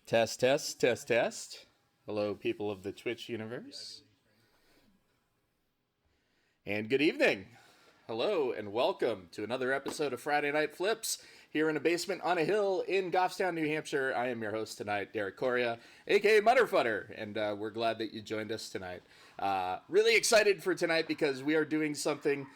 Test, test, test, test. Hello, people of the Twitch universe. And good evening. Hello, and welcome to another episode of Friday Night Flips here in a basement on a hill in Goffstown, New Hampshire. I am your host tonight, Derek Coria, aka Mutterfutter, and we're glad that you joined us tonight. Really excited for tonight because we are doing something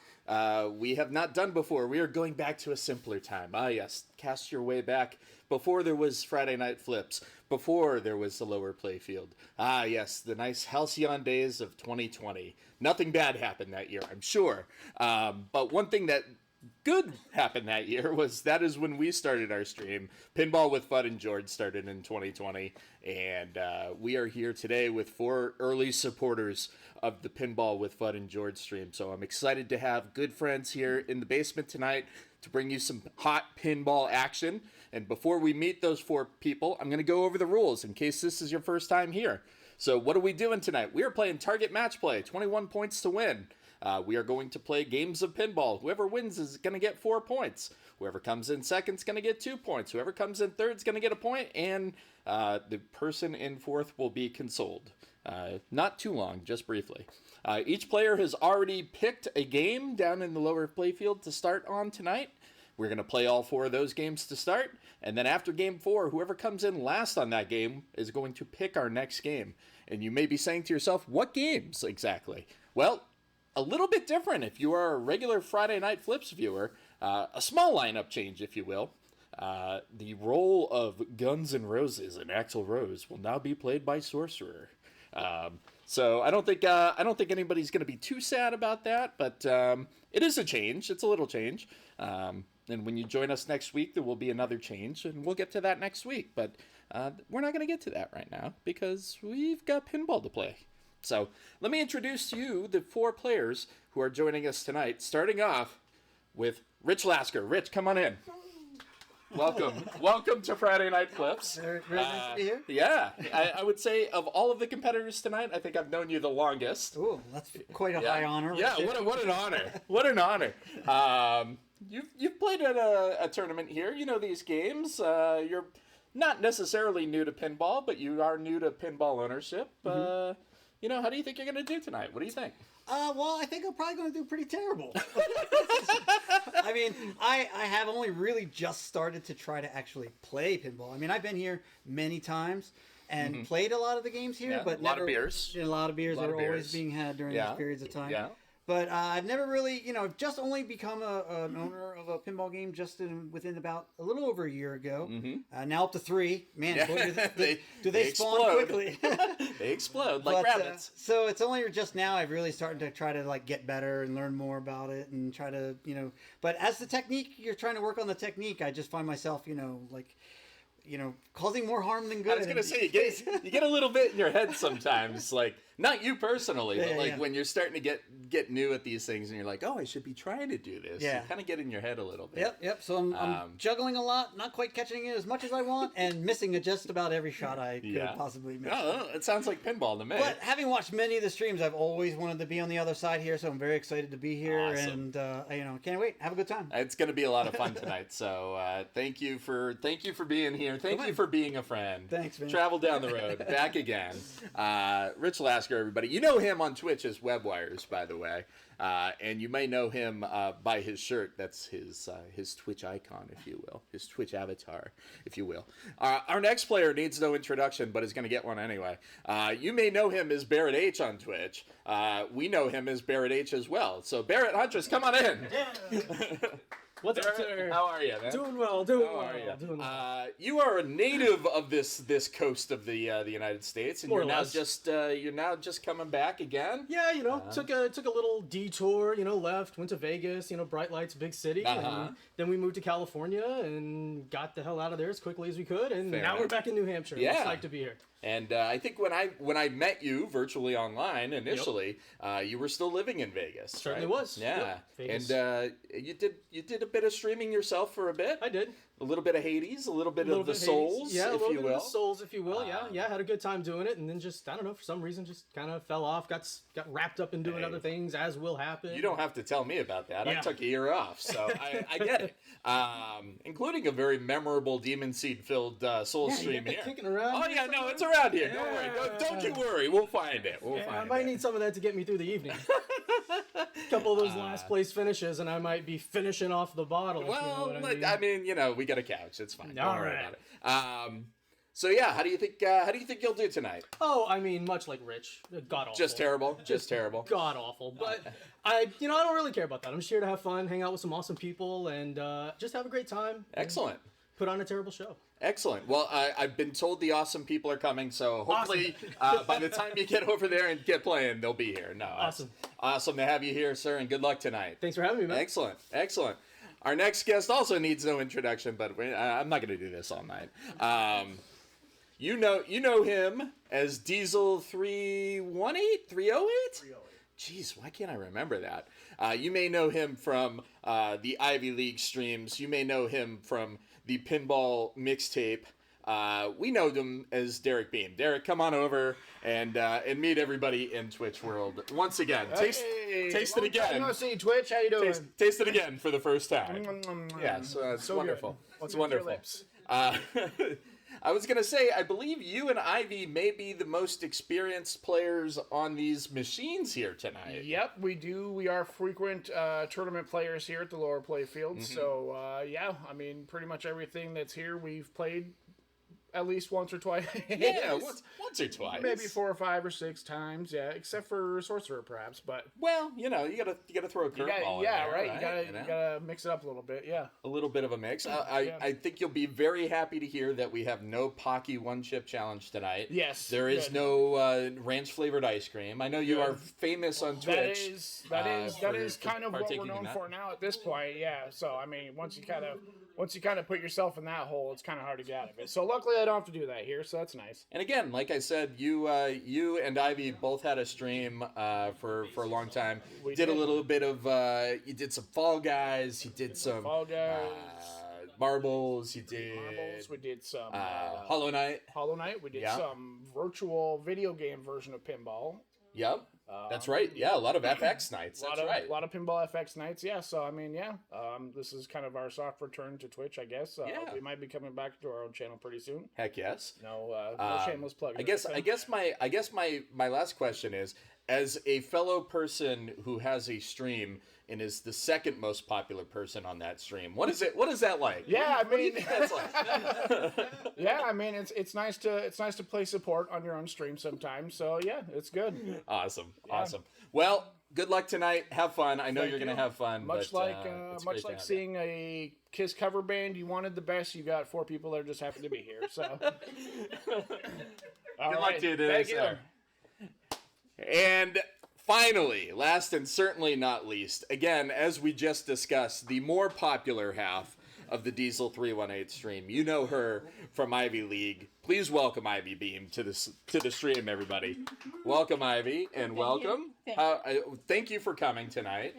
we have not done before. We are going back to a simpler time. Ah, yes, cast your way back before there was Friday Night Flips, before there was the lower playfield. Ah, yes, the nice halcyon days of 2020. Nothing bad happened that year, I'm sure. But one thing that good happened that year that is when we started our stream. Pinball with Fudd and Jord started in 2020, and we are here today with 4 early supporters of the Pinball with Fudd and Jord stream. So I'm excited to have good friends here in the basement tonight to bring you some hot pinball action. And before we meet those 4 people, I'm going to go over the rules in case this is your first time here. So what are we doing tonight? We are playing target match play, 21 points to win. We are going to play games of pinball. Whoever wins is going to get 4 points. Whoever comes in second is going to get 2 points. Whoever comes in third is going to get a point, and the person in fourth will be consoled. Not too long, just briefly. Each player has already picked a game down in the lower playfield to start on tonight. We're going to play all 4 of those games to start, and then after game 4, whoever comes in last on that game is going to pick our next game. And you may be saying to yourself, what games exactly? Well, a little bit different if you are a regular Friday Night Flips viewer. A small lineup change, if you will. The role of Guns N' Roses and Axl Rose will now be played by Sorcerer. So I don't think anybody's going to be too sad about that, but it is a change. It's a little change. And when you join us next week, there will be another change, and we'll get to that next week. But we're not going to get to that right now because we've got pinball to play. So let me introduce to you the 4 players who are joining us tonight, starting off with Rich Lasker. Rich, come on in. Welcome. Welcome to Friday Night Flips. Very nice to be here. Yeah. I would say of all of the competitors tonight, I think I've known you the longest. Ooh, that's quite a high honor. Yeah, what an honor. What an honor. You've played at a tournament here. You know these games. You're not necessarily new to pinball, but you are new to pinball ownership. Mm-hmm. How do you think you're going to do tonight? What do you think? Well, I think I'm probably going to do pretty terrible. I mean, I have only really just started to try to actually play pinball. I mean, I've been here many times and played a lot of the games here, but a lot of beers. A lot of beers are always being had during these periods of time. Yeah. But I've never really, just only become an owner of a pinball game within about a little over a year ago. Mm-hmm. Now up to 3. Man, boy, do they spawn quickly? They explode like rabbits. So it's only just now I've really started to try to get better and learn more about it and try to, But as the technique, you're trying to work on the technique. I just find myself, causing more harm than good. I was going to say, you get a little bit in your head sometimes, not you personally, but when you're starting to get new at these things and you're like, oh, I should be trying to do this. You kind of get in your head a little bit. Yep. So I'm juggling a lot, not quite catching it as much as I want, and missing just about every shot I could possibly miss. Oh, it sounds like pinball to me. But having watched many of the streams, I've always wanted to be on the other side here, so I'm very excited to be here. Awesome. And can't wait. Have a good time. It's going to be a lot of fun tonight. So thank you for being here. Thank you for being a friend. Thanks, man. Travel down the road, back again. Rich Lasker, everybody. You know him on Twitch as Webwires, by the way. And you may know him by his shirt. That's his Twitch icon, if you will. His Twitch avatar, if you will. Our next player needs no introduction, but is going to get one anyway. You may know him as Barrett H on Twitch. We know him as Barrett H as well. So Barrett Huntress, come on in. Yeah. What's up, sir? How are you, man? Doing well. You are a native of this coast of the United States, and you're now just coming back again. Yeah, took a little detour. Left, went to Vegas. Bright lights, big city. And then we moved to California and got the hell out of there as quickly as we could. And now we're back in New Hampshire. Yeah, it's like to be here. And I think when I met you virtually online initially, you were still living in Vegas. Certainly right? was. Yeah, Vegas. And you did a bit of streaming yourself for a bit. I did. A little bit of Hades, a little bit of the Souls, yeah, if you will. The Souls, if you will. Yeah, had a good time doing it, and then just I don't know, for some reason, just kind of fell off. Got wrapped up in doing other things, as will happen. You don't have to tell me about that. I took a year off, so I get it. Including a very memorable Demon Seed filled Souls stream here. Kicking around. Oh yeah, no, it's around here. Don't worry. Don't you worry. We'll find it. I might need some of that to get me through the evening. A couple of those last place finishes, and I might be finishing off the bottle. Well, I mean, we got a couch. It's fine. Don't worry about it. So yeah, how do you think you'll do tonight? Oh, I mean, much like Rich, god awful. Just terrible. God awful. But I don't really care about that. I'm just here to have fun, hang out with some awesome people, and just have a great time. Excellent. Put on a terrible show. Excellent. Well, I've been told the awesome people are coming, so hopefully by the time you get over there and get playing, they'll be here. No, awesome to have you here, sir, and good luck tonight. Thanks for having me, man. Excellent. Our next guest also needs no introduction, but I'm not going to do this all night. You know him as Diesel 318? 308? Jeez, why can't I remember that? You may know him from the Ivy League streams. You may know him from the Pinball mixtape. We know them as Derek Beam. Derek, come on over and meet everybody in Twitch world once again. Taste it again. I see Twitch. How you doing? Taste it again for the first time. Yeah, so it's wonderful. It's wonderful. I was gonna say, I believe you and Ivy may be the most experienced players on these machines here tonight. Yep, we do. We are frequent tournament players here at the lower play field. So yeah, I mean, pretty much everything that's here we've played at least once or twice. Yeah, once or twice. Maybe 4 or 5 or 6 times. Yeah, except for Sorcerer, perhaps. But well, you gotta throw a curveball in there, right. You gotta mix it up a little bit. Yeah, a little bit of a mix. I think you'll be very happy to hear that we have no Pocky one chip challenge tonight. Yes, there is no ranch flavored ice cream. I know you are famous on Twitch. That is kind of what we're known for now at this point. Yeah. So I mean, once you kind of put yourself in that hole, it's kind of hard to get out of it. So luckily, I don't have to do that here, so that's nice. And again, like I said, you and Ivy both had a stream for a long time. We did a little bit of you did some Fall Guys. You did some Fall Guys. Marbles. You did Marbles. We did some Hollow Knight. We did some virtual video game version of Pinball. Yep. That's right. Yeah, a lot of FX nights. That's right. A lot of Pinball FX nights. Yeah. So I mean, yeah. This is kind of our soft return to Twitch, I guess. We might be coming back to our own channel pretty soon. Heck yes. No shameless plug. I guess my last question is, as a fellow person who has a stream and is the second most popular person on that stream, what is that like? Yeah, I mean, what do you think that's like? Yeah, I mean, it's nice to play support on your own stream sometimes. So yeah, it's good. Awesome. Well, good luck tonight. Have fun. I know you're gonna have fun. Much like seeing a Kiss cover band, you wanted the best. You got 4 people that just happen to be here. So good luck to you today, sir. And finally, last and certainly not least, again, as we just discussed, the more popular half of the Diesel 318 stream. You know her from Ivy League. Please welcome Ivy Beam to the stream, everybody. Welcome, Ivy, and welcome. Thank you for coming tonight.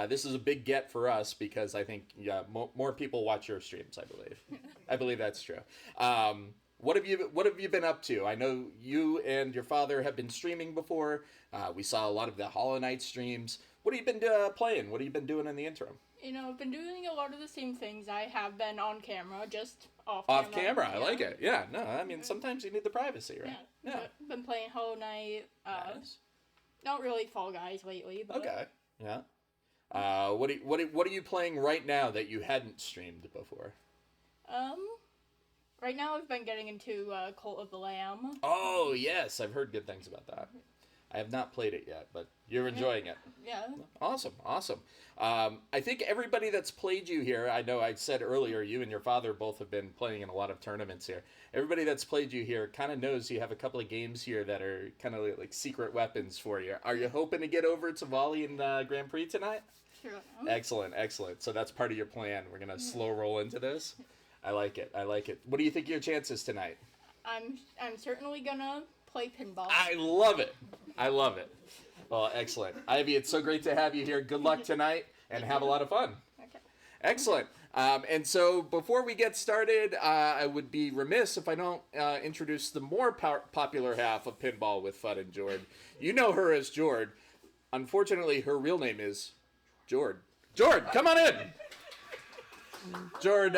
This is a big get for us because I think more people watch your streams. I believe that's true. What have you been up to? I know you and your father have been streaming before. We saw a lot of the Hollow Knight streams. What have you been playing? What have you been doing in the interim? I've been doing a lot of the same things. I have been on camera, just off camera. I like it. Yeah, no, I mean, sometimes you need the privacy, right? Yeah. Been playing Hollow Knight. Nice. Not really Fall Guys lately, but... Okay, yeah. What are you playing right now that you hadn't streamed before? Right now I've been getting into Cult of the Lamb. Oh, yes, I've heard good things about that. I have not played it yet, but you're enjoying it. Yeah. Awesome. I think everybody that's played you here, I know I said earlier, you and your father both have been playing in a lot of tournaments here. Everybody that's played you here kind of knows you have a couple of games here that are kind of like secret weapons for you. Are you hoping to get over to Volley and Grand Prix tonight? Sure. Excellent. So that's part of your plan. We're going to slow roll into this. I like it. What do you think your chances tonight? I'm certainly gonna play pinball. I love it. Well, excellent. Ivy, it's so great to have you here. Good luck tonight and have a lot of fun. Okay. Excellent. And so before we get started, I would be remiss if I don't introduce the more popular half of Pinball with Fudd and Jord. You know her as Jord. Unfortunately, her real name is Jord. Jord, come on in. Jord,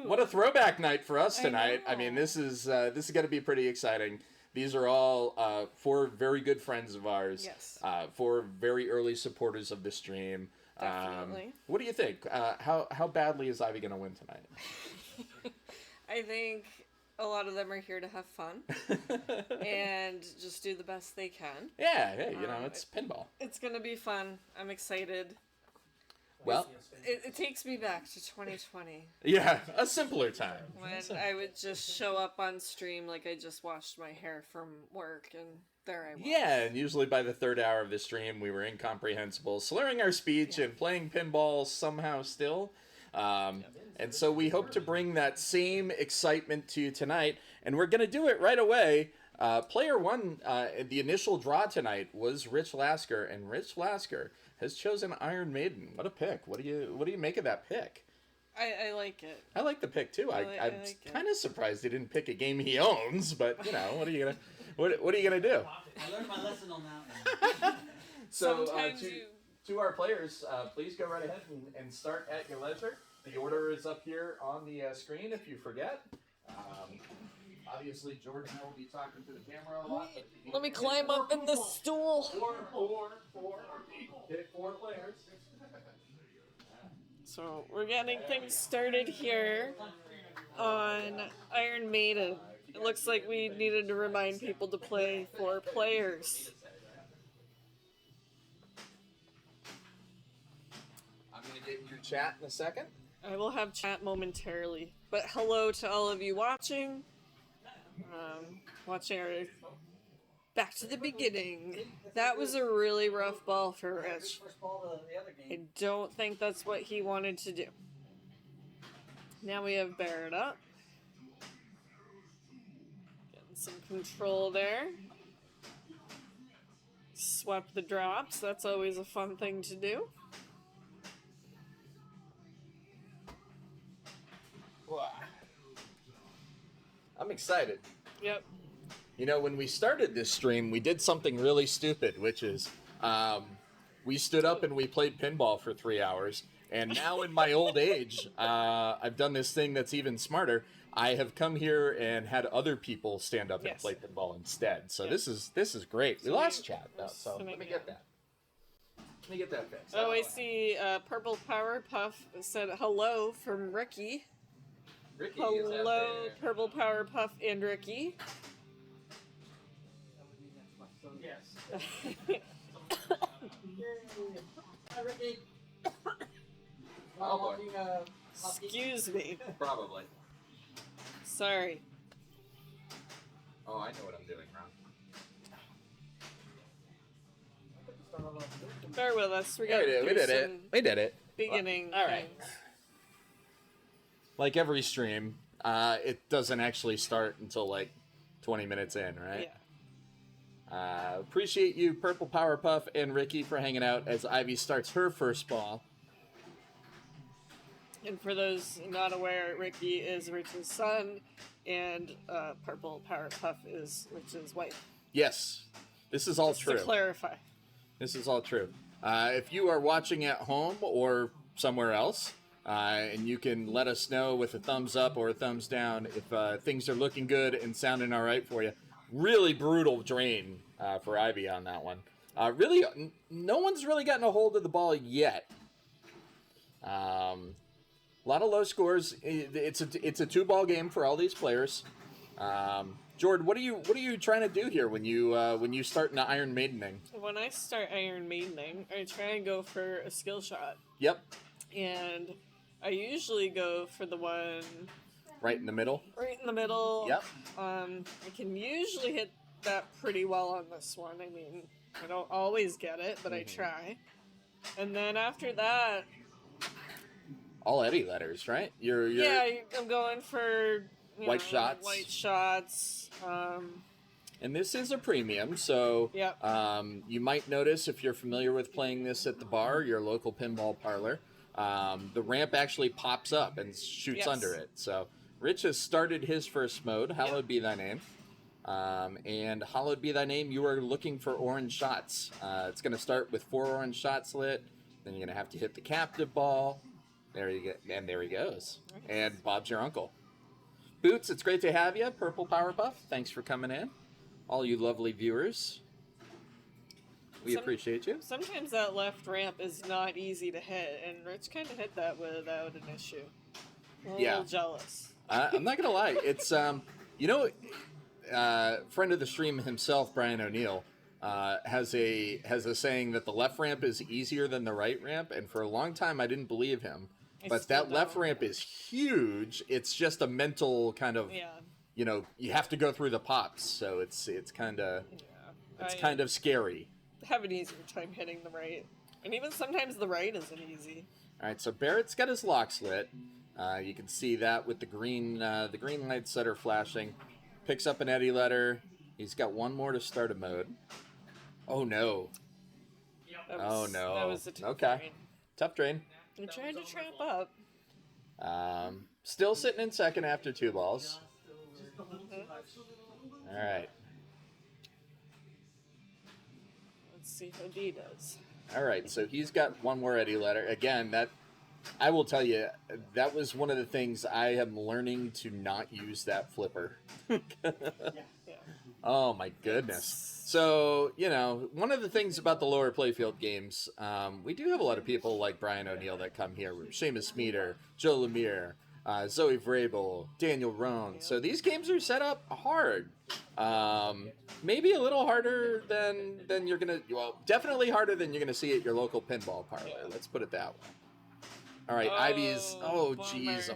what a throwback night for us tonight. I mean, this is going to be pretty exciting. These are all 4 very good friends of ours. Yes. 4 very early supporters of the stream. Definitely. What do you think? How badly is Ivy going to win tonight? I think a lot of them are here to have fun and just do the best they can. Yeah, hey, it's pinball. It's going to be fun. I'm excited. Well, it takes me back to 2020. Yeah, a simpler time. When I would just show up on stream like I just washed my hair from work and there I was. Yeah, and usually by the 3rd hour of the stream, we were incomprehensible, slurring our speech and playing pinball somehow still. And so we hope to bring that same excitement to you tonight, and we're going to do it right away. Player 1, the initial draw tonight was Rich Lasker, and Rich Lasker has chosen Iron Maiden. What a pick! What do you make of that pick? I like it. I like the pick too. I'm kind of surprised he didn't pick a game he owns, but what are you gonna what are you gonna do? I learned my lesson on that one. So to our players, please go right ahead and start at your leisure. The order is up here on the screen if you forget. Obviously, Jord and I will be talking to the camera a lot. Let me climb up in this stool. Four people. Pick 4 players. So we're getting things started here on Iron Maiden. It looks like we needed to remind people to play 4 players. I'm going to get your chat in a second. I will have chat momentarily. But hello to all of you watching. Watching our back to the beginning. That was a really rough ball for Rich. I don't think that's what he wanted to do. Now we have Barrett up. Getting some control there. Swept the drops. That's always a fun thing to do. I'm excited. Yep. When we started this stream, we did something really stupid, which is we stood up and we played pinball for 3 hours. And now in my old age, I've done this thing that's even smarter. I have come here and had other people stand up and play pinball instead. So this is great. We lost chat though, so let me get that. Let me get that fixed. Oh, I see Purple Power Puff said hello from Ricky. Ricky hello, Purple Power Puff and Ricky. Yes. Hi, Ricky. Oh, boy. Excuse me. Probably. Sorry. Oh, I know what I'm doing wrong. Bear with us. We did it. Beginning. All right. Like every stream, it doesn't actually start until like 20 minutes in, right? Yeah. Appreciate you, Purple Power Puff and Ricky, for hanging out as Ivy starts her first ball. And for those not aware, Ricky is Rich's son, and Purple Power Puff is Rich's wife. Yes, this is all true. To clarify. This is all true. If you are watching at home or somewhere else, and you can let us know with a thumbs up or a thumbs down if things are looking good and sounding all right for you. Really brutal drain for Ivy on that one. Really, no one's really gotten a hold of the ball yet. A lot of low scores. It's a 2-ball game for all these players. Jord, what are you trying to do here when you start into Iron Maidening? When I start Iron Maidening, I try and go for a skill shot. Yep. And I usually go for the one right in the middle. Right in the middle. Yep. I can usually hit that pretty well on this one. I mean, I don't always get it, but I try. And then after that, all Eddie letters, right? You're I'm going for white shots. White shots. And this is a premium, so yep. You might notice if you're familiar with playing this at the bar, your local pinball parlor. the ramp actually pops up and shoots under it. So Rich has started his first mode, Hallowed Be Thy Name. And Hallowed Be Thy Name, you are looking for orange shots. It's going to start with 4 orange shots lit. Then you're going to have to hit the captive ball. There you go. And there he goes. And Bob's your uncle. Boots, it's great to have you. Purple Powerpuff, thanks for coming in. All you lovely viewers. We appreciate you. Sometimes that left ramp is not easy to hit, and Rich kind of hit that without an issue. I'm a little jealous. I'm not going to lie. It's, friend of the stream himself, Brian O'Neill, has a saying that the left ramp is easier than the right ramp, and for a long time I didn't believe him. But that left ramp is huge. It's just a mental kind of, you have to go through the pops, so it's kind of scary. I have an easier time hitting the right, and even sometimes the right isn't easy. All right, so Barrett's got his locks lit. You can see that with the green lights that are flashing. Picks up an Eddie letter. He's got one more to start a mode. Oh no! That was a tough drain. Tough drain. He tried to trap up. Still sitting in second after 2 balls. All right. Let's see how D does. All right, so he's got one more Eddie letter. Again, that I will tell you, that was one of the things I am learning to not use that flipper. Oh my goodness. So, one of the things about the lower playfield games, we do have a lot of people like Brian O'Neill that come here. Seamus Smeater, Joe Lemire, Zoe Vrabel, Daniel Rohn. So these games are set up hard. Maybe a little harder than you're going to, definitely harder than you're going to see at your local pinball parlor. Let's put it that way. All right, Ivy's, jeez.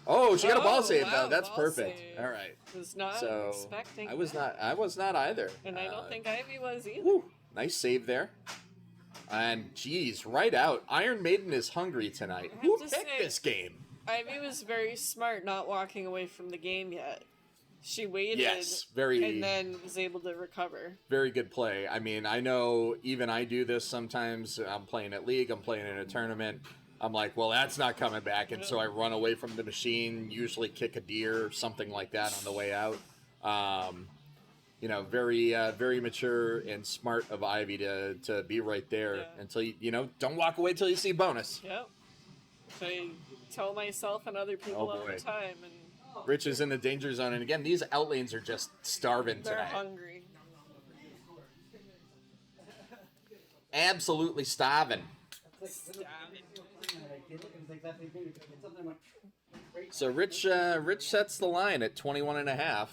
Oh, she got a ball save though. That's perfect. Save. All right. Was not expecting. I was not either. And I don't think Ivy was either. Woo, nice save there. And geez, right out. Iron Maiden is hungry tonight. Who picked this game? Ivy was very smart, not walking away from the game yet. She waited. And then was able to recover. Very good play. I mean, I know even I do this sometimes. I'm playing at League. I'm playing in a tournament. I'm like, well, that's not coming back, and so I run away from the machine, usually kick a deer or something like that on the way out. Very mature and smart of Ivy to be right there until don't walk away till you see bonus. Yep. So I tell myself and other people all the time. And Rich is in the danger zone, and again, these outlanes are just starving tonight. They're hungry. Absolutely starving. So Rich sets the line at 21.5.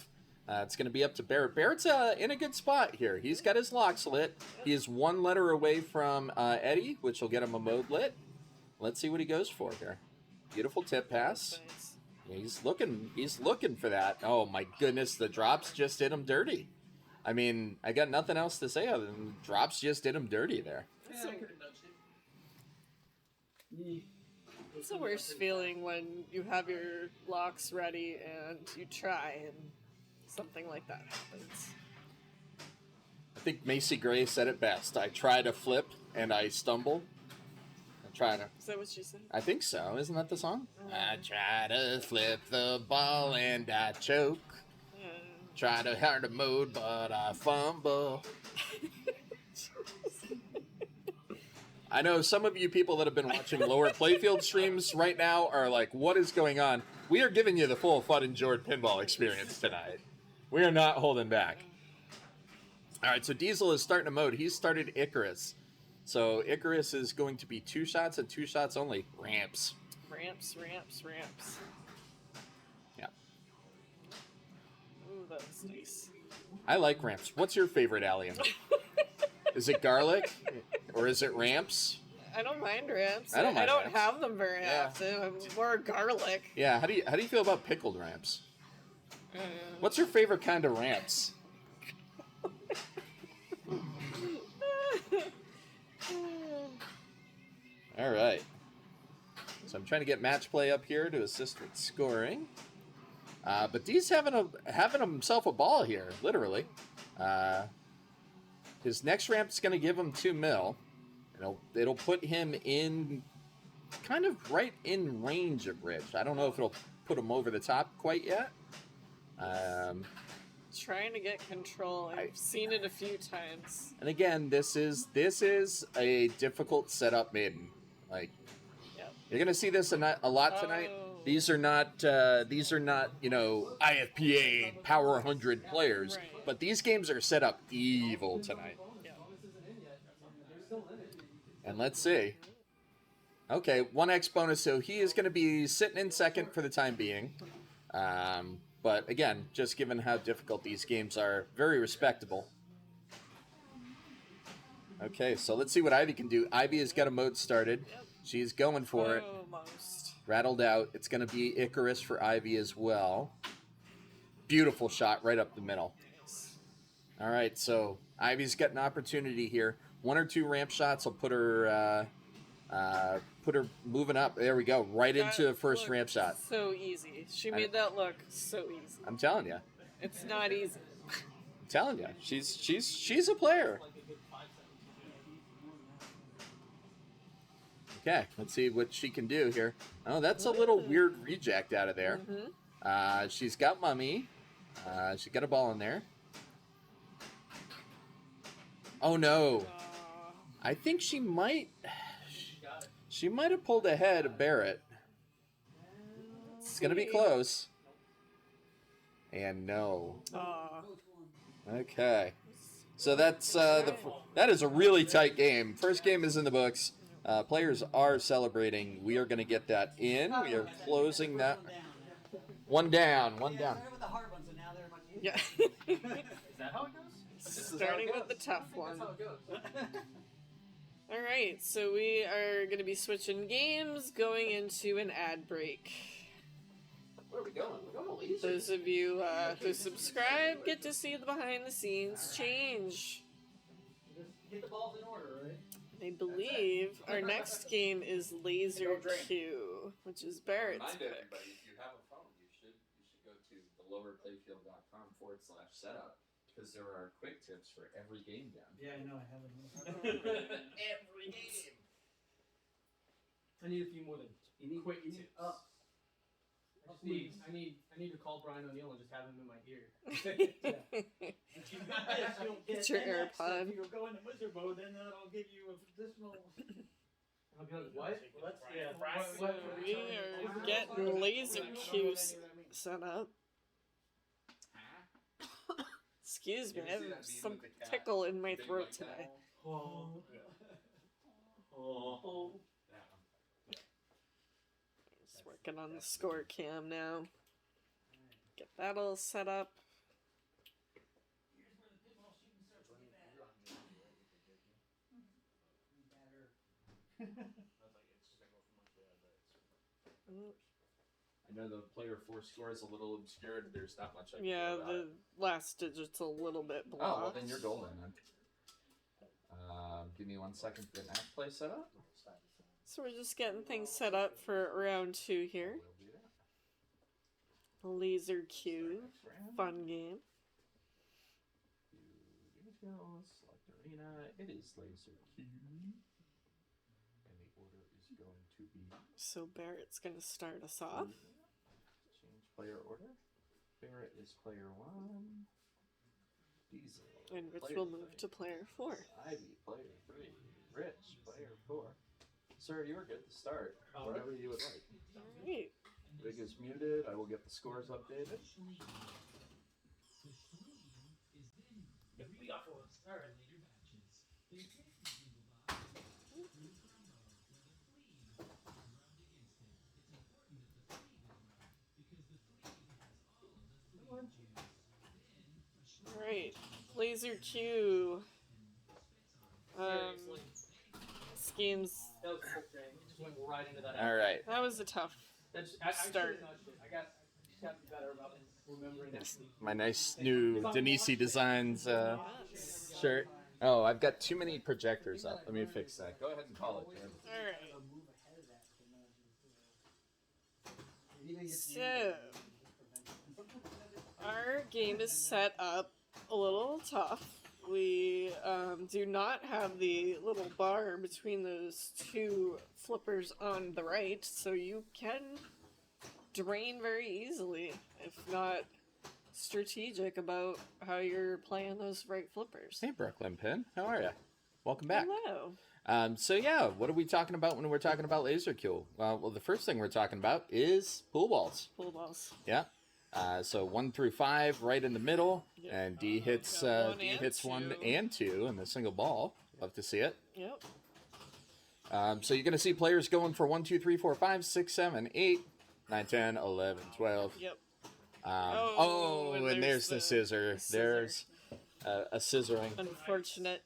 It's going to be up to Barrett. Barrett's in a good spot here. He's got his locks lit. He is 1 letter away from Eddie, which will get him a mode lit. Let's see what he goes for here. Beautiful tip pass. He's looking for that. Oh my goodness, the drops just did him dirty. I mean, I got nothing else to say other than drops just did him dirty there. It's the worst feeling when you have your locks ready and you try and something like that happens. I think Macy Gray said it best. I try to flip and I stumble. Is that what she said? I think so. Isn't that the song? I try to flip the ball and I choke. Try to hard to mode, but I fumble. I know some of you people that have been watching lower playfield streams right now are like, what is going on? We are giving you the full Fudd and Jord pinball experience tonight. We are not holding back. All right, so Diesel is starting a mode. He's started Icarus. So Icarus is going to be 2 shots and 2 shots only. Ramps. Ramps. Yeah. Ooh, that was nice. I like ramps. What's your favorite alien? Is it garlic? Or is it ramps? I don't mind ramps. I don't have them very often. I'm more garlic. Yeah, how do you feel about pickled ramps? What's your favorite kind of ramps? All right. So I'm trying to get match play up here to assist with scoring. But Dee's having himself a ball here, literally. His next ramp's going to give him 2 mil. It'll put him in kind of right in range of Rich. I don't know if it'll put him over the top quite yet. Trying to get control. I've seen it a few times. And again, this is a difficult setup maiden. Like, you're gonna see this a lot tonight. These are not IFPA Power 100 players, but these games are set up evil tonight. And let's see. Okay, 1x bonus, so he is going to be sitting in second for the time being. But again, just given how difficult these games are, very respectable. Okay, so let's see what Ivy can do. Ivy has got a mode started. She's going for it. Almost. Rattled out. It's going to be Icarus for Ivy as well. Beautiful shot right up the middle. All right, so Ivy's got an opportunity here. 1 or 2 ramp shots will put her moving up. There we go, right into the first ramp shot. So easy. She made that look so easy. I'm telling you. It's not easy. I'm telling you, she's a player. Okay, let's see what she can do here. Oh, that's a little weird reject out of there. She's got Mummy. She's got a ball in there. Oh no. I think she might have pulled ahead of Barrett. It's going to be close. And no. Okay. So that's that is a really tight game. First game is in the books. Players are celebrating. We are going to get that in. We are closing that. One down. Yeah. Is that how it goes? Starting with the tough one. Alright, so we are going to be switching games, going into an ad break. Where are we going? We're going to Laser. Those of you who subscribe get to see the behind-the-scenes change. Get the balls in order, right? I believe our next game is Laser Q, which is Barrett's pick. Everybody, if you have a phone, you should go to thelowerplayfield.com/setup because there are quick tips for every game down. Yeah, I know. I haven't. Every game. I need a few more than quick tips. I need to call Brian O'Neill and just have him in my ear. Get your AirPod. If you go into wizard mode, then that'll give you additional. I'll be like, what? We are getting Laser Q set up. Excuse me, I have some tickle in my throat today. Just working on the score cam now. Get that all set up. I know the player 4 score is a little obscured. There's not much I can do about the it. last digit's a little bit blocked. Oh, well, then you're golden then. Give me 1 second to get an act play set up. So we're just getting things set up for round 2 here. Laser Q, fun game. Select arena. It is Laser Q. And the order is going to be... So Barrett's going to start us off. Change player order. Barrett is player 1. Diesel. And Rich will move to player 4. Ivy, player 3. Rich, player 4. Sir, you are good to start. Whatever you would like. Alright. Rig is muted. I will get the scores updated. Alright. Laser Q. Schemes. That was a whole thing. Just went right into that. All right. That was a tough start. I got to be better about remembering Yes, my nice new Denisi Designs shirt. Oh, I've got too many projectors up. Let me fix that. Go ahead and call it, Jim. Alright. So, our game is set up a little tough. we do not have the little bar between those two flippers on the right, so you can drain very easily, if not strategic about how you're playing those right flippers. Hey, Brooklyn Pin, how are you? Welcome back. Hello. So yeah, what are we talking about when we're talking about laser cue? Well, the first thing we're talking about is pool balls. Pool balls. Yeah. So 1 through 5 right in the middle, Yep. and D hits one and two in the single ball. Love to see it. Yep. So you're gonna see players going for 1, 2, 3, 4, 5, 6, 7, 8, 9, 10, 11, 12. Yep. And there's the scissor. There's a scissoring. Unfortunate.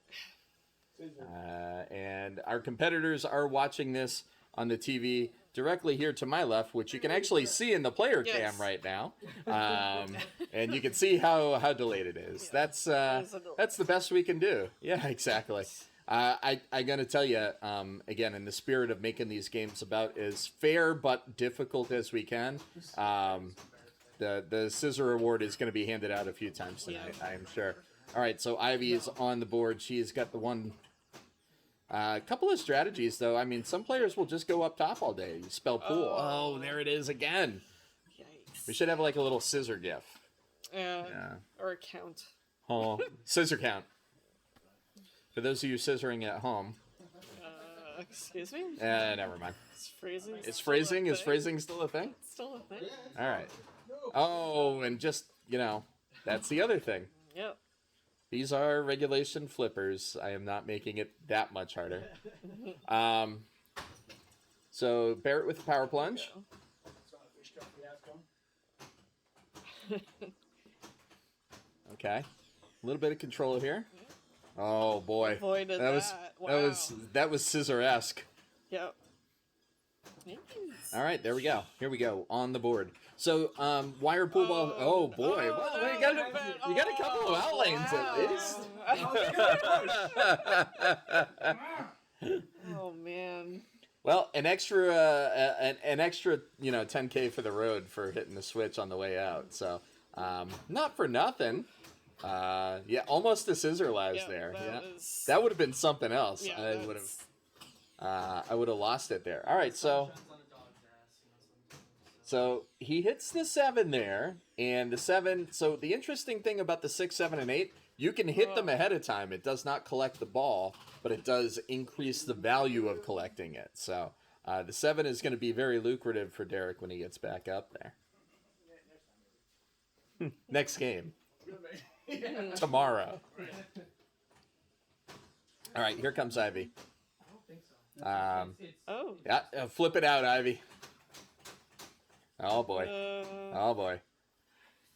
And our competitors are watching this on the TV directly here to my left, which you can actually see in the player cam right now. And you can see how delayed it is. That's the best we can do. Yeah, exactly. I'm going to tell you, again, in the spirit of making these games about as fair but difficult as we can, the scissor award is going to be handed out a few times tonight, I am sure. All right, so Ivy is on the board. She's got the one. A couple of strategies, though. I mean, some players will just go up top all day. You spell pool. Oh, there it is again. Yikes. We should have like a little scissor gif. Yeah. Or a count. Oh, scissor count. For those of you scissoring at home. Excuse me? Never mind. Is phrasing Is phrasing still a thing? It's still a thing. All right. Oh, and just, that's the other thing. Yep. These are regulation flippers. I am not making it that much harder. So Barrett with the power plunge. Okay. A little bit of control here. Oh boy. Avoided that. Wow. That was scissor-esque. Yep. All right, there we go. Here we go on the board. So, wire pool ball. Oh boy! Well, you got a couple of outlanes at least. Oh man. Well, an extra 10K for the road for hitting the switch on the way out. So, not for nothing. Almost a scissor lives there. That would have been something else. I would have lost it there. All right, so he hits the 7 there, and the 7. So the interesting thing about the 6, 7, and 8, you can hit them ahead of time. It does not collect the ball, but it does increase the value of collecting it. So the 7 is going to be very lucrative for Derek when he gets back up there. Next game. Tomorrow. All right, here comes Ivy. Flip it out, Ivy. Oh boy. Oh boy.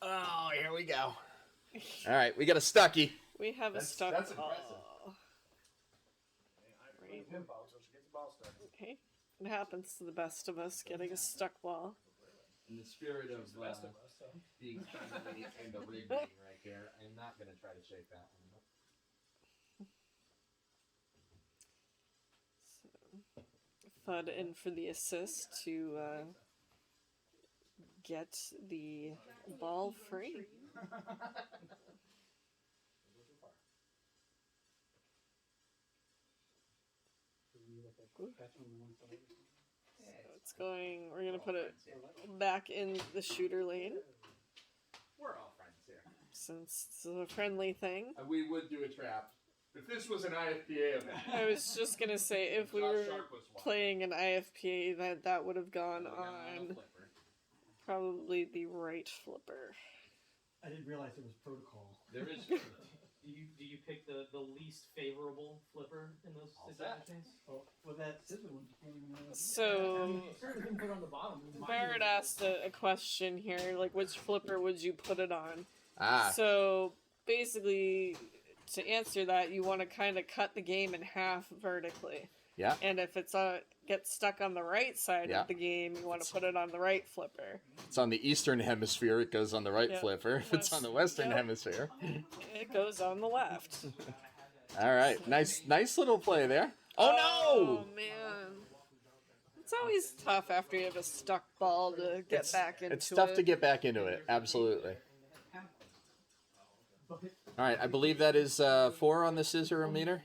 Oh, here we go. All right, we got a stucky. We have a stuck ball. Okay. It happens to the best of us, getting a stuck ball. In the spirit of being friendly and the rig right here, I'm not going to try to shake that one. Fudd in for the assist to get the ball free. So we're going to put it back in the shooter lane. We're all friends here. Since it's a friendly thing. We would do a trap. If this was an IFPA event. I was just going to say, if we were playing an IFPA, that would have gone on probably the right flipper. I didn't realize there was protocol. There is. Do you pick the least favorable flipper in those situations? So Barrett asked a question here, like which flipper would you put it on? So basically, to answer that, you want to kind of cut the game in half vertically. Yeah. And if it's gets stuck on the right side of the game, you want to put it on the right flipper. It's on the eastern hemisphere, it goes on the right flipper. If it's on the western hemisphere, it goes on the left. All right. Nice little play there. Oh no! Man. It's always tough after you have a stuck ball to get back into it. It's tough to get back into it, absolutely. All right, I believe that is 4 on the scissor-o-meter.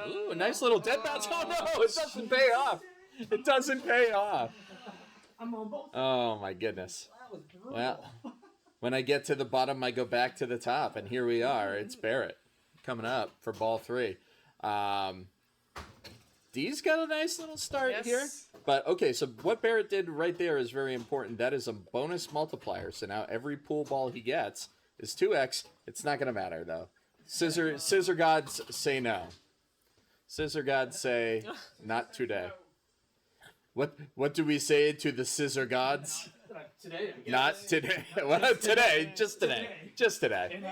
Ooh, a nice little dead bounce. Oh, no, it doesn't pay off. It doesn't pay off. Oh, my goodness. Well, when I get to the bottom, I go back to the top, and here we are. It's Barrett coming up for ball 3. Dee's got a nice little start here. But, okay, so what Barrett did right there is very important. That is a bonus multiplier. So now every pool ball he gets is 2x. It's not going to matter, though. Scissor gods say no. Scissor gods say, not today. What do we say to the scissor gods? Today. Not today. Well, today. Just today. Just today.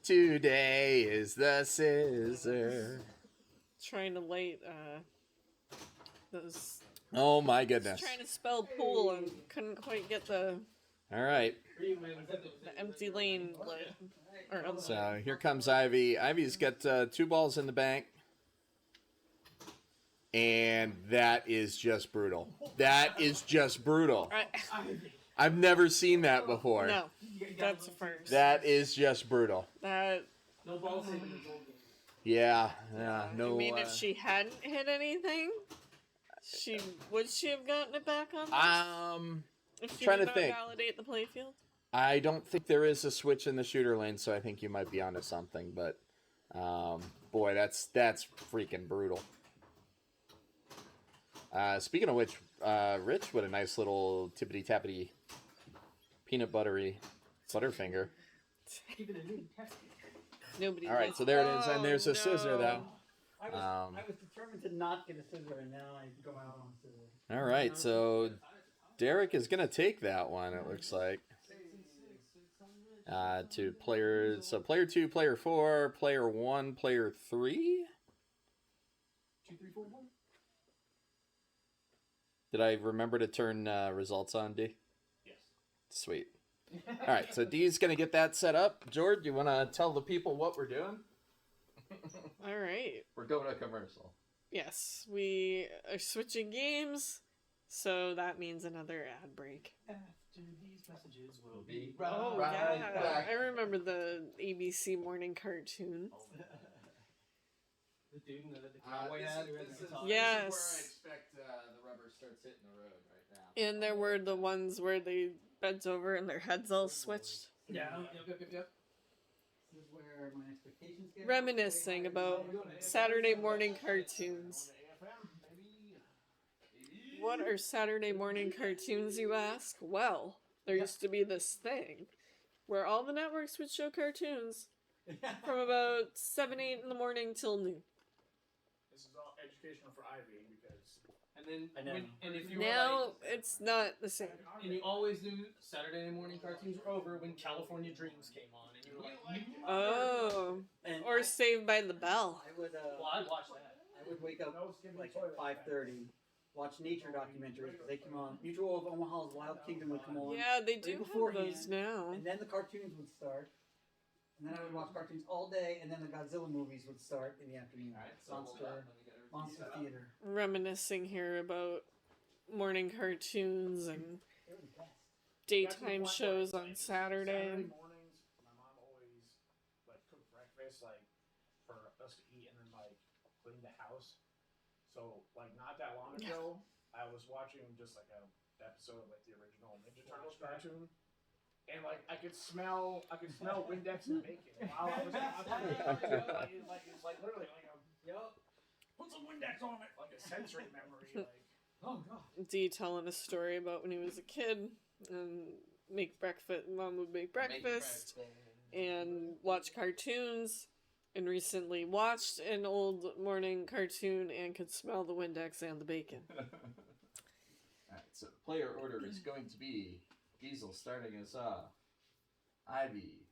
Today is the scissor. Trying to light those. Oh my goodness. Trying to spell pool and couldn't quite get the. All right. The empty lane lit. So here comes Ivy. Ivy's got 2 balls in the bank. And that is just brutal. That is just brutal. I've never seen that before. No, that's a first. That is just brutal. That. No balls in the goal game. Yeah, no. I mean, if she hadn't hit anything, would she have gotten it back on? If she trying did to not think. Validate the playfield. I don't think there is a switch in the shooter lane, so I think you might be onto something. But boy, that's freaking brutal. Speaking of which, Rich, what a nice little tippity tappity, peanut buttery butterfinger. Nobody. All right, so there it is, and there's a scissor though. I was determined to not get a scissor, and now I go out on a scissor. All right, so Derek is gonna take that one. It looks like. To players, so player 2, player 4, player 1, player 3. 2, 3, 4, 1. Did I remember to turn results on, D? Yes. Sweet. All right, so Dee's going to get that set up. Jord, you want to tell the people what we're doing? All right. We're going to commercial. Yes, we are switching games, so that means another ad break. After these messages will be back. I remember the ABC morning cartoon. The dude in the cowboy hat who has the guitar. Yes. This is where I expect the rubber starts hitting the road right now. And there were the ones where they bent over and their heads all switched. Yeah. Yep. This is where my expectations get. Reminiscing about Saturday morning cartoons. What are Saturday morning cartoons, you ask? Well, there used to be this thing where all the networks would show cartoons from about 7, 8 in the morning till noon. This is all educational for Ivy because. And if you now it's not the same. And you always knew Saturday morning cartoons were over when California Dreams came on, and you were like, oh, or Saved by the Bell. I would. well, I'd watch that. I would wake up like at 5:30, watch nature documentaries because they come on. Mutual of Omaha's Wild Kingdom would come on. Yeah, they do beforehand, have those now. And then the cartoons would start. And then I would watch cartoons all day, and then the Godzilla movies would start in the afternoon. Monster Theater. Reminiscing here about morning cartoons and daytime shows on Saturday. Mornings, my mom always cook breakfast for us to eat and then clean the house. So not that long ago, I was watching just an episode of the original Ninja Turtles cartoon. And I could smell Windex and bacon while I was watching the cartoon. It's literally put some Windex on it, like a sensory memory. Oh god. Dee telling a story about when he was a kid and Mom would make breakfast and watch cartoons. And recently watched an old morning cartoon and could smell the Windex and the bacon. Alright, so the player order is going to be Diesel starting us off. Ivy,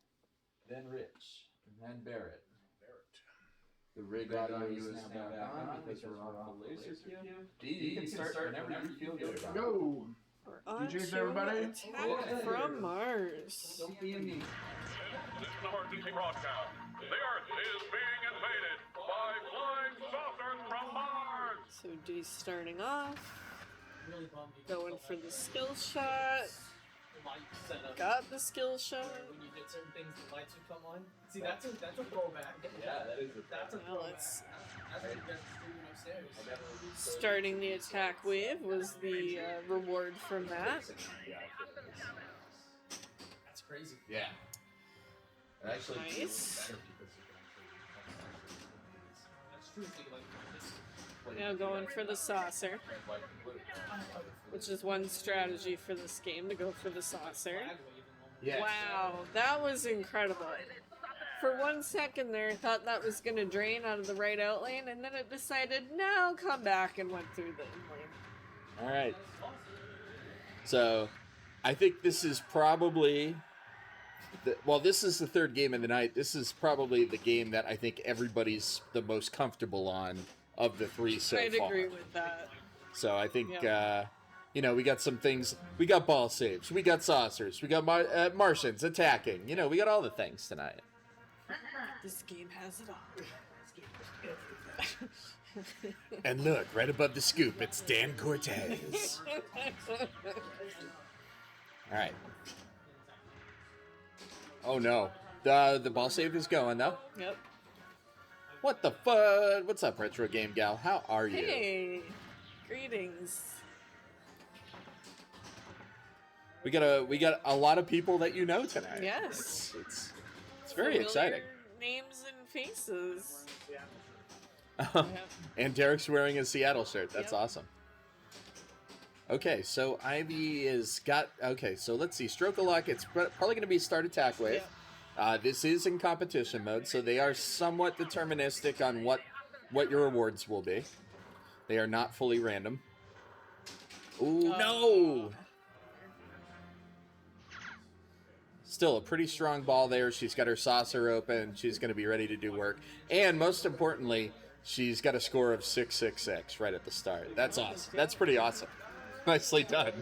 then Rich, and then Barrett. The rig audio is now back on because we're on the laser cue. D, you can start whenever you feel good. Go! DJs, everybody. Attack from Mars. Don't be in me. This is an emergency broadcast. The Earth is being invaded by flying saucers from Mars. So Dee's starting off. Going for the skill shot. light setup. Got the skill shot. When you did certain things, the lights would come on. See, that's a throwback. Yeah, that is That's a Now throwback. let's- That's what you guys are streaming upstairs. Starting the attack wave was the reward from that. That's crazy. Yeah. Actually, Nice. That's true. Think like this. Now going for the saucer, which is one strategy for this game, to go for the saucer. yeah. Wow, that was incredible. For 1 second there, I thought that was going to drain out of the right out lane, and then it decided, no, come back, and went through the in lane. All right. So, I think this is probably... this is the third game of the night. This is probably the game that I think everybody's the most comfortable on of the three so I'd far. agree with that. So I think, Yeah. we got some things. We got ball saves. We got saucers. We got Martians attacking. We got all the things tonight. This game has it all. And look, right above the scoop, it's Dan Cortez. All right. Oh, no. The ball save is going, though. Yep. What the fud? What's up, Retro Game Gal? How are you? Hey, greetings. We got a lot of people that you know tonight. Yes. It's very Familiar exciting. Names and faces. And Derek's wearing a Seattle shirt. That's Yep. awesome. Okay, so Ivy is got... Okay, so let's see. Stroke of Luck, it's probably going to be start attack wave. Yep. This is in competition mode, so they are somewhat deterministic on what your rewards will be. They are not fully random. Ooh, no! Still a pretty strong ball there. She's got her saucer open. She's going to be ready to do work. And most importantly, she's got a score of 666 right at the start. That's awesome. That's pretty awesome. Nicely done.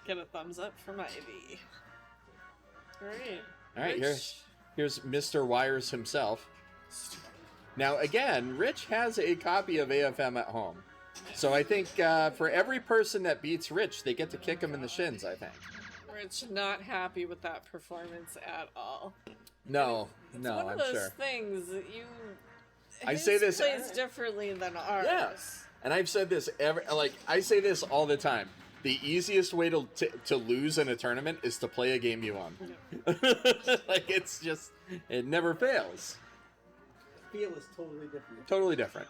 Get a thumbs up from Ivy. Alright. All right, Rich. here's Mr. Wires himself. Now, again, Rich has a copy of AFM at home. So I think for every person that beats Rich, they get to kick him in the shins, I think. Rich not happy with that performance at all. No, It's no, one of I'm those sure. things that you. I his say this- plays differently than ours. Yeah. And I've said this I say this all the time. The easiest way to lose in a tournament is to play a game you won. Like, it's just, it never fails. Feel is totally different. Totally different.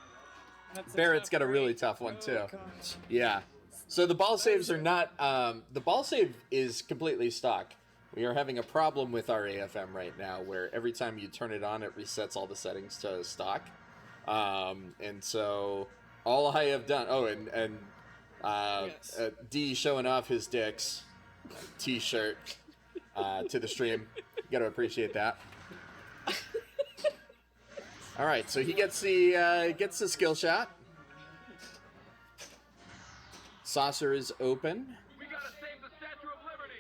That's a Barrett's tough got a really break. tough one, too. Oh, gosh. Yeah. So the ball saves are not, the ball save is completely stock. We are having a problem with our AFM right now where every time you turn it on, it resets all the settings to stock. And so all I have done, Yes. D showing off his dicks t-shirt to the stream. You got to appreciate that. All right, so he gets the skill shot. Saucer is open. We gotta save the Statue of Liberty.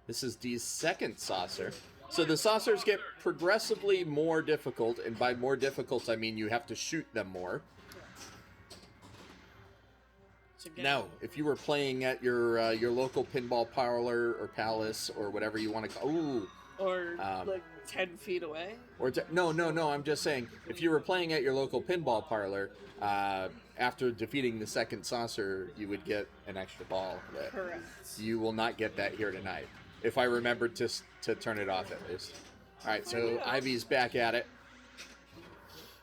This is D's second saucer. So the saucers get progressively more difficult, and by more difficult, I mean you have to shoot them more. So again, Now, if you were playing at your local pinball parlor or palace or whatever you want to call, or um, like 10 feet away. no, I'm just saying, if you were playing at your local pinball parlor, after defeating the second saucer, you would get an extra ball. Correct. You will not get that here tonight. If I remembered to turn it off at least. All right, so Ivy's back at it.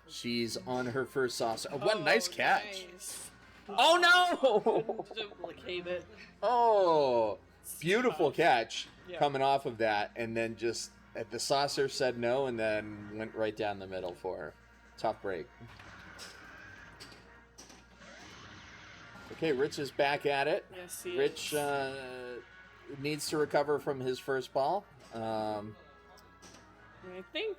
She's on her first saucer. Oh, what a nice catch. Nice. Oh, no! Duplicate it. Oh, beautiful catch Yeah. coming off of that. And then just the saucer said no and then went right down the middle for her. Tough break. Okay, Rich is back at it. Yes, he Rich is. needs to recover from his first ball. I think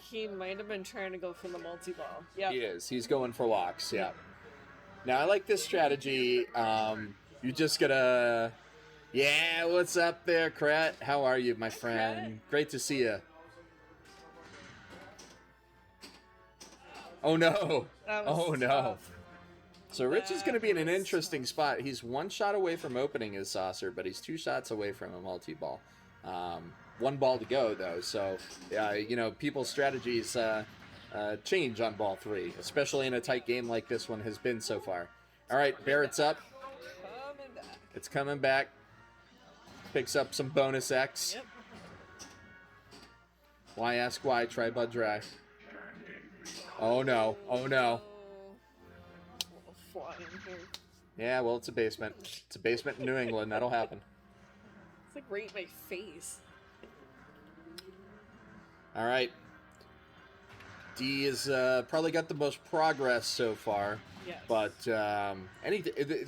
he might have been trying to go for the multi-ball. Yeah. He is. He's going for locks, yeah. Now, I like this strategy. You just gotta... Yeah, what's up there, Krat? How are you, my friend? Great to see you. Oh, no. That was Oh, no. tough. So Rich is going to be in an interesting spot. He's one shot away from opening his saucer, but he's 2 shots away from a multi-ball. 1 ball to go, though. So, people's strategies change on ball 3, especially in a tight game like this one has been so far. All right, Barrett's up. It's coming back. Picks up some bonus X. Yep. Why ask why? Try Bud Dry. Oh, no. Oh, no. Fly in here. Yeah, well, it's a basement. It's a basement in New England. That'll happen. It's like right in my face. All right. D has probably got the most progress so far. Yes. But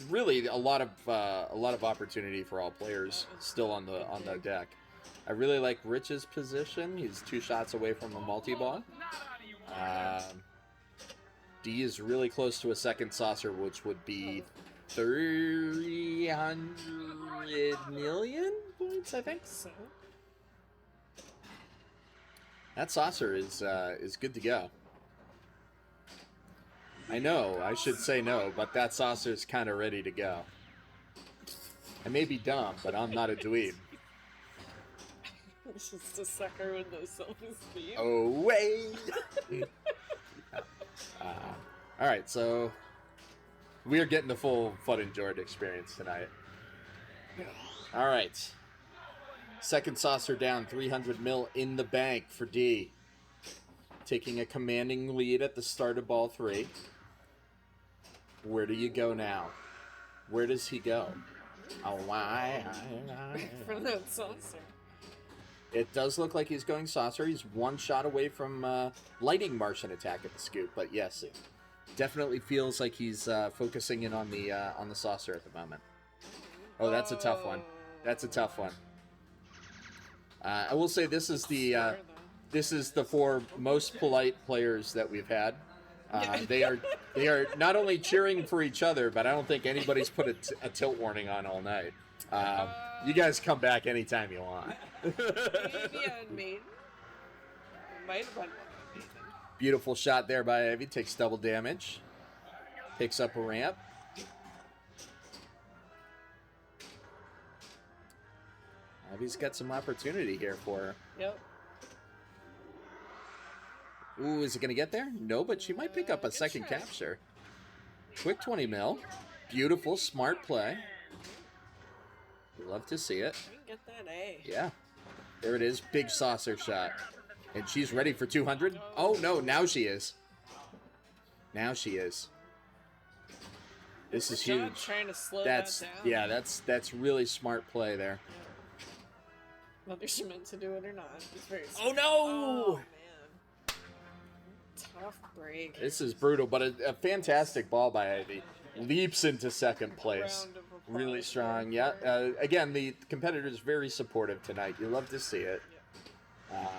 really a lot of opportunity for all players still on the deck. I really like Rich's position. He's 2 shots away from a multi-ball. D is really close to a second saucer, which would be 300 million points, I think. So. That saucer is good to go. I know, I should say no, but that saucer's kind of ready to go. I may be dumb, but I'm not a dweeb. It's just a sucker with no self-esteem. Oh, wait! All right, so we are getting the full Fudd and Jord experience tonight. All right. Second saucer down, 300 mil in the bank for D. Taking a commanding lead at the start of ball 3. Where do you go now? Where does he go? Oh, why? From that saucer. It does look like he's going saucer. He's 1 shot away from lighting Martian attack at the scoop, but yes, it definitely feels like he's focusing in on the saucer at the moment. Oh, that's a tough one. That's a tough one. I will say this is the 4 most polite players that we've had. They are not only cheering for each other, but I don't think anybody's put a tilt warning on all night. You guys come back anytime you want. Maybe on Maiden. Might have been on Maiden. Beautiful shot there by Ivy. Takes double damage. Picks up a ramp. Ivy's got some opportunity here for her. Yep. Ooh, is it going to get there? No, but she might pick up a second capture. Quick 20 mil. Beautiful, smart play. Love to see it. We can get that A. Yeah. There it is. Big saucer shot. And she's ready for 200. Oh, no. Now she is. Now she is. This is huge. Trying to slow that down. Yeah, that's really smart play there. Whether she meant to do it or not. It's very Oh, no! Oh, man. Tough break. This is brutal, but a fantastic ball by Ivy. Leaps into second place. Really strong. Yeah. Again, the competitor's very supportive tonight. You love to see it. All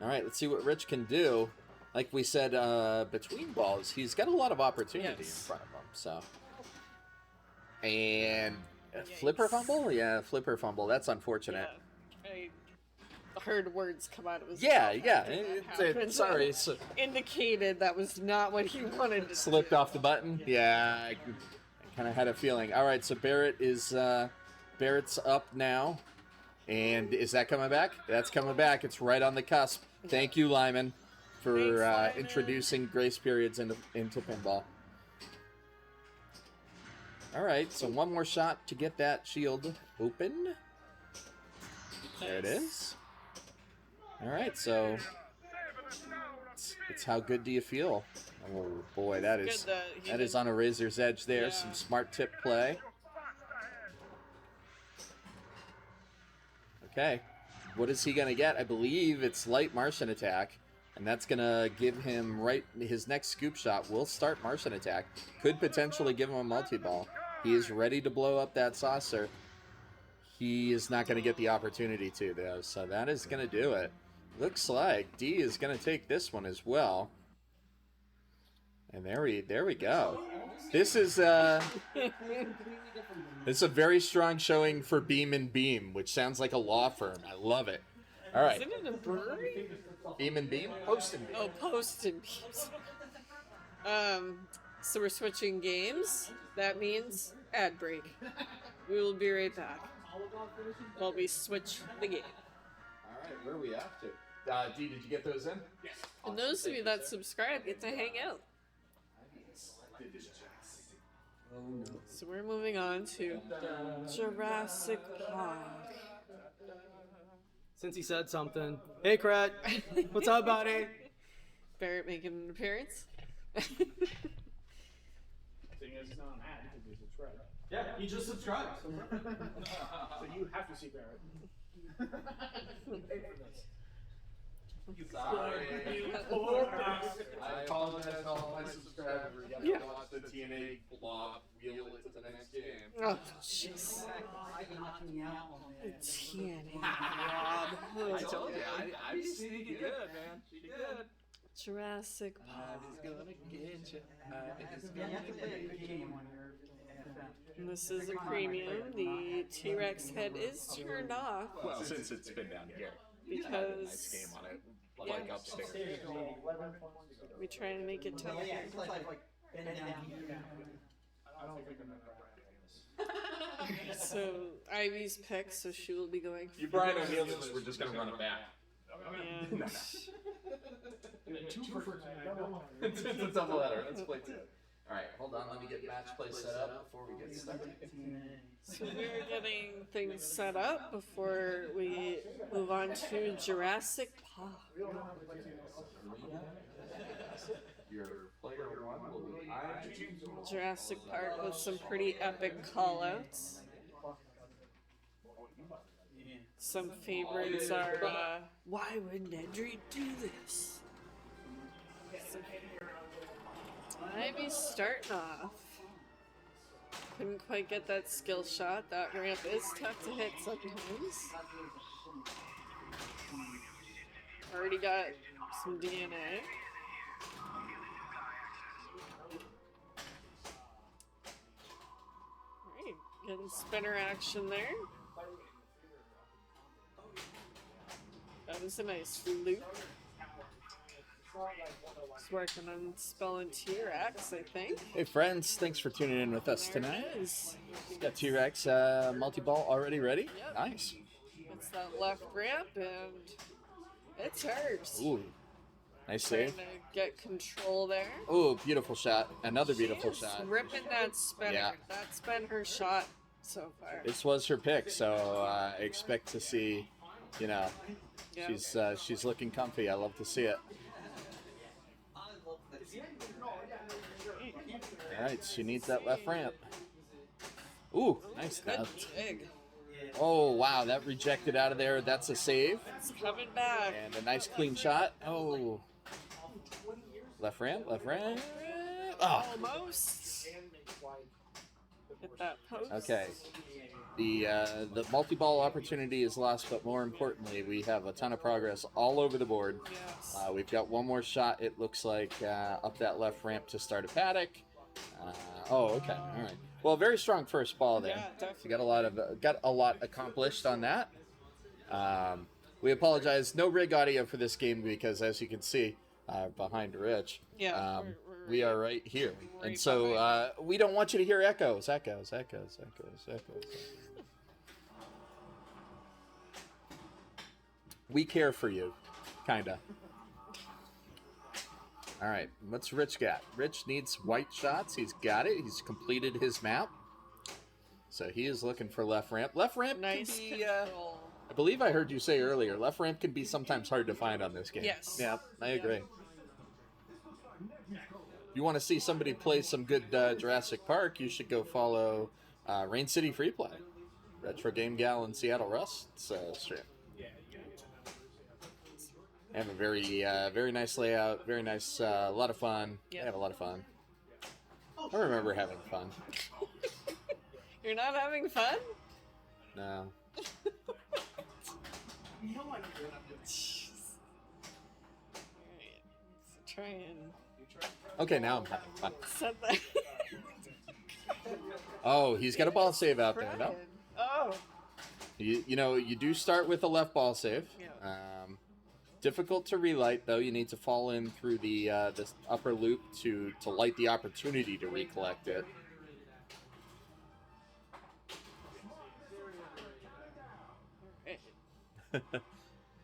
right, let's see what Rich can do. Like we said, between balls, he's got a lot of opportunity in front of him. So, and flipper fumble, yeah, flipper fumble. That's unfortunate. Yeah. I heard words come out of his mouth. Sorry, indicated that was not what he wanted to slipped do. off the button. Yeah, I kind of had a feeling. All right, so Barrett's up now, and is that coming back? That's coming back. It's right on the cusp. Thank you, Lyman, for introducing grace periods into pinball. All right, so one more shot to get that shield open. There it is. All right, so it's how good do you feel? Oh boy, that is on a razor's edge there. Yeah. Some smart tip play. Okay, what is he gonna get? I believe it's light Martian attack, and that's gonna give him his next scoop shot. Will start Martian attack. Could potentially give him a multi-ball. He is ready to blow up that saucer. He is not going to get the opportunity to, though, so that is going to do it. Looks like D is going to take this one as well. And there we go. This is it's a very strong showing for Beam and Beam, which sounds like a law firm. I love it. All right. Isn't it a brewery? Beam and beam? Post and beam. Oh, post and beams. So we're switching games. That means ad break. We will be right back while we switch the game. All right, where are we off to? Dee, did you get those in? Yes. And those of you that subscribe get to hang out. So we're moving on to Jurassic Park. Since he said something. Hey, Krat. What's up, buddy? Barrett making an appearance. Thing is, it's not an ad because you subscribe. Yeah, he just subscribed. So you have to see Barrett. Pay for this. Sorry. I apologize to all my subscribers. You have to watch the TNA blob wheel it to the next game. Oh, jeez. TNA Rob. I told you, I'm sneaking good, man. She good. Jurassic Park. He's gonna get you. And this is a premium. The T-Rex head is turned off. Well, since it's been down here. Because Nice game on it, like upstairs. we try to make it tough. I don't think I'm gonna So Ivy's picked, so she will be going You, Brian O'Neill, we're just gonna run it back. and It's a double header. Let's play two. All right, hold on. Let me get match play set up before we get started. so we're getting things set up before we move on to Jurassic Park. Your player one will be Jurassic Park with some pretty epic callouts. Some favorites are, why would Nedry do this? Ivy's starting off. Couldn't quite get that skill shot. That ramp is tough to hit sometimes. Already got some DNA. Alright, getting spinner action there. That was a nice loop. He's working on spelling T-Rex, I think. Hey friends, thanks for tuning in with us tonight. There it is. Got T-Rex multi-ball already ready? Yep. Nice. It's that left ramp and it's hers. Ooh, nice Trying save. to get control there. Ooh, beautiful shot. Another beautiful She is shot. ripping that spinner. Yeah. That's been her shot so far. This was her pick, so I expect to see, you know, Yeah. she's looking comfy. I love to see it. All right, she needs that left ramp. Ooh, nice. Good dig. Oh, wow, that rejected out of there. That's a save. It's coming back. And a nice clean shot. Oh. Left ramp, left ramp. Oh. Almost. Hit that post. Okay. The multi-ball opportunity is lost, but more importantly, we have a ton of progress all over the board. Yes. We've got one more shot, it looks like, up that left ramp to start a paddock. Okay, all right. Well, very strong first ball there. Yeah, definitely. So got a lot accomplished on that. We apologize, no rig audio for this game because, as you can see, behind Rich, Yeah, we are right here, right and so we don't want you to hear echoes. We care for you, kinda. All right, what's Rich got? Rich needs white shots. He's got it. He's completed his map. So he is looking for left ramp. Left ramp nice can be, control. I believe I heard you say earlier, left ramp can be sometimes hard to find on this game. Yes. Yeah, I agree. You want to see somebody play some good Jurassic Park, you should go follow Rain City Free Play. Retro Game Gal and Seattle Russ. Stream. They have a very nice layout, very nice, a lot of fun. Yep. They have a lot of fun. I remember having fun. You're not having fun? No. Jeez. Alright, so try and Okay, now I'm having fun. set that. Oh, he's got a ball save out there. No. Oh. You know, you do start with a left ball save. Yeah. Difficult to relight, though. You need to fall in through the this upper loop to light the opportunity to recollect it.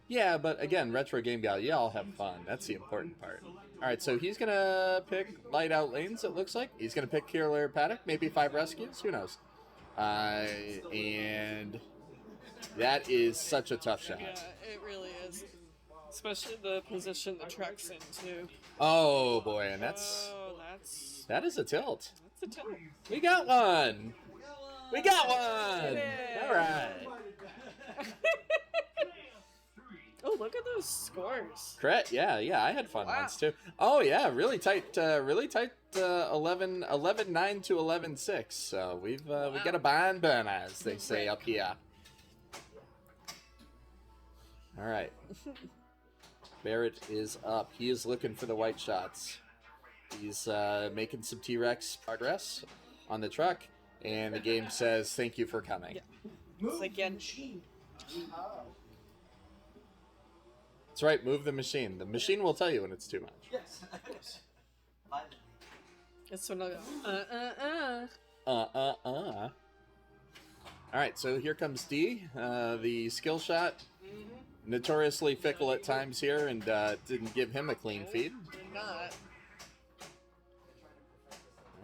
Yeah, but again, retro game guy, yeah, I'll have fun. That's the important part. All right, so he's gonna pick light out lanes. It looks like he's gonna pick Killer Paddock, maybe 5 rescues. Who knows? And that is such a tough shot. Yeah, it really is. Especially the position the truck's in, too. Oh, boy, and that is a tilt. That's a tilt. We got one! We got one! All right. Oh, look at those scores. Correct. Yeah, I had fun ones, too. Oh, yeah, really tight 11-9 to 11-6. So we got a barn burner, as they say up here. All right. Barrett is up. He is looking for the white shots. He's making some T-Rex progress on the truck, and the game says, thank you for coming. Yeah. It's like, yeah. That's right, move the machine. The machine will tell you when it's too much. Yes. That's when I'll go, All right, so here comes D, the skill shot. Notoriously fickle at times here, and didn't give him a clean feed. Did not.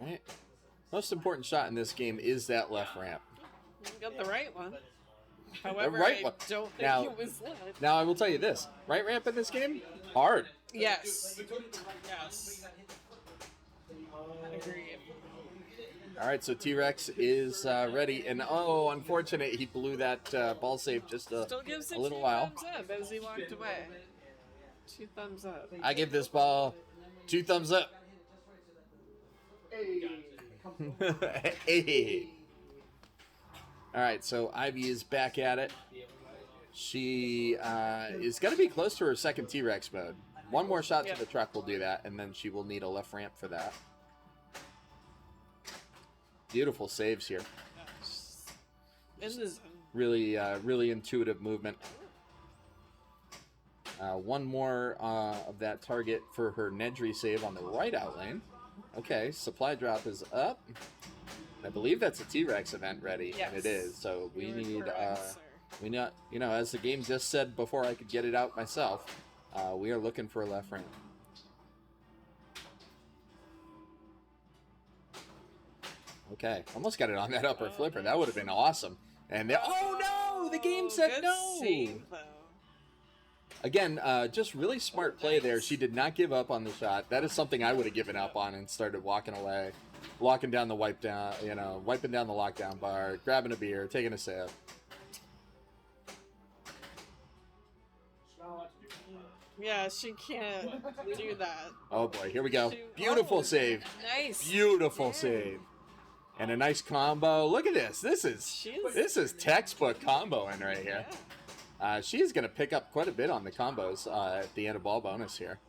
All right. Most important shot in this game is that left ramp. You got the right one. However, right I one. don't think Now- it was left. Now, I will tell you this. Right ramp in this game, hard. Yes. Yes. Agreed. All right, so T-Rex is ready, and oh, unfortunate, he blew that ball save just Still gives it a little 2 while. thumbs up as he walked away. 2 thumbs up. I give this ball 2 thumbs up. Hey. All right, so Ivy is back at it. She is going to be close to her second T-Rex mode. One more shot to the truck will do that, and then she will need a left ramp for that. Beautiful saves here. This is Really, really intuitive movement. One more of that target for her Nedry save on the right out lane. Okay, supply drop is up. I believe that's a T-Rex event ready, and it is. So we need, we not, you know, as the game just said before I could get it out myself, we are looking for a left ramp. Okay, almost got it on that upper flipper. That would have been awesome. And oh no, the game said good no. save, though. Again, just really smart play there. She did not give up on the shot. That is something I would have given up on and started walking away, walking down the wipe down, you know, wiping down the lockdown bar, grabbing a beer, taking a sip. Yeah, she can't do that. Oh boy, here we go. Beautiful save. Nice. Beautiful save. And a nice combo. Look at this. This is textbook comboing right here. She's going to pick up quite a bit on the combos at the end of ball bonus here.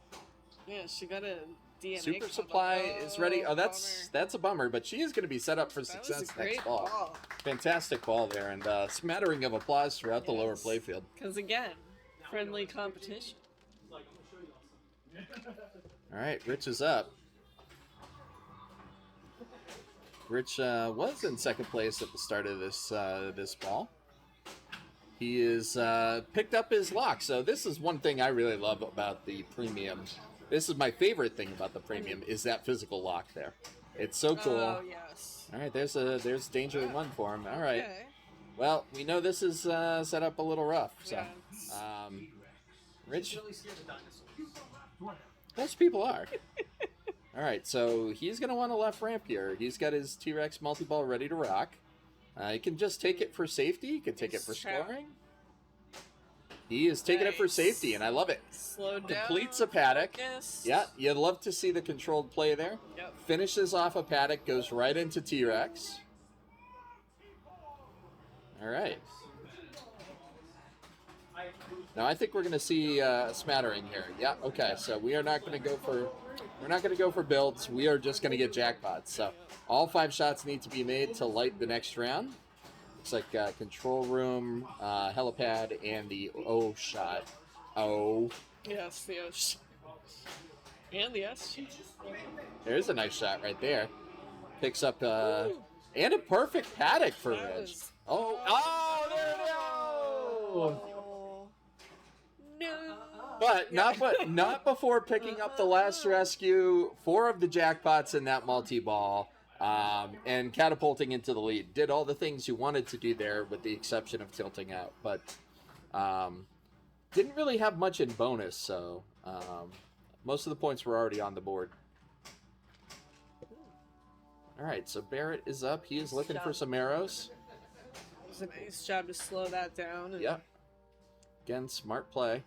Yeah, she got a DNA Super combo. supply is ready. Oh, that's a bummer, but she is going to be set up for success next ball. Fantastic ball there, and smattering of applause throughout the lower playfield. Because again, friendly competition. All right, Rich is up. Rich was in second place at the start of this ball. He is picked up his lock. So this is one thing I really love about the premium. This is my favorite thing about the premium is that physical lock there. It's so cool. Oh yes. All right, there's danger one for him. All right. Okay. Well, we know this is set up a little rough. So, Yeah. Rich. Most people are. All right, so he's going to want a left ramp here. He's got his T-Rex multi-ball ready to rock. He can just take it for safety. He can take it for scoring. He is taking it for safety, and I love it. Slow down. Completes a paddock. Focus. Yeah, you'd love to see the controlled play there. Yep. Finishes off a paddock, goes right into T-Rex. All right. Now I think we're going to see a smattering here. Yeah. Okay. So we are not going to go for. We're not going to go for builds. We are just going to get jackpots. So all 5 shots need to be made to light the next round. Looks like control room, helipad, and the O shot. Oh. Yes, the S. And the S. There's a nice shot right there. Picks up, and a perfect paddock for Rich. Oh, there it is! Oh, no. But not before picking up the last rescue, 4 of the jackpots in that multi-ball, and catapulting into the lead. Did all the things you wanted to do there, with the exception of tilting out. But didn't really have much in bonus, so most of the points were already on the board. All right, so Barrett is up. He is looking for some arrows. It was a nice job to slow that down. And Yep. Again, smart play.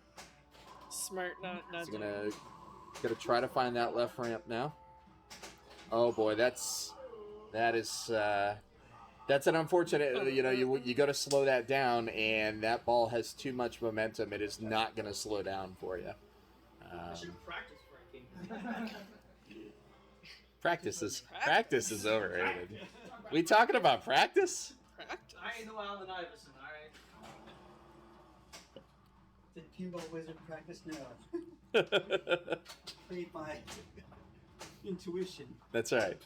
Smart, not He's gonna try to find that left ramp now. Oh boy, that is that's an unfortunate. You got to slow that down, and that ball has too much momentum. It is not going to slow down for you. Practice is overrated. We talking about practice? I ain't no Allen Iverson, all right? Did Pinball Wizard practice? No. Played by intuition. That's right.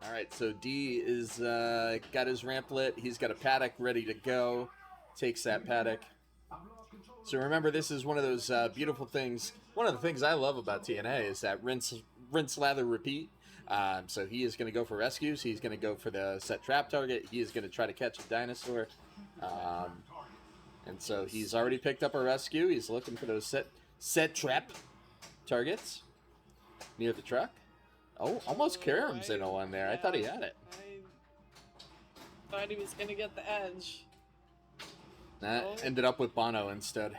All right, so D is got his ramp lit. He's got a paddock ready to go. Takes that paddock. So remember, this is one of those beautiful things. One of the things I love about TNA is that rinse, lather, repeat. So he is going to go for rescues. He's going to go for the set trap target. He is going to try to catch a dinosaur. And so he's already picked up a rescue. He's looking for those set trap targets near the truck. Oh, almost caroms into one there. I thought he had it. I thought he was going to get the edge. That ended up with Bono instead.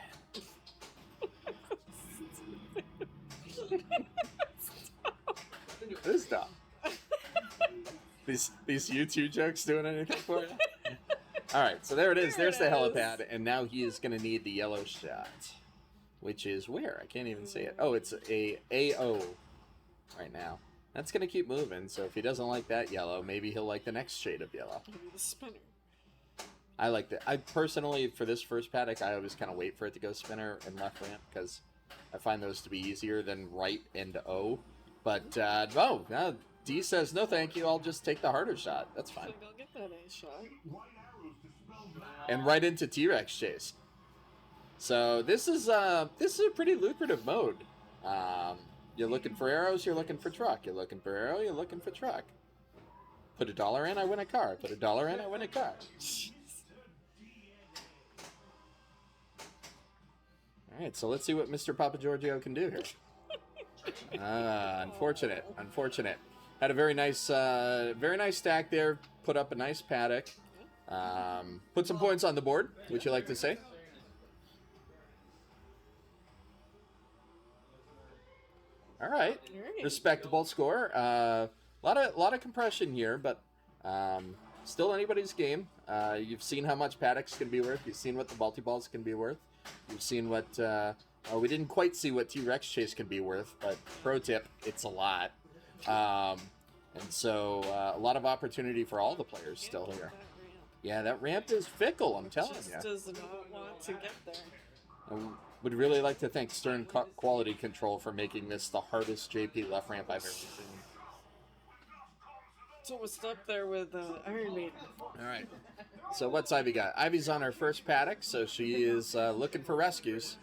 This stuff. These U2 jokes doing anything for you? All right, so there it is. There's the helipad, and now he is going to need the yellow shot, which is where? I can't even see it. Oh, it's a AO right now. That's going to keep moving, so if he doesn't like that yellow, maybe he'll like the next shade of yellow. Maybe the spinner. I like that. I personally, for this first paddock, I always kind of wait for it to go spinner and left ramp, because I find those to be easier than right and O. But, no, D says, no thank you, I'll just take the harder shot. That's fine. So they'll get that A shot. And right into T-Rex chase. So this is a pretty lucrative mode. You're looking for arrows, you're looking for truck. You're looking for arrow, you're looking for truck. Put $1 in, I win a car. Put $1 in, I win a car. All right, so let's see what Mr. Papa Giorgio can do here. Unfortunate. Had a very nice stack there. Put up a nice paddock. Put some points on the board. Would you like to say? All right, respectable score. Lot of compression here, but still anybody's game. You've seen how much paddocks can be worth. You've seen what the multi-balls can be worth. You've seen what, we didn't quite see what T-Rex chase can be worth, but pro tip, it's a lot. And so a lot of opportunity for all the players still here. Yeah, that ramp is fickle, I'm telling you. Does not want to get there. I would really like to thank Stern Quality Control for making this the hardest JP left ramp I've ever seen. It's almost up there with Iron Maiden. All right. So what's Ivy got? Ivy's on her first paddock, so she is looking for rescues.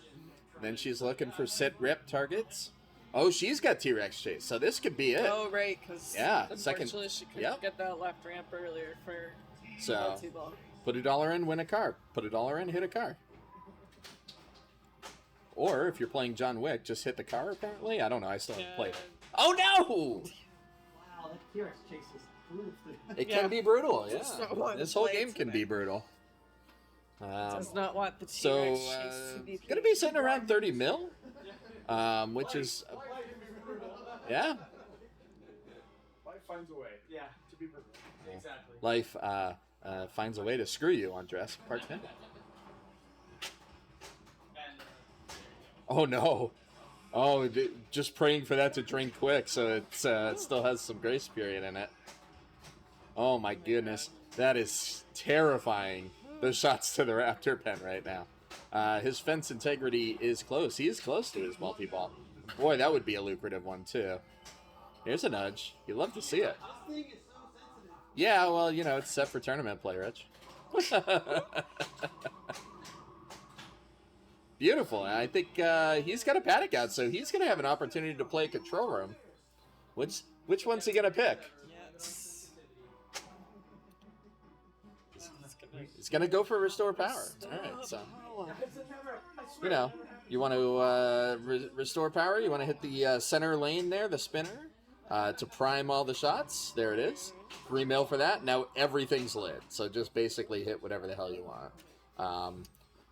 Then she's looking for sit rip targets. Oh, she's got T-Rex chase, so this could be it. Oh, right, because unfortunately she couldn't get that left ramp earlier for multi-ball. Put $1 in, win a car. Put $1 in, hit a car. Or if you're playing John Wick, just hit the car, apparently. I don't know, I still haven't played it. Oh, no! Wow, that T-Rex chase is brutal. It can be brutal, yeah. This whole game can be brutal. Does not want the T-Rex chase to be going to be sitting around 30 mil, which is, yeah. Life finds a way. Yeah, to be brutal. Exactly. Life finds a way to screw you on Jurassic Park 10. Oh, no. Oh, just praying for that to drink quick so it still has some grace period in it. Oh, my goodness. That is terrifying. those shots to the raptor pen right now. His fence integrity is close. He is close to his multi-ball. Boy, that would be a lucrative one, too. Here's a nudge. You'd love to see it. Yeah, well, you know, it's set for tournament play, Rich. Beautiful. I think he's got a paddock out, so he's going to have an opportunity to play control room. Which one's he going to pick? Yes. He's going to go for restore power. All right, so, you know, you want to restore power. You want to hit the center lane there, the spinner, to prime all the shots. There it is. 3 mil for that. Now everything's lit, so just basically hit whatever the hell you want.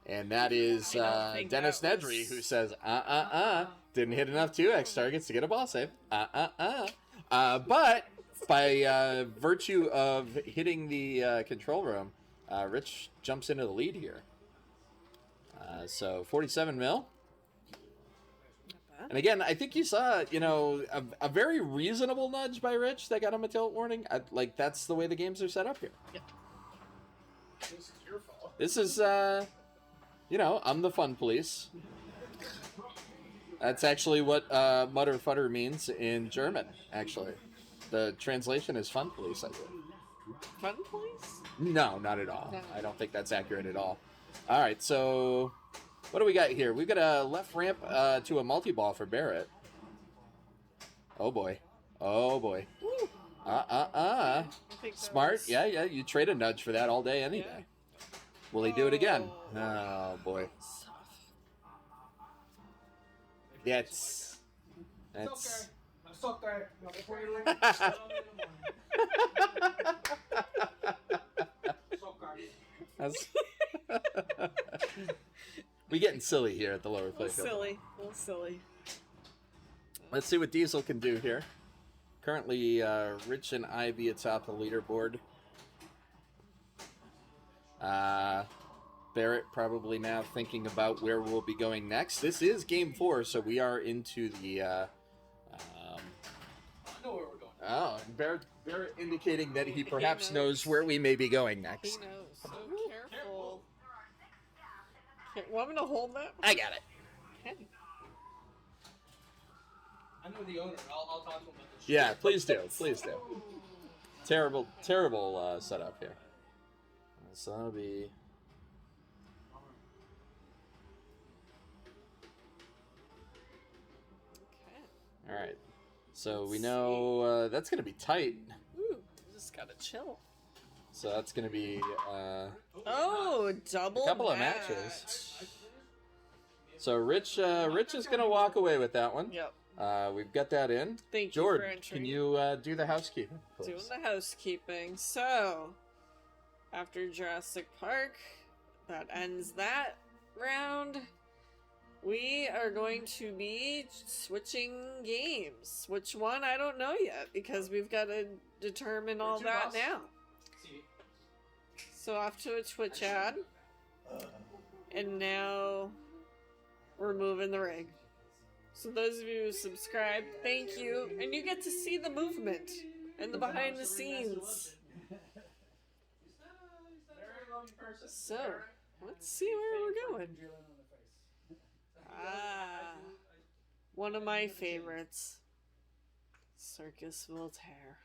And that is Dennis Nedry, who says, didn't hit enough 2x targets to get a ball save. But by virtue of hitting the control room, Rich jumps into the lead here. So 47 mil. And again, I think you saw, you know, a very reasonable nudge by Rich that got him a tilt warning. Like, that's the way the games are set up here. Yep. This is your fault. This is, you know, I'm the fun police. That's actually what Mutter Futter means in German, actually. The translation is fun police, I believe. Fun police? No, not at all. No. I don't think that's accurate at all. All right, so what do we got here? We've got a left ramp to a multi-ball for Barrett. Oh, boy. Oh, boy. Smart. Was... Yeah, you trade a nudge for that all day, any day. Will he do it again? Oh, boy. That's... I'm so tired. We're getting silly here at the lower play. A little silly. Let's see what Diesel can do here. Currently, Rich and Ivy atop the leaderboard. Barrett probably now thinking about where we'll be going next. This is game 4, so we are into the... I know where we're going. Oh, and Barrett indicating that he perhaps knows where we may be going next. He knows. So careful. Want me to hold that? I got it. Okay. I know the owner. I'll talk to him about this. Yeah, please do. Please do. Terrible setup here. So that'll be... Okay. All right. So we know that's going to be tight. Ooh, just gotta chill. So that's going to be double a couple of match. matches. So Rich is going to walk away with that one. Yep. We've got that in. Thank Jord, you for entering. can you do the housekeeping, please? Doing the housekeeping. So, after Jurassic Park, that ends that round. We are going to be switching games. Which one? I don't know yet, because we've got to determine all that now. So off to a Twitch ad. And now we're moving the rig. So those of you who subscribed, thank you. And you get to see the movement and the behind the scenes. So, let's see where we're going. One of my favorites. Circus Voltaire.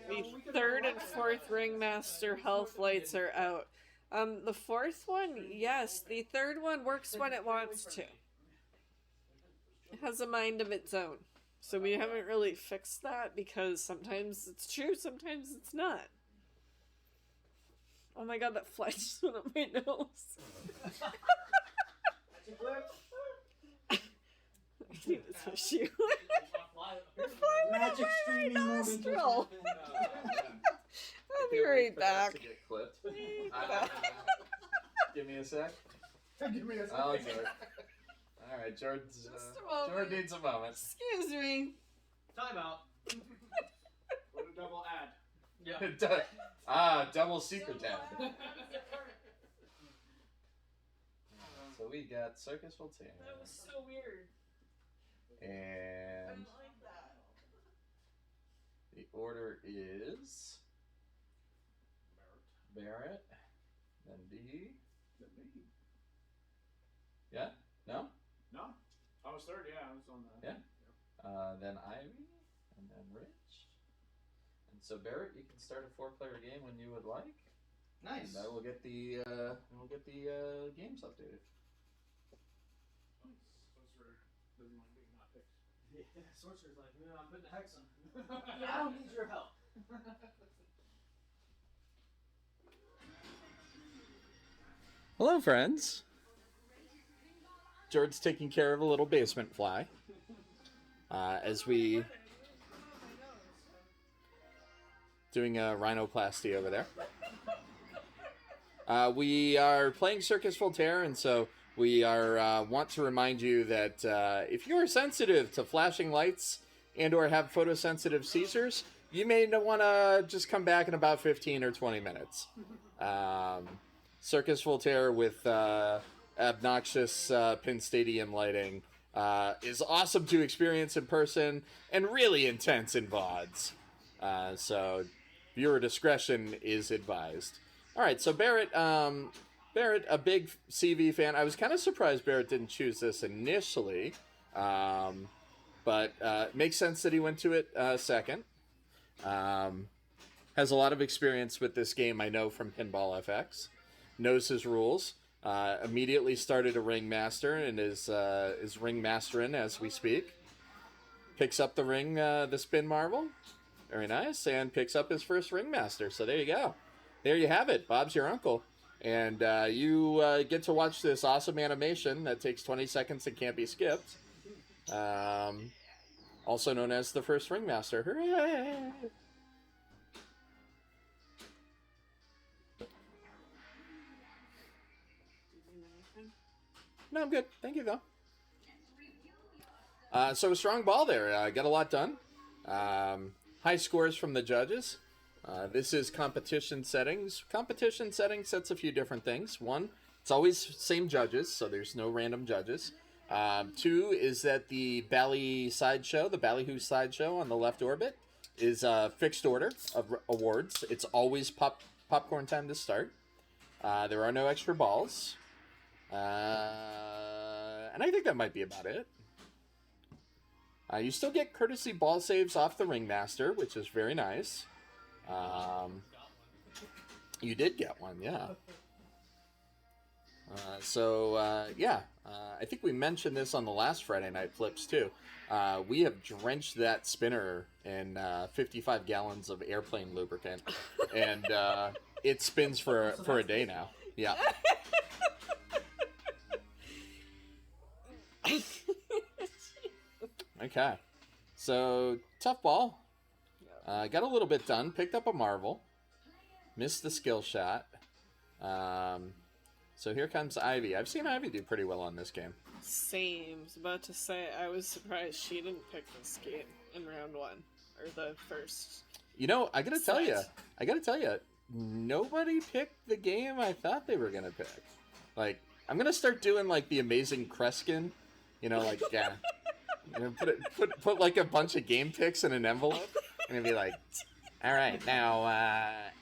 The third and fourth ringmaster health lights are out. The fourth one, yes. The third one works when it wants to. It has a mind of its own. So we haven't really fixed that because sometimes it's true, sometimes it's not. Oh my god, that fly just went up my nose. I need a tissue. You're flying Magic up my streaming moment. nostril. I'll be right back. To get clipped. Give me a sec. Give me a second. I'll do it. All right, Jord needs a moment. Excuse me. Time out. What a double ad. Yeah. Double secret tab. So we got Circus Voltaire. That was so weird. And like that. the order is Barrett. Then D. Then me. Yeah? No? No. I was third, yeah. I was on the... Yeah. Then Ivy. And then Rich. And so Barrett, you can start a 4-player game when you would like. Nice. And I will get the games updated. Sorcerer doesn't like being not picked. Yeah, Sorcerer's like, I'm putting a hex on. I don't need your help. Hello, friends. Jord's taking care of a little basement fly. As we doing a rhinoplasty over there. We are playing Circus Voltaire, and so we are want to remind you that if you are sensitive to flashing lights and or have photosensitive seizures, you may want to just come back in about 15 or 20 minutes. Circus Voltaire with obnoxious Pin Stadium lighting is awesome to experience in person and really intense in VODs. So viewer discretion is advised. All right, so Barrett, a big CV fan. I was kind of surprised Barrett didn't choose this initially, but it makes sense that he went to it second. Has a lot of experience with this game, I know, from Pinball FX. Knows his rules. Immediately started a ringmaster and is ringmastering as we speak. Picks up the ring, the spin marble. Very nice. And picks up his first ringmaster. So there you go. There you have it. Bob's your uncle. And you get to watch this awesome animation that takes 20 seconds and can't be skipped. Also known as the first ringmaster. Hooray! No, I'm good. Thank you, though. So a strong ball there. Got a lot done. High scores from the judges. This is competition settings. Competition settings sets a few different things. One, it's always same judges, so there's no random judges. Two is that the ballyhoo sideshow on the left orbit is a fixed order of awards. It's always popcorn time to start. There are no extra balls. And I think that might be about it. You still get courtesy ball saves off the ringmaster, which is very nice. You did get one, yeah. I think we mentioned this on the last Friday Night Flips, too. We have drenched that spinner in 55 gallons of airplane lubricant, and it spins for a day now. Yeah. Okay. So, tough ball. Got a little bit done. Picked up a marble. Missed the skill shot. So here comes Ivy. I've seen Ivy do pretty well on this game. Same. I was about to say, I was surprised she didn't pick this game in round one. Or the first. You know, I gotta tell you, nobody picked the game I thought they were gonna pick. Like, I'm gonna start doing, like, the Amazing Kreskin. You know, like, yeah. You know, put like a bunch of game picks in an envelope, and it'd be like, all right, now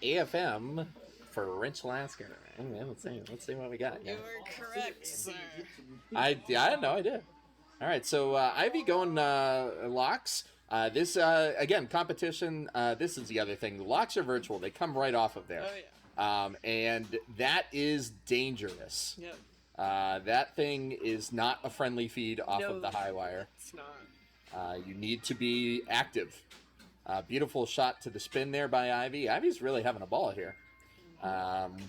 AFM for Rich Lasker. Let's see what we got. You were correct, sir. I know I did. All right, so Ivy going locks. This again competition. This is the other thing. The locks are virtual. They come right off of there. Oh yeah. And that is dangerous. Yep. That thing is not a friendly feed off of the high wire. It's not. You need to be active. Beautiful shot to the spin there by Ivy. Ivy's really having a ball here.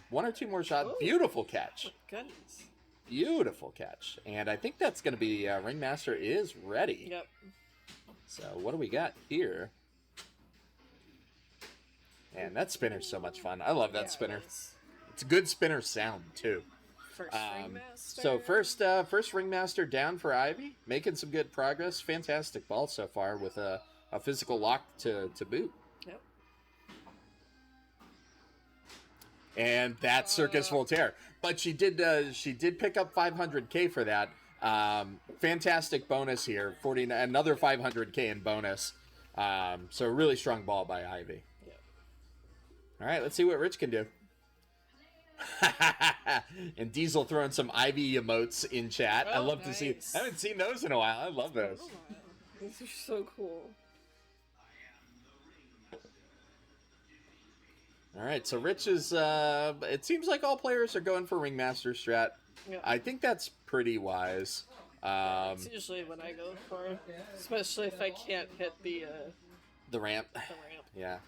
One or two more shots. Ooh. Beautiful catch. Goodness. Beautiful catch. And I think that's going to be Ringmaster is ready. Yep. So what do we got here? And that spinner's so much fun. I love that spinner. It's a good spinner sound, too. First Ringmaster. So first Ringmaster down for Ivy, making some good progress. Fantastic ball so far with a physical lock to boot. Yep. And that's Circus Voltaire. But she did pick up 500K for that. Fantastic bonus here. Another 500K in bonus. So a really strong ball by Ivy. Yep. All right, let's see what Rich can do. And Diesel throwing some Ivy emotes in chat. I Oh, love to see. I haven't seen those in a while. I love those. These are so cool. All right, so Rich is. It seems like all players are going for Ringmaster strat. Yeah. I think that's pretty wise. It's usually what I go for, especially if I can't hit the ramp. ramp. Yeah.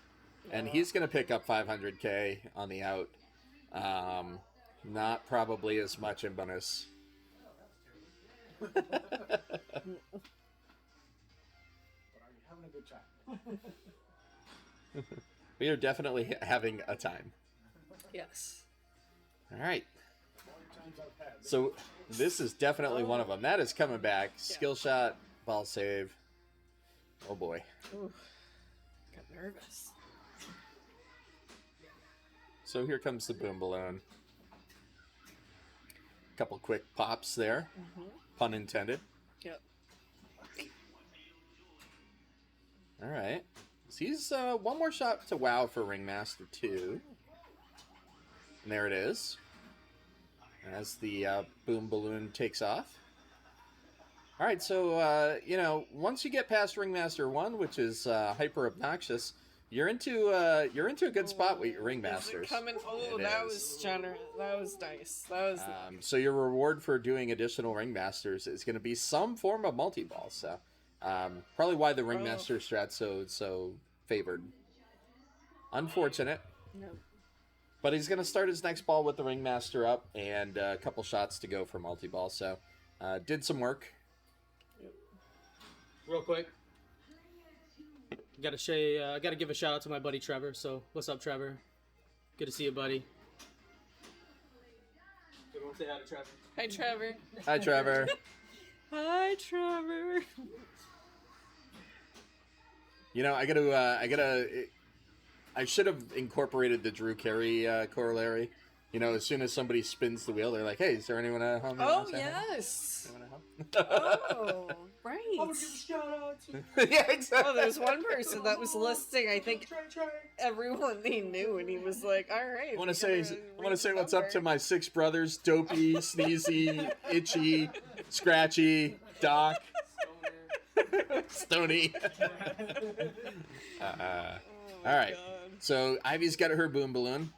And he's going to pick up 500k on the out. Not probably as much in bonus. But are you having a good time? We are definitely having a time. Yes. All right. So this is definitely one of them. That is coming back. Skill shot, ball save. Oh boy. Ooh, got nervous. So here comes the boom balloon. Couple quick pops there. Pun intended. Yep. All right. So he's one more shot to wow for Ringmaster 2. And there it is. As the boom balloon takes off. All right, so, once you get past Ringmaster 1, which is hyper obnoxious, you're into a good spot with your Ringmasters. Is it coming? Oh, that was generous. That was nice. That was so your reward for doing additional Ringmasters is going to be some form of multi-ball. So probably why the Ringmaster strat's so favored. Unfortunate. No. But he's going to start his next ball with the Ringmaster up and a couple shots to go for multi-ball. So did some work. Real quick. Gotta give a shout out to my buddy Trevor. So what's up, Trevor? Good to see you, buddy. Everyone say hi to Trevor. Hi, Trevor. Hi, Trevor. Hi, Trevor. I should have incorporated the Drew Carey corollary. As soon as somebody spins the wheel, they're like, "Hey, is there anyone at home?" Oh yes. Oh, right. Yeah, exactly. Oh, there's one person that was listing. I think everyone he knew, and he was like, "All right." I want to say what's up to my 6 brothers: Dopey, Sneezy, Itchy, Scratchy, Doc, Stony. All right. So Ivy's got her boom balloon.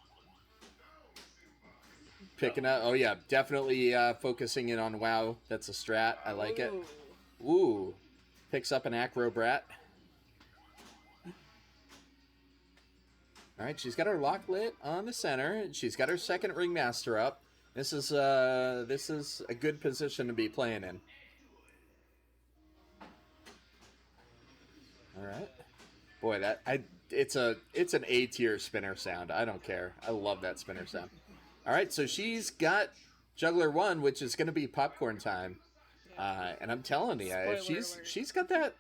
Picking up. Oh yeah, definitely focusing in on WoW. That's a strat. I like it. Ooh. Picks up an Acro Brat. All right, she's got her lock lit on the center. She's got her second Ringmaster up. This is a good position to be playing in. All right. Boy, it's an A tier spinner sound. I don't care. I love that spinner sound. All right, so she's got Juggler 1, which is going to be popcorn time. And I'm telling you, she's got that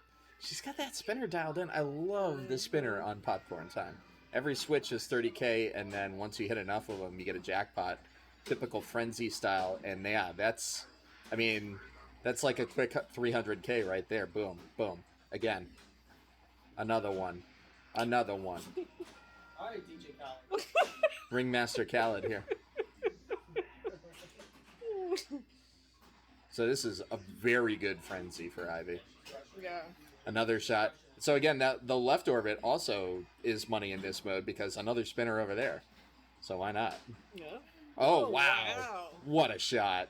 spinner dialed in. I love the spinner on popcorn time. Every switch is 30k, and then once you hit enough of them, you get a jackpot. Typical Frenzy style. And yeah, that's like a quick 300k right there. Boom, boom. Again. Another one. All right, DJ Khaled. Ringmaster Khaled here. So this is a very good frenzy for Ivy. Yeah. Another shot. So again, the left orbit also is money in this mode because another spinner over there. So why not? Yeah. Oh, wow. What a shot.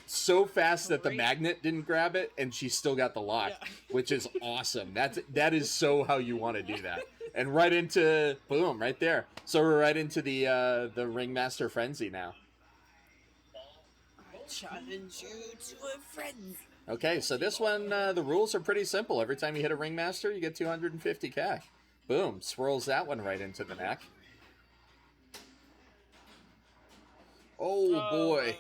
So fast that the magnet didn't grab it and she still got the lock, which is awesome. That is so how you want to do that. And right into, boom, right there. So we're right into the Ringmaster Frenzy now. Challenge you to a frenzy. Okay, so this one, the rules are pretty simple. Every time you hit a Ringmaster, you get 250k. Boom, swirls that one right into the neck. Oh, boy.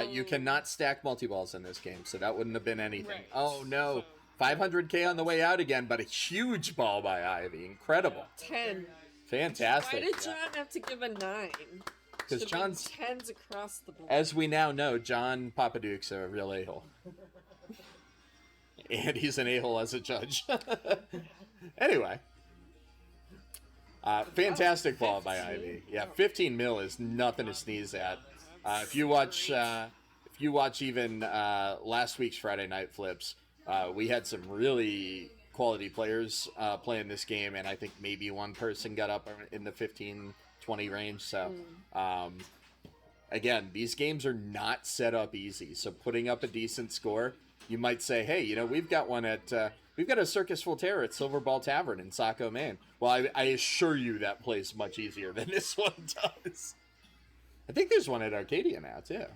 You cannot stack multi-balls in this game, so that wouldn't have been anything. Right. Oh, no. 500k on the way out again, but a huge ball by Ivy. Incredible. 10. Fantastic. Why did John have to give a 9? Because John's 10s across the board. As we now know, John Papaduke's a real a-hole. And he's an a-hole as a judge. Anyway. Fantastic ball by Ivy. Yeah, 15 mil is nothing to sneeze at. If you watch even last week's Friday Night Flips, we had some really quality players playing this game, and I think maybe one person got up in the 15-20 range. So, again, these games are not set up easy. So putting up a decent score, you might say, hey, we've got one at we've got a Circus Voltaire at Silver Ball Tavern in Saco, Maine. Well, I assure you that plays much easier than this one does. I think there's one at Arcadia now too.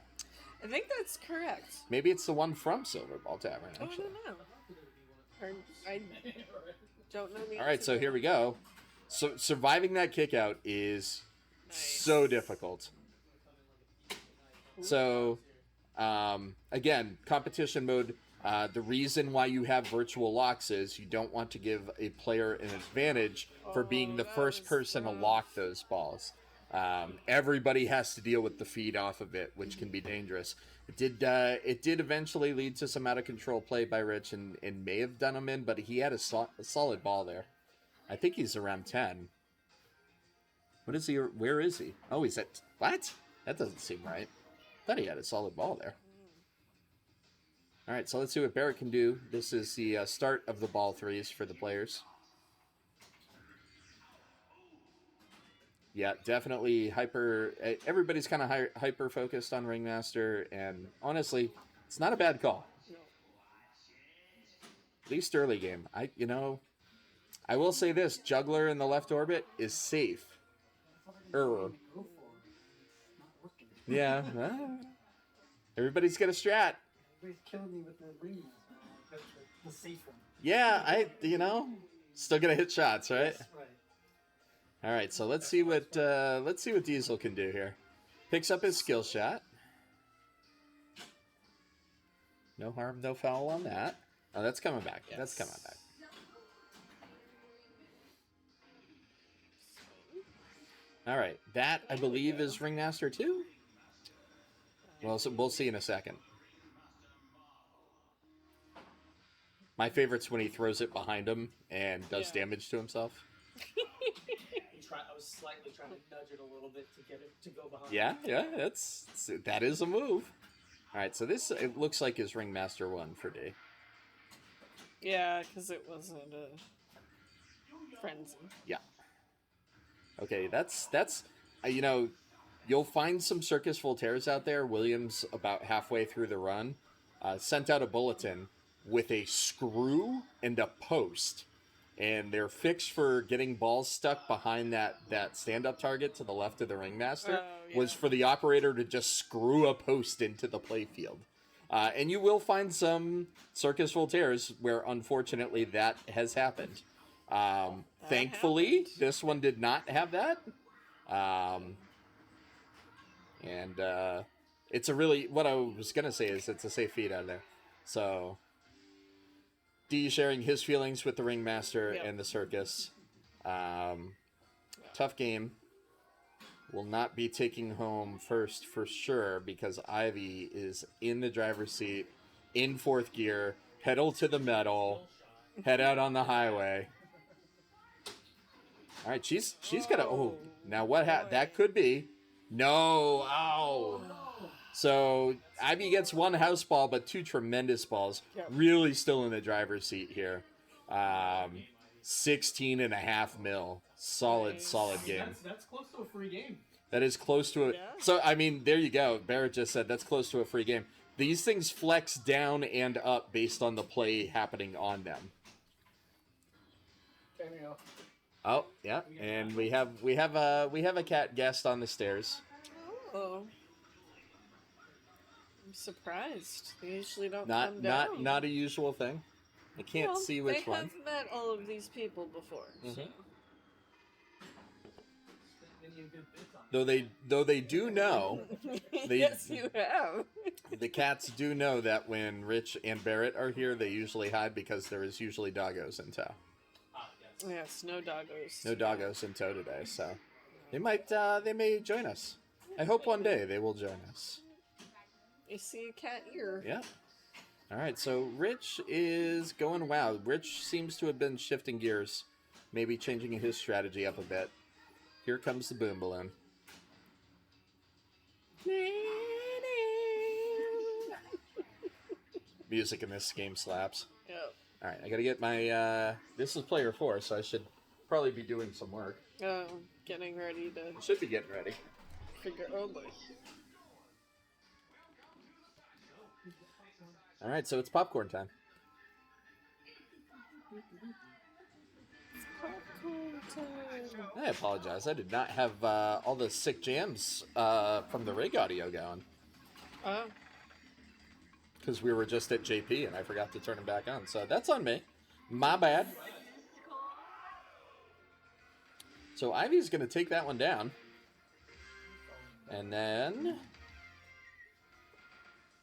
I think that's correct. Maybe it's the one from Silver Ball Tavern. Actually. Oh, I don't know. I don't know the All right, so here we go. So surviving that kick out is so difficult. So, again, competition mode. The reason why you have virtual locks is you don't want to give a player an advantage for being the first person to lock those balls. Everybody has to deal with the feed off of it, which can be dangerous. It did eventually lead to some out of control play by Rich and may have done him in, but he had a solid ball there. I think he's around 10. What is he? Where is he? Oh, he's at what? That doesn't seem right. I thought he had a solid ball there. All right, so let's see what Barrett can do. This is the start of the ball threes for the players. Yeah, definitely hyper. Everybody's kind of hyper focused on Ringmaster, and honestly, it's not a bad call. At least early game. I will say this: Juggler in the left orbit is safe. Yeah. Everybody's got a strat. Everybody's killing me with the ring. The safe one. Yeah, still gonna hit shots, right? Yes, right. All right, so let's see what Diesel can do here. Picks up his skill shot. No harm, no foul on that. Oh, that's coming back. Yes. That's coming back. All right, that I believe is Ringmaster 2. Well, so we'll see in a second. My favorite's when he throws it behind him and does damage to himself. I was slightly trying to nudge it a little bit to get it to go behind. Yeah, that is a move. All right, so it looks like is Ringmaster 1 for D. Yeah, because it wasn't a frenzy. Yeah. Okay, that's you'll find some Circus Voltaires out there. Williams, about halfway through the run, sent out a bulletin with a screw and a post. And they're fixed for getting balls stuck behind that stand-up target to the left of the Ringmaster. Was for the operator to just screw a post into the playfield. And you will find some Circus Voltaires where, unfortunately, that has happened. Thankfully, this one did not have that. It's a really... What I was going to say is it's a safe feed out of there. So... D sharing his feelings with the Ringmaster and the Circus. Tough game. Will not be taking home first for sure because Ivy is in the driver's seat, in fourth gear, pedal to the metal, head out on the highway. All right, she's got a... Oh, now what that could be... No! Ow! So, Ivy gets one house ball, but two tremendous balls. Yep. Really still in the driver's seat here. 16.5 mil. Solid game. That's close to a free game. That is close to it. Yeah. So, I mean, there you go. Barrett just said that's close to a free game. These things flex down and up based on the play happening on them. Cameo. Oh, yeah. And we have a cat guest on the stairs. Oh. I'm surprised. They usually don't come down. Not a usual thing. I can't see which one. They have met all of these people before. Mm-hmm. So. Though they do know. Yes, you have. The cats do know that when Rich and Barrett are here, they usually hide because there is usually doggos in tow. Yes, no doggos. No doggos in tow today, so they may join us. I hope one day they will join us. You see a cat ear. Yeah. All right, so Rich is going wow. Rich seems to have been shifting gears maybe changing his strategy up a bit. Here comes the boom balloon. Music in this game slaps. Yep. All right, I got to get my... this is player 4, so I should probably be doing some work. Oh, getting ready to... Should be getting ready. Oh, boy. All right, so it's popcorn time. I apologize. I did not have all the sick jams from the rig audio going. Oh. Because we were just at JP and I forgot to turn them back on. So that's on me. My bad. So Ivy's going to take that one down. And then...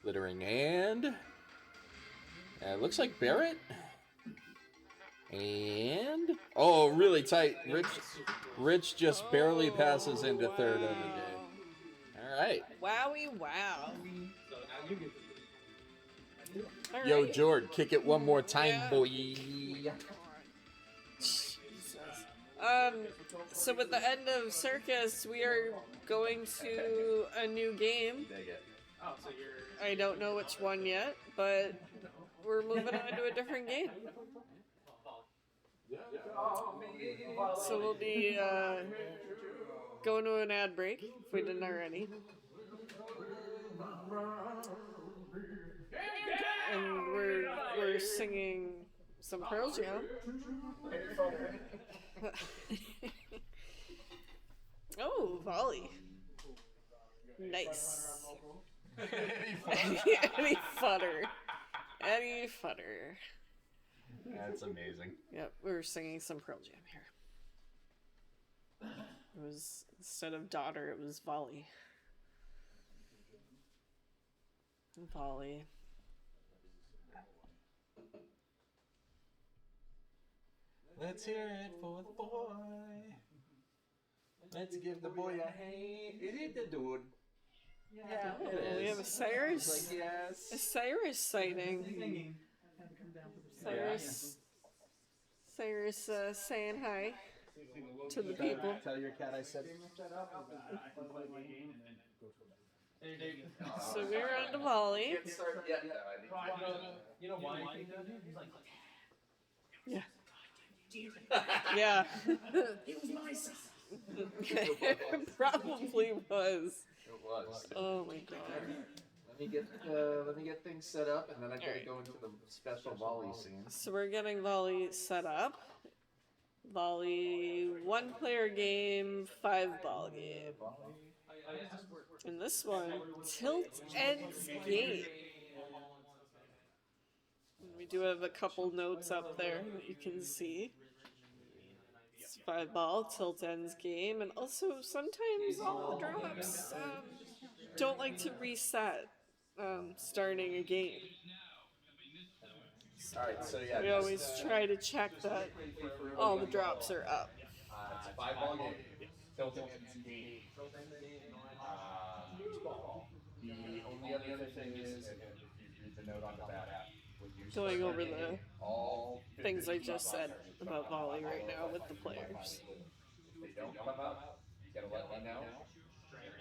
Littering and... it looks like Barrett. And... oh, really tight. Rich just barely passes into third of the game. All right. Wowie wow. All Yo, right. Jord, kick it one more time, Yeah. boy. Jesus. So with the end of Circus, we are going to a new game. I don't know which one yet, but we're moving on to a different game. So we'll be going to an ad break if we didn't already. And we're singing some Pearl Jam. Oh, volley. Nice. Eddie Futter. Eddie Futter. That's amazing. Yep, we were singing some Pearl Jam here. It was, instead of daughter, it was volley. Volley. Let's hear it for the boy. Let's give the boy a hand. Is it the dude? Yeah, Oh, we have a Cyrus. Like, yes. A Cyrus sighting. Cyrus saying hi to the people. Tell your cat I said. So we're on to volley. You know why? Yeah. Yeah. It was my son. It probably was. It was. Oh my god. Let me get things set up, and then I gotta Alright. go into the special volley scene. So we're getting volley set up. Volley 1-player game, 5-ball game. And this one, Tilt Ends game. We do have a couple notes up there that you can see. It's 5-ball, Tilt Ends game, and also sometimes all the drops don't like to reset starting a game. Alright, so yeah. We always try to check that all the drops are up. It's a 5-ball game. Tilted ends game. The only other thing is, if you read the note on the back, Going over the things I just said about volley right now with the players. if they don't come up, you gotta let me know.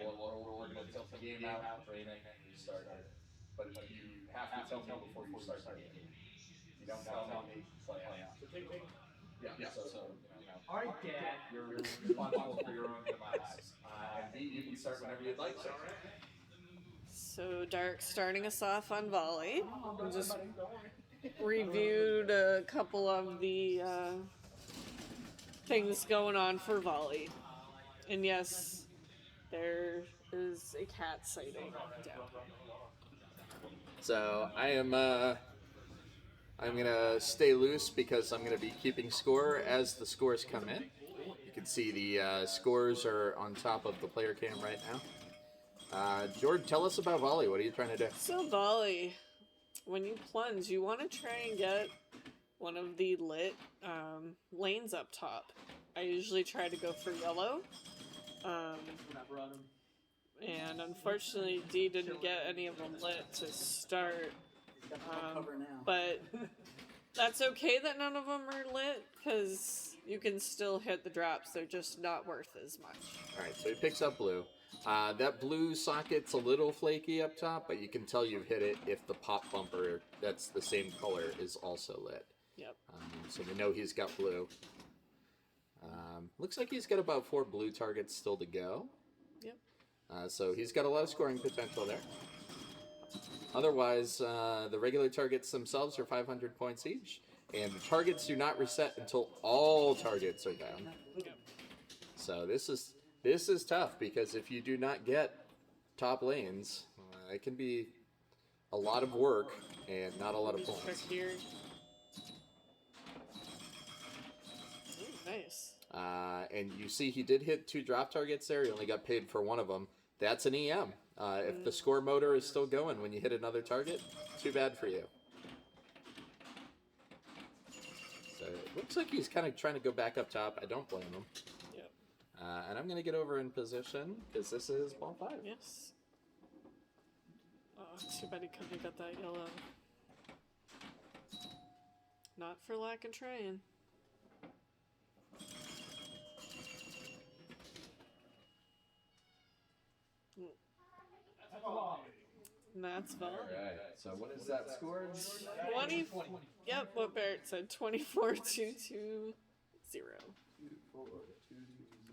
We're gonna tilt the game out, training, and restart it. But you have to tell me before you start the game. If you don't tell me, play out. Yeah, so All right, Dad. you're responsible for your own demise. And B, you can start whenever you'd like to. So Dark starting us off on volley. We just reviewed a couple of the things going on for volley. And yes, there is a cat sighting down. So I'm gonna stay loose because I'm gonna be keeping score as the scores come in. You can see the scores are on top of the player cam right now. Jord, tell us about volley. What are you trying to do? So volley, when you plunge, you want to try and get one of the lit lanes up top. I usually try to go for yellow. And unfortunately, Dee didn't get any of them lit to start. But that's okay that none of them are lit, because You can still hit the drops. They're just not worth as much. All right, so he picks up blue. That blue socket's a little flaky up top, but you can tell you've hit it if the pop bumper that's the same color is also lit. Yep. So we know he's got blue. Looks like he's got about 4 blue targets still to go. Yep. So he's got a lot of scoring potential there. Otherwise, the regular targets themselves are 500 points each, and the targets do not reset until all targets are down. So this is tough, because if you do not get top lanes, it can be a lot of work and not a lot of points. Here. Ooh, nice. And you see he did hit 2 drop targets there. He only got paid for one of them. That's an EM. If the score motor is still going when you hit another target, too bad for you. So it looks like he's kind of trying to go back up top. I don't blame him. Yep. And I'm going to get over in position, because this is ball 5. Yes. Oh, too bad he couldn't have got that yellow. Not for lack of trying. And that's Vol. Alright, so what is that score? 20. Yep, what Barrett said. 24,220.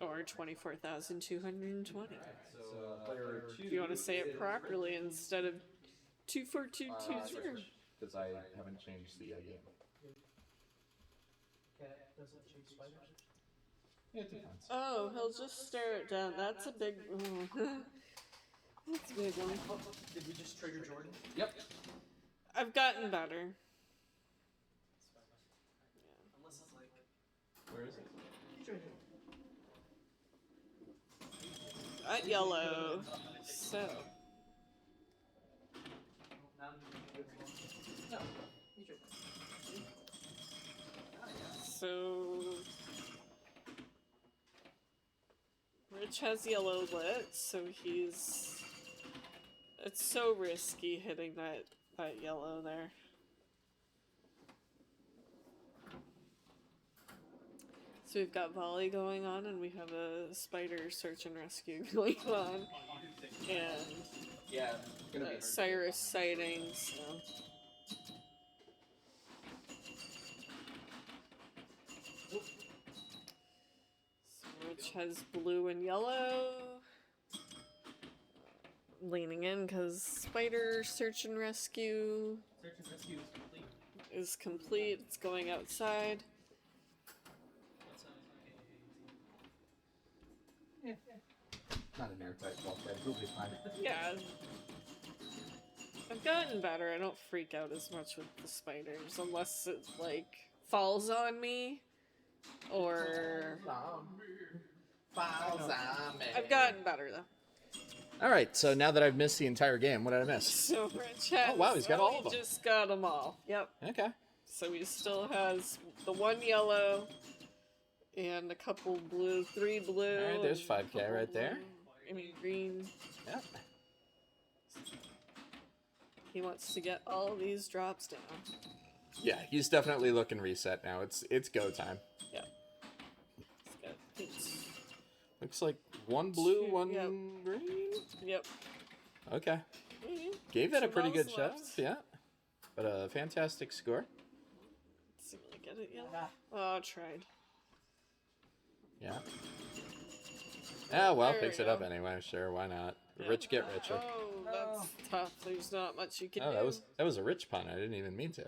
Or 24,220. If you want to say it properly instead of 24220. Because I haven't changed the game. Yeah, it depends. Oh, he'll just stare it down. That's a big. That's a big one. Did we just trigger Jordan? Yep. I've gotten better. Unless it's like. Where is it? At yellow. So. So. Rich has yellow lit, so he's. It's so risky hitting that yellow there. So we've got volley going on, and we have a spider search and rescue going on, and Yeah, it's gonna be Cyrus sightings. So. Rich has blue and yellow. Leaning in because spider search and rescue. Search and rescue is complete. Is complete. It's going outside. not an airtight bulkhead. He'll be fine. Yeah. I've gotten better. I don't freak out as much with the spiders unless it, like, falls on me. Or... I've gotten better, though. All right, so now that I've missed the entire game, what did I miss? So Rich has... Oh, wow, he's got all of them. Just got them all. Yep. Okay. So he still has the one yellow and a couple blue, 3 blue. All right, there's 5K right there. I mean, green. Yep. He wants to get all of these drops down. Yeah, he's definitely looking reset now. It's go time. Yeah. It's Looks like 1 blue, 1 yep. green. Yep. Okay. Mm-hmm. Gave that a pretty good balls shot. left. Yeah. But a fantastic score. Let's see if I get it yet. Oh, I tried. Yeah. Ah, well, There picks we it up go. anyway. Sure, why not? Yep. Rich get richer. Oh, that's tough. There's not much you can Oh, do. that was a rich pun. I didn't even mean to.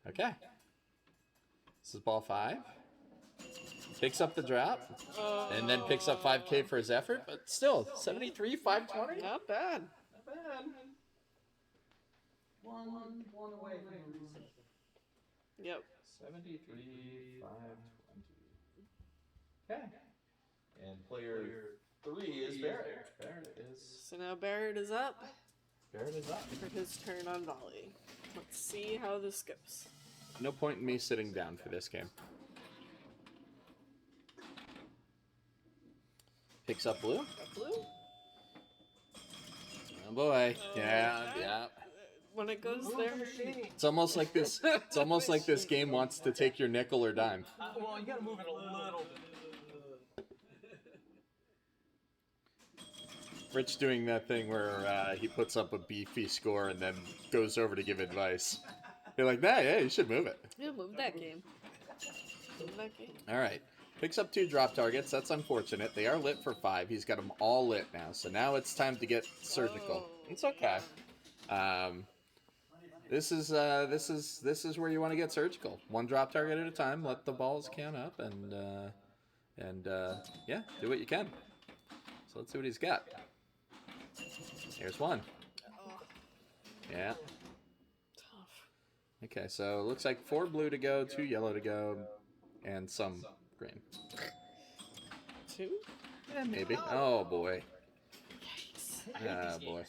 Okay. This is ball 5. Picks up the drop, and then picks up 5K for his effort, but still, 73, 520? Not bad. Not bad. One away from reset. Yep. 73, 520. Okay. And player 3 is Barrett. Barrett is... So now Barrett is up Barrett is up. for his turn on volley. Let's see how this goes. No point in me sitting down for this game. Picks up blue. Got blue. Oh boy. Yeah, yeah. when it goes there. It's almost like this. It's almost like this game wants to take your nickel or dime. Well, you gotta move it a little bit. Rich doing that thing where he puts up a beefy score and then goes over to give advice. You're like, nah, yeah, you should move it. Yeah, move that game. Move that game. All right. Picks up 2 drop targets. That's unfortunate. They are lit for 5. He's got them all lit now. So now it's time to get surgical. It's okay. This is where you want to get surgical. 1 drop target at a time. Let the balls count up and yeah, do what you can. So let's see what he's got. Here's 1. Yeah. Tough. Okay, so it looks like 4 blue to go, 2 yellow to go, and some green. 2? Yeah, maybe. Oh boy. Yeah, boy.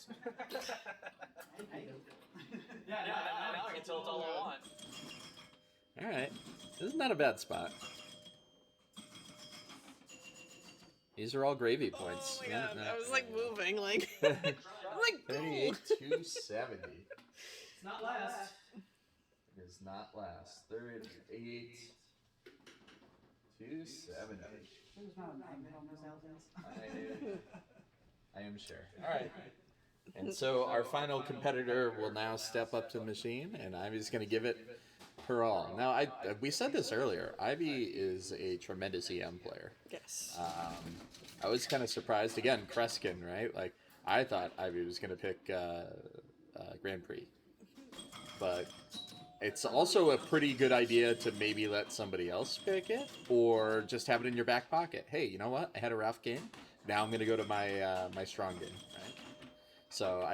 now I can tell it's all I want. All right, this is not a bad spot. These are all gravy points. Oh my god, I was like moving, like, 38 270. It's not last. It is not last. 38 270. I am sure. All right. And so our final competitor will now step up to the machine, and Ivy's going to give it her all. Now, we said this earlier. Ivy is a tremendous EM player. Yes. I was kind of surprised. Again, Kreskin, right? Like, I thought Ivy was going to pick Grand Prix. But it's also a pretty good idea to maybe let somebody else pick it, or just have it in your back pocket. Hey, you know what? I had a rough game. Now I'm going to go to my my strong game, right? So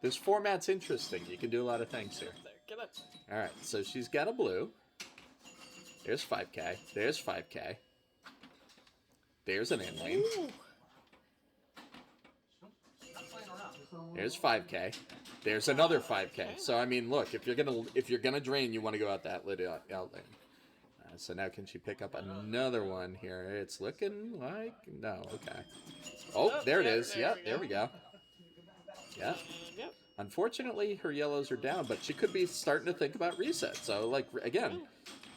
this format's interesting. You can do a lot of things here. Get up. All right, so she's got a blue. There's 5K. There's 5K. There's an in lane. There's 5K. There's another 5K. So I mean, look, if you're gonna drain, you want to go out that lit out lane. So now can she pick up another one here? It's looking like no. Okay. Oh, there it is. Yep, there we go. Yeah. Yep. Unfortunately, her yellows are down, but she could be starting to think about reset. So, like, again,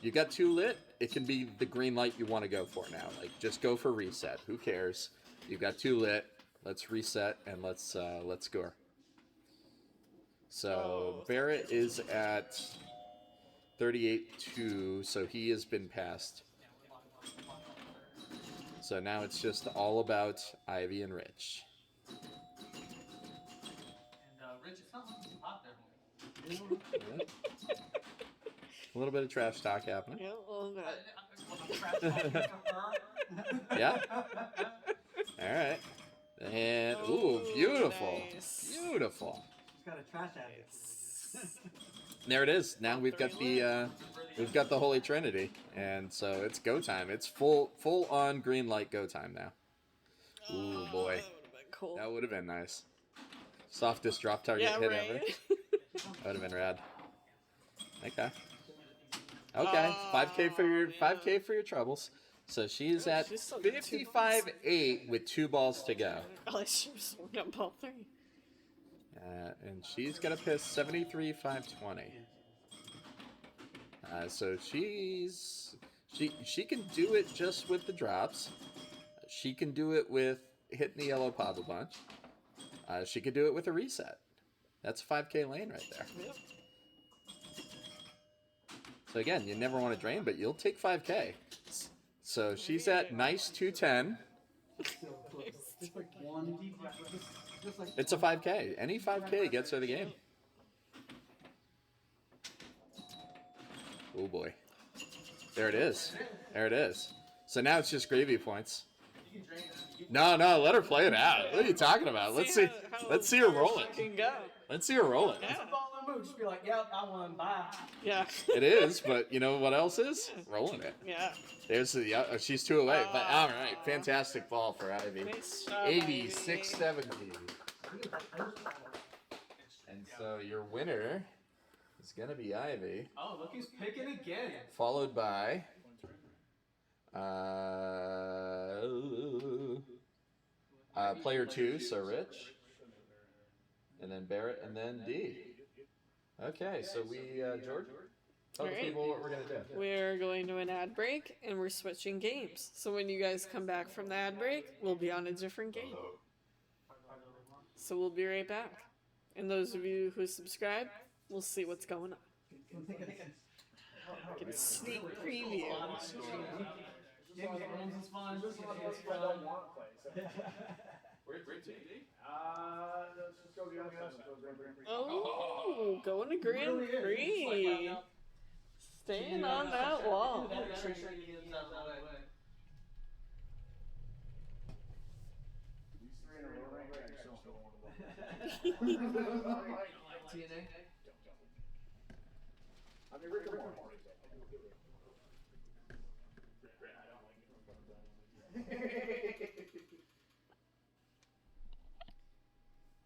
you got 2 lit. It can be the green light you want to go for now. Like, just go for reset. Who cares? You've got 2 lit. Let's reset and let's score. So Barrett is at 38-2, so he has been passed. So now it's just all about Ivy and Rich. Rich, it's not looking too hot there. Yeah. A little bit of trash talk happening. Yeah, a little bit. Yeah. All right. And ooh, beautiful, nice. Beautiful. It's got a trash addict. There it is. Now we've got the Holy Trinity, and so it's go time. It's full on green light go time now. Ooh boy, That would have been cool. that would have been nice. Softest drop target hit ever. That would have been rad. Okay. Okay. 5K for your troubles. So she's at she's still got 55-8 with 2 balls to go. Probably should have swung up ball 3. And she's got a piss 73-520. So she can do it just with the drops. She can do it with hitting the yellow pop a bunch. She could do it with a reset. That's a 5K lane right there. Yep. So again, you never want to drain, but you'll take 5K. So she's at nice 210. It's a 5K. Any 5K gets her the game. Oh boy. There it is. There it is. So now it's just gravy points. No, let her play it out. What are you talking about? Let's see her roll it. Let's see her roll it. It's a ball in the mood. Just be like, yep, I won. Bye. Yeah. It is, but you know what else is? Rolling it. Yeah. There's the she's 2 away. But all right, fantastic ball for Ivy. Nice job, Ivy. 86-70. And so your winner is gonna be Ivy, Oh, look who's picking again. followed by player 2, so Rich, and then Barrett, and then D. Okay, so we, George, tell the people what we're going to do. We're going to an ad break, and we're switching games. So when you guys come back from the ad break, we'll be on a different game. So we'll be right back. And those of you who subscribe, we'll see what's going on. Get a sneak preview. Oh, going to Grand Prix. Staying on that wall.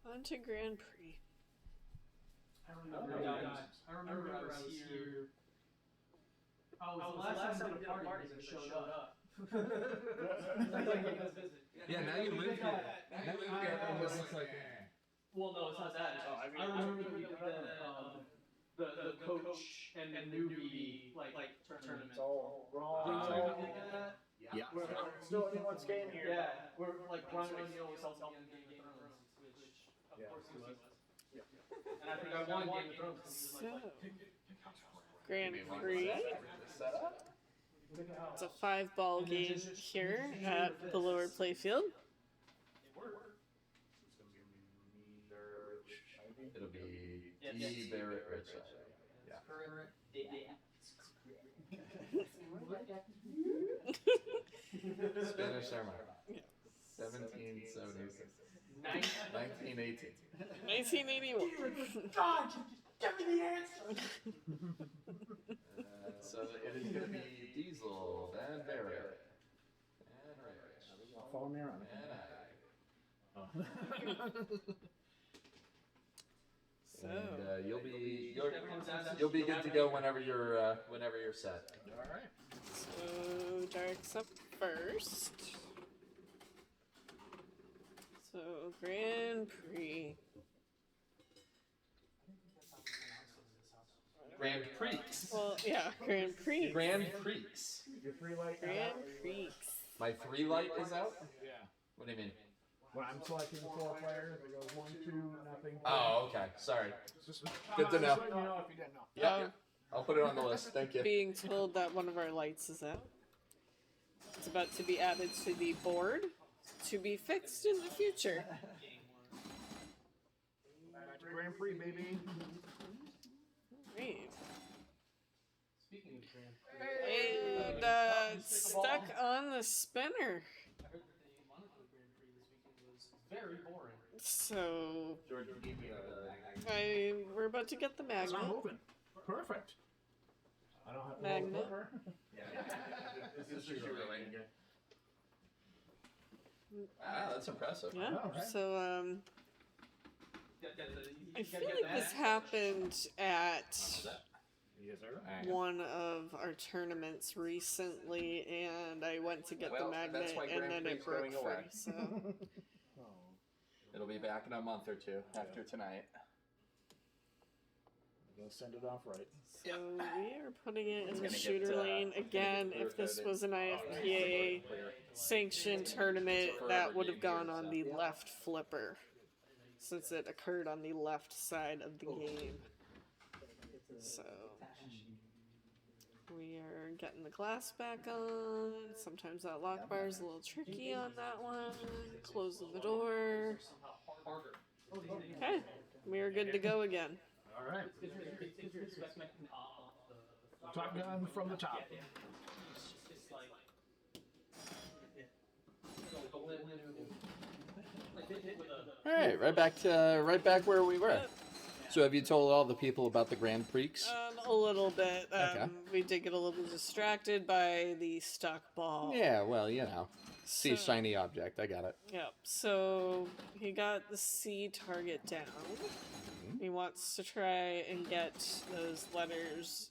On to Grand Prix. I remember I was here. Oh, it was the last time I did a party that showed up. Yeah, now you live here. Now you live here, and it's like, Well, no, it's not that. I remember that we did the coach and newbie like tournament. It's all wrong. yeah. We're still anyone's game here. Yeah, we're like Ron O'Neill was helping me on Game of Thrones, which of course he was. And I think I won Game of Thrones. So, Grand Prix. It's a 5-ball game here at the lower playfield. It'll be D. Barrett Rich. Yeah. Spanish Armada. 1776. 1918. 1981. God, give me the answer! So it is going to be Diesel, then Barrett, and Rich, Follow me around. and I. So, And you'll be good to go whenever you're set. All right. so Dark's up first. So, Grand Prix. Grand Prix. Well, yeah, Grand Prix. Grand Prix. Your free light. Grand Prix. My 3 light is out. Yeah. What do you mean? When I'm selecting 4 players, it goes 1, 2, nothing. Oh, okay. Sorry. Just, Good to know. Just let me know if you didn't know. Yeah. I'll put it on the list. Thank you. Being told that one of our lights is out. It's about to be added to the board to be fixed in the future. Back to Grand Prix, baby. Great. Speaking of Grand Prix. And stuck on the spinner. I heard that they wanted to Grand Prix this weekend was very boring. So George, give me we're about to get the I'm magnet. moving. Perfect. I don't have to Magnet. roll over. This is your lane. Wow, that's impressive. Yeah. Alright. So I feel like this happened at Yes, sir. one of our tournaments recently, and I went to get Well, the that's magnet, why and Grand then Prix it is broke going away. free. So It'll be back in a month or 2 after tonight. I'm gonna send it off right. we are putting it in the gonna get, shooter lane it's again. gonna get If this clear-coded. was an IFPA sanctioned tournament, that would have gone on the left flipper, since it occurred on the left side of the game. So we are getting the glass back on. Sometimes that lock bar is a little tricky on that one. Closing the door. Okay, we are good to go again. All right. Top gun from the top. All right, right back where we were. So have you told all the people about the Grand Prix? A little bit. Okay. We did get a little distracted by the stuck ball. Yeah, well, see So- shiny object. I got it. Yep. So he got the C target down. He wants to try and get those letters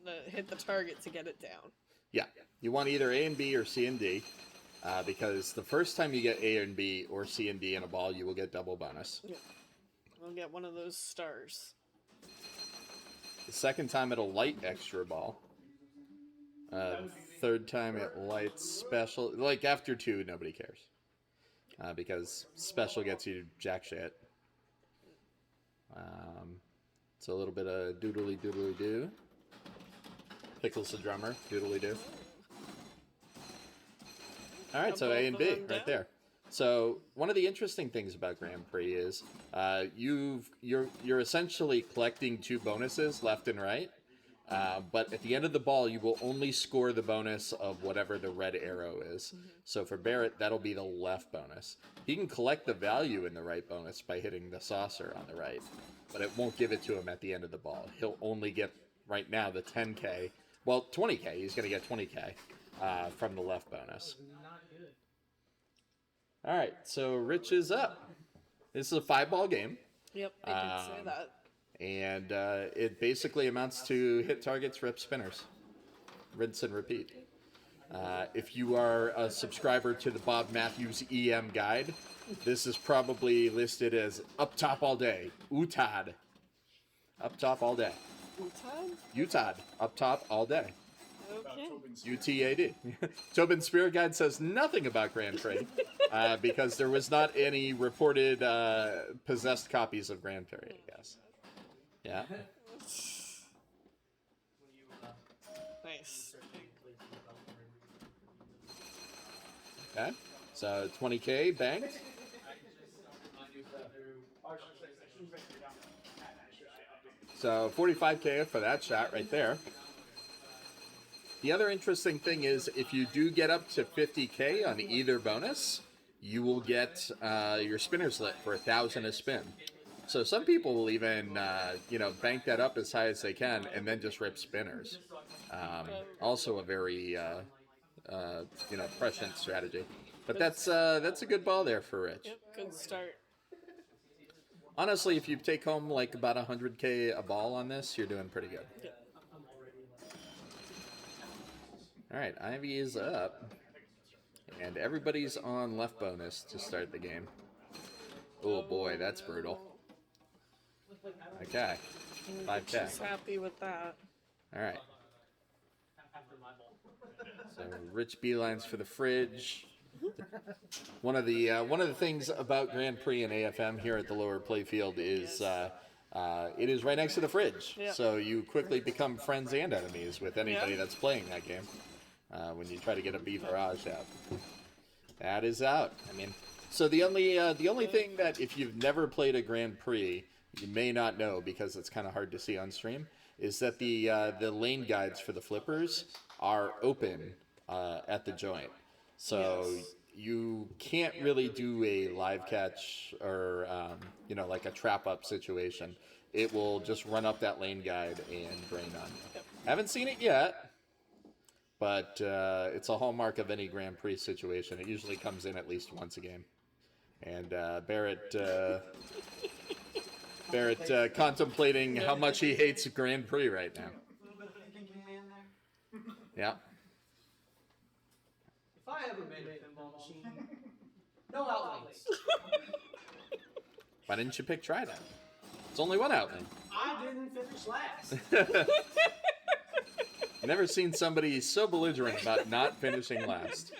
that hit the target to get it down. Yeah, you want either A and B or C and D, because the first time you get A and B or C and D in a ball, you will get double bonus. We'll get one of those stars. The second time it'll light extra ball. Third time it lights special. Like after 2, nobody cares. Because special gets you jack shit. It's a little bit of doodly doodly doo. Pickles the drummer, doodly doo. All right, so A and B right there. So one of the interesting things about Grand Prix is you're essentially collecting 2 bonuses left and right, but at the end of the ball you will only score the bonus of whatever the red arrow is. So for Barrett, that'll be the left bonus. He can collect the value in the right bonus by hitting the saucer on the right, but it won't give it to him at the end of the ball. He'll only get right now the 10K. Well, 20K. He's going to get 20K from the left bonus. All right, so Rich is up. This is a 5-ball game. Yep, I can say that. And it basically amounts to hit targets, rip spinners. Rinse and repeat. If you are a subscriber to the Bob Matthews EM guide, this is probably listed as up top all day. UTAD. Up top all day. UTAD. Up top all day. Okay. UTAD. Tobin's Spirit Guide says nothing about Grand Prix because there was not any reported possessed copies of Grand Prix, I guess. Yeah. Nice. Okay. So 20K banked. So 45K for that shot right there. The other interesting thing is if you do get up to 50K on either bonus, you will get your spinners lit for 1,000 a spin. So some people will even, bank that up as high as they can and then just rip spinners. Also a very, prescient strategy. But that's a good ball there for Rich. Yep, good start. Honestly, if you take home like about 100K a ball on this, you're doing pretty good. Yep. All right, Ivy is up. And everybody's on left bonus to start the game. Oh boy, that's brutal. Okay, 5K. Just happy with that. All right. So Rich beelines for the fridge. One of the things about Grand Prix and AFM here at the lower playfield is it is right next to the fridge. Yep. So you quickly become friends and enemies with anybody that's playing that game when you try to get a beef barrage out. That is out. I mean, so the only thing that if you've never played a Grand Prix, you may not know because it's kind of hard to see on stream, is that the lane guides for the flippers are open at the joint. So you can't really do a live catch or, like a trap up situation. It will just run up that lane guide and drain on you. Yep. Haven't seen it yet, but it's a hallmark of any Grand Prix situation. It usually comes in at least once a game. And Barrett contemplating how much he hates Grand Prix right now. Yeah. If I ever made a pinball machine, no outlanes. Why didn't you pick Trident? It's only one outling. I didn't finish last. I've never seen somebody so belligerent about not finishing last.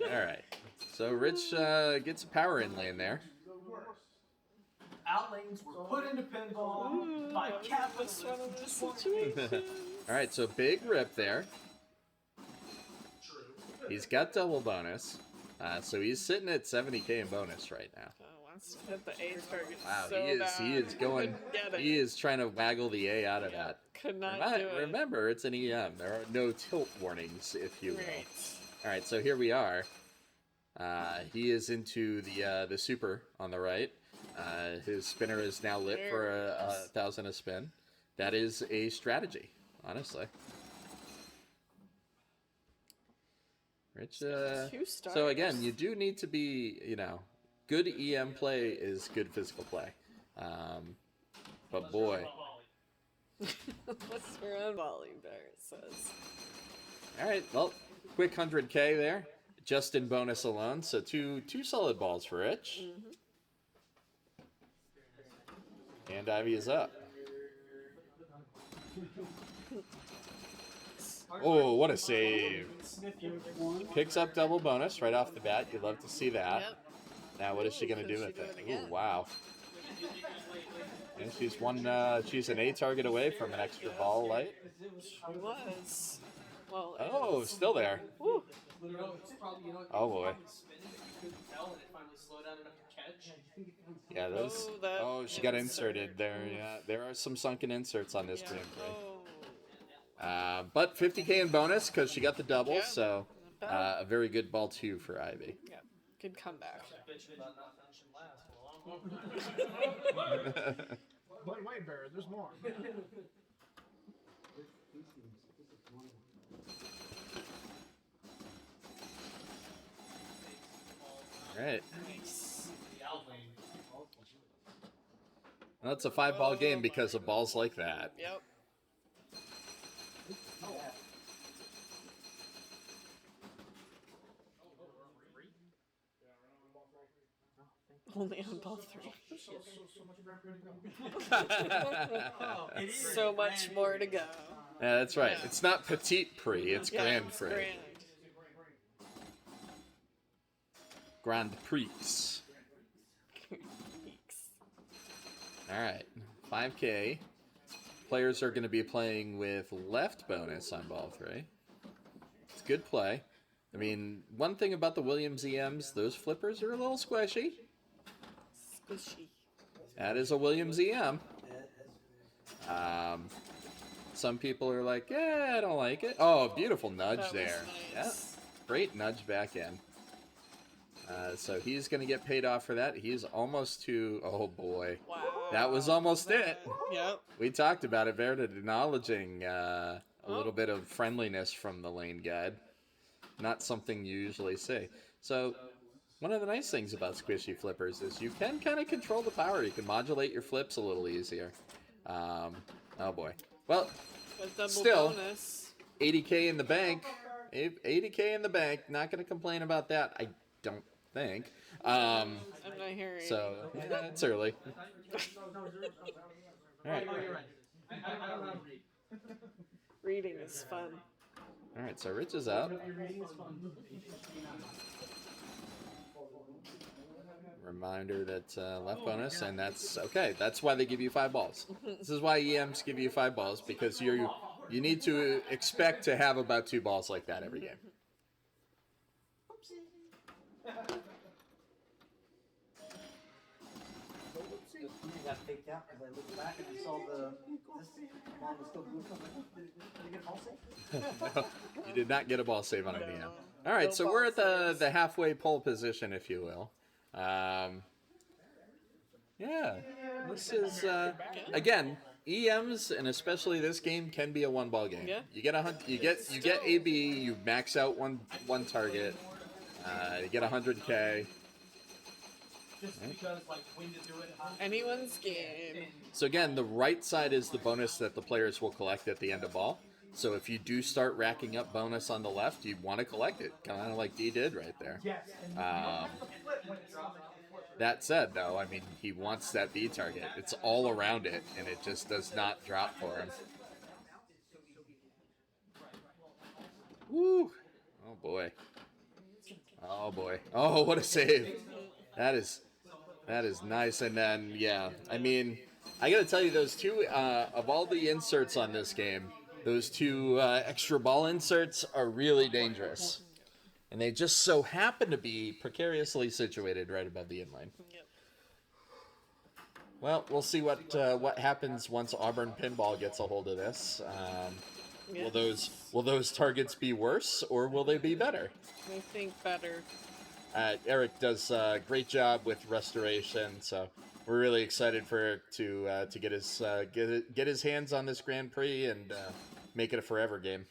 All right. So Rich gets a power in lane there. Outlanes were put into pinball by capitalists. All right, so big rip there. He's got double bonus. So he's sitting at 70K in bonus right now. Wants to hit the A target. Wow, so he is going. He is trying to waggle the A out of that. Could not do it. Remember, it's an EM. There are no tilt warnings, if you will. Right. All right, so here we are. He is into the super on the right. His spinner is now lit for a 1,000 a spin. That is a strategy, honestly. Rich. So again, you do need to be, good EM play is good physical play. But boy. What's your own volley, Barrett says. All right, well, quick 100K there, just in bonus alone. So two solid balls for Rich. And Ivy is up. Oh, what a save. Picks up double bonus right off the bat. You'd love to see that. Yep. Now, what is she going to do with it? Oh, wow. And she's an A target away from an extra ball light. She was. Well, oh, still there. Woo. Oh, boy. Yeah, those. Oh, she got inserted there. Yeah, there are some sunken inserts on this Grand Prix. But 50K in bonus because she got the double, so a very good ball 2 for Ivy. Yeah, good comeback. Wait, Barrett, there's more. All right. Well, it's a 5-ball game because of balls like that. Yep. Only on ball 3. So much more to go. Yeah, that's right. Yeah. It's not Petite Prix, it's Grand Prix. Grand Prix. All right, 5K. Players are going to be playing with left bonus on ball 3. It's good play. I mean, one thing about the Williams EMs, those flippers are a little squishy. Squishy. That is a Williams EM. Some people are like, yeah, I don't like it. Oh, beautiful nudge there. Nice. Yeah, great nudge back in. So he's going to get paid off for that. He's almost to, oh boy. Wow. That was almost it. Yep. We talked about it, Barrett, acknowledging a little bit of friendliness from the lane guide. Not something you usually see. So one of the nice things about squishy flippers is you can kind of control the power. You can modulate your flips a little easier. Oh boy. Well, still, bonus. 80K in the bank. 80K in the bank. Not going to complain about that, I don't think. I'm not hearing. So, yeah, it's early. All right. Reading is fun. All right, so Rich is up. Reminder that left bonus, and that's okay. That's why they give you 5 balls. This is why EMs give you 5 balls, because you need to expect to have about 2 balls like that every game. Got faked out because I looked back and I saw this ball was still blue. Did I get a ball save? No, you did not get a ball save on an EM. All right, so we're at the halfway pole position, if you will. Yeah, this is again, EMs and especially this game can be a 1-ball game. Yeah. You get AB, you max out one target, you get 100K. Just because, like, when to do it. Anyone's game. So again, the right side is the bonus that the players will collect at the end of ball. So if you do start racking up bonus on the left, you want to collect it, kind of like D did right there. Yes. That said, though, I mean, he wants that B target. It's all around it, and it just does not drop for him. Woo! Oh boy! Oh boy! Oh, what a save! That is nice. And then, yeah, I mean, I gotta tell you, those two, of all the inserts on this game, those 2 extra ball inserts are really dangerous. And they just so happen to be precariously situated right above the inline. Yep. Well, we'll see what happens once Auburn Pinball gets a hold of this. Yeah. Will those targets be worse, or will they be better? I think better. Eric does a great job with restoration, so we're really excited for Eric to get his hands on this Grand Prix and make it a forever game.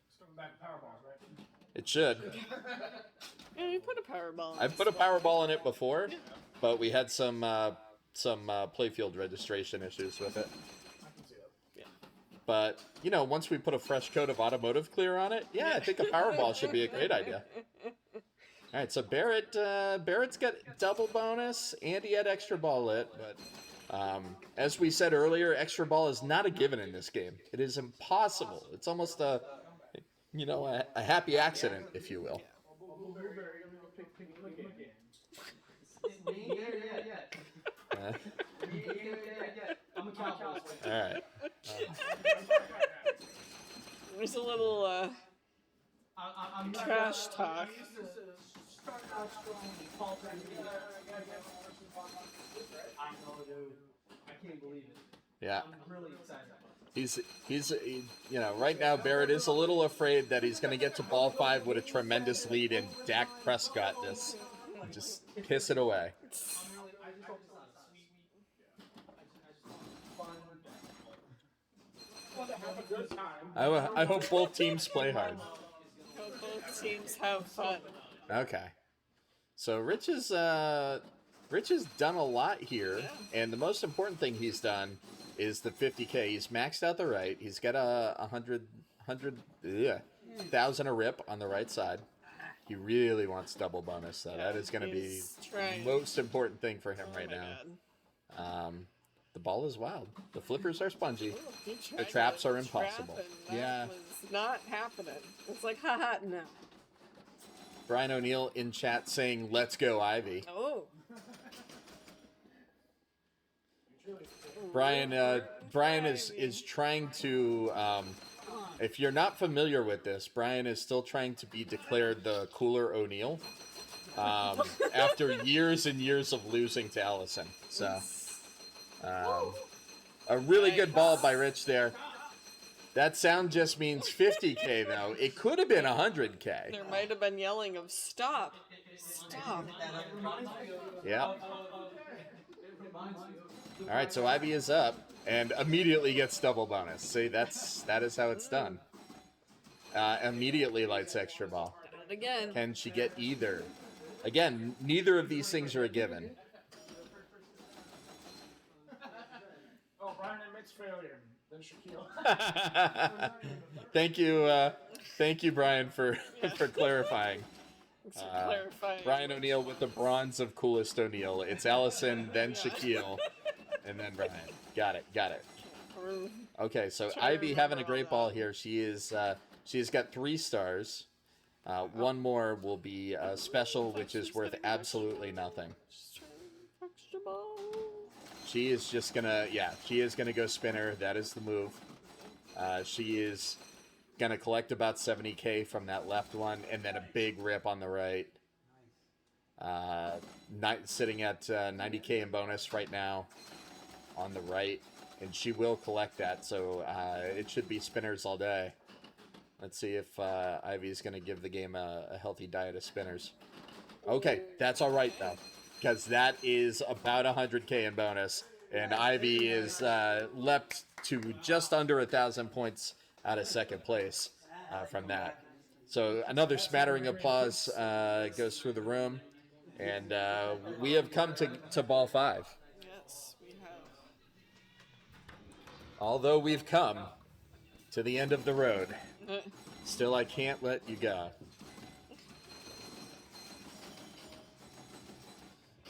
It's coming back to Powerballs, right? It should. Yeah, you put a Powerball. I've put a Powerball in it before, but we had some playfield registration issues with it. I can see that. Yeah. But once we put a fresh coat of automotive clear on it, yeah, I think a Powerball should be a great idea. All right, so Barrett's got double bonus, and he had extra ball lit, but As we said earlier, extra ball is not a given in this game. It is impossible. It's almost a happy accident, if you will. All right. There's a little trash talk. I can't believe it. Yeah. I'm really excited. He's right now Barrett is a little afraid that he's going to get to ball 5 with a tremendous lead and Dak Prescott just piss it away. I hope both teams play hard. Hope both teams have fun. Okay. So Rich has done a lot here, and the most important thing he's done is the 50K. He's maxed out the right. He's got a 100,000 a rip on the right side. He really wants double bonus, so that is going to be the most important thing for him right now. The ball is wild. The flippers are spongy. The traps are impossible. That was not happening. It's like, haha, no. Brian O'Neill in chat saying, "Let's go, Ivy." Oh. Brian is trying to. If you're not familiar with this, Brian is still trying to be declared the cooler O'Neill after years and years of losing to Ellison. So, a really good ball by Rich there. That sound just means 50K though. It could have been 100K. There might have been yelling of "Stop! Stop!" Yeah. All right, so Ivy is up and immediately gets double bonus. See, that is how it's done. Immediately lights extra ball. Again. Can she get either? Again, neither of these things are a given. Oh, Brian admits failure. Then Shaquille. Thank you, Brian, for clarifying. Clarifying. Brian O'Neill with the bronze of coolest O'Neill. It's Allison, then Shaquille, and then Brian. Got it. Okay, so Ivy having a great ball here. She's got 3 stars. One more will be special, which is worth absolutely nothing. Extra ball. She is just gonna, she is gonna go spinner. That is the move. She is gonna collect about 70K from that left one, and then a big rip on the right. Sitting at 90K in bonus right now on the right, and she will collect that. So it should be spinners all day. Let's see if Ivy's gonna give the game a healthy diet of spinners. Okay, that's all right though, because that is about 100K in bonus, and Ivy is leapt to just under 1,000 points out of second place from that. So another smattering applause goes through the room, and we have come to ball 5. Yes, we have. Although we've come to the end of the road, still I can't let you go.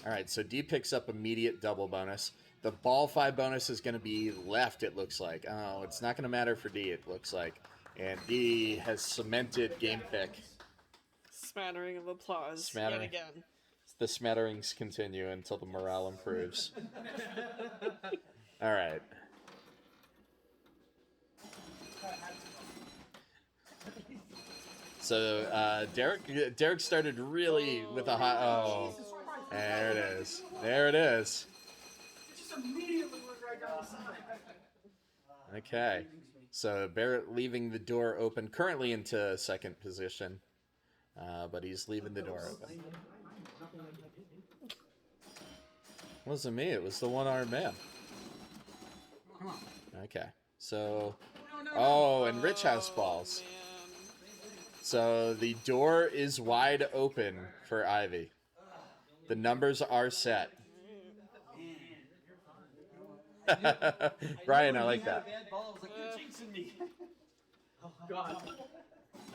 All right, so D picks up immediate double bonus. The ball 5 bonus is going to be left, it looks like. Oh, it's not going to matter for D, it looks like. And D has cemented game pick. Smattering of applause. Smattering. Yet again. The smatterings continue until the morale improves. All right. So Derek started really with a hot. Oh, there it is. There it is. Just immediately went right down the side. Okay. So Barrett leaving the door open, currently into second position, but he's leaving the door open. It wasn't me. It was the one-armed man. Okay. So, oh, and Rich House balls. So the door is wide open for Ivy. The numbers are set. Brian, I like that. Oh, God.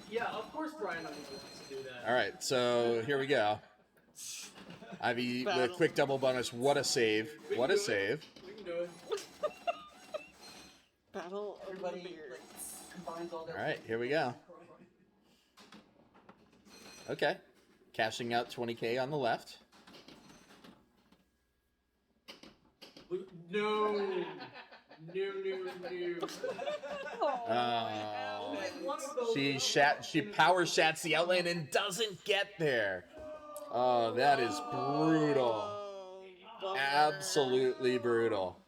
Yeah, of course Brian wants to do that. All right, so here we go. Ivy with a quick double bonus. What a save. What a save. Battle of the Beards. All right, here we go. Okay. Cashing out 20K on the left. No. She power shats the outland and doesn't get there. Oh, that is brutal. Absolutely brutal.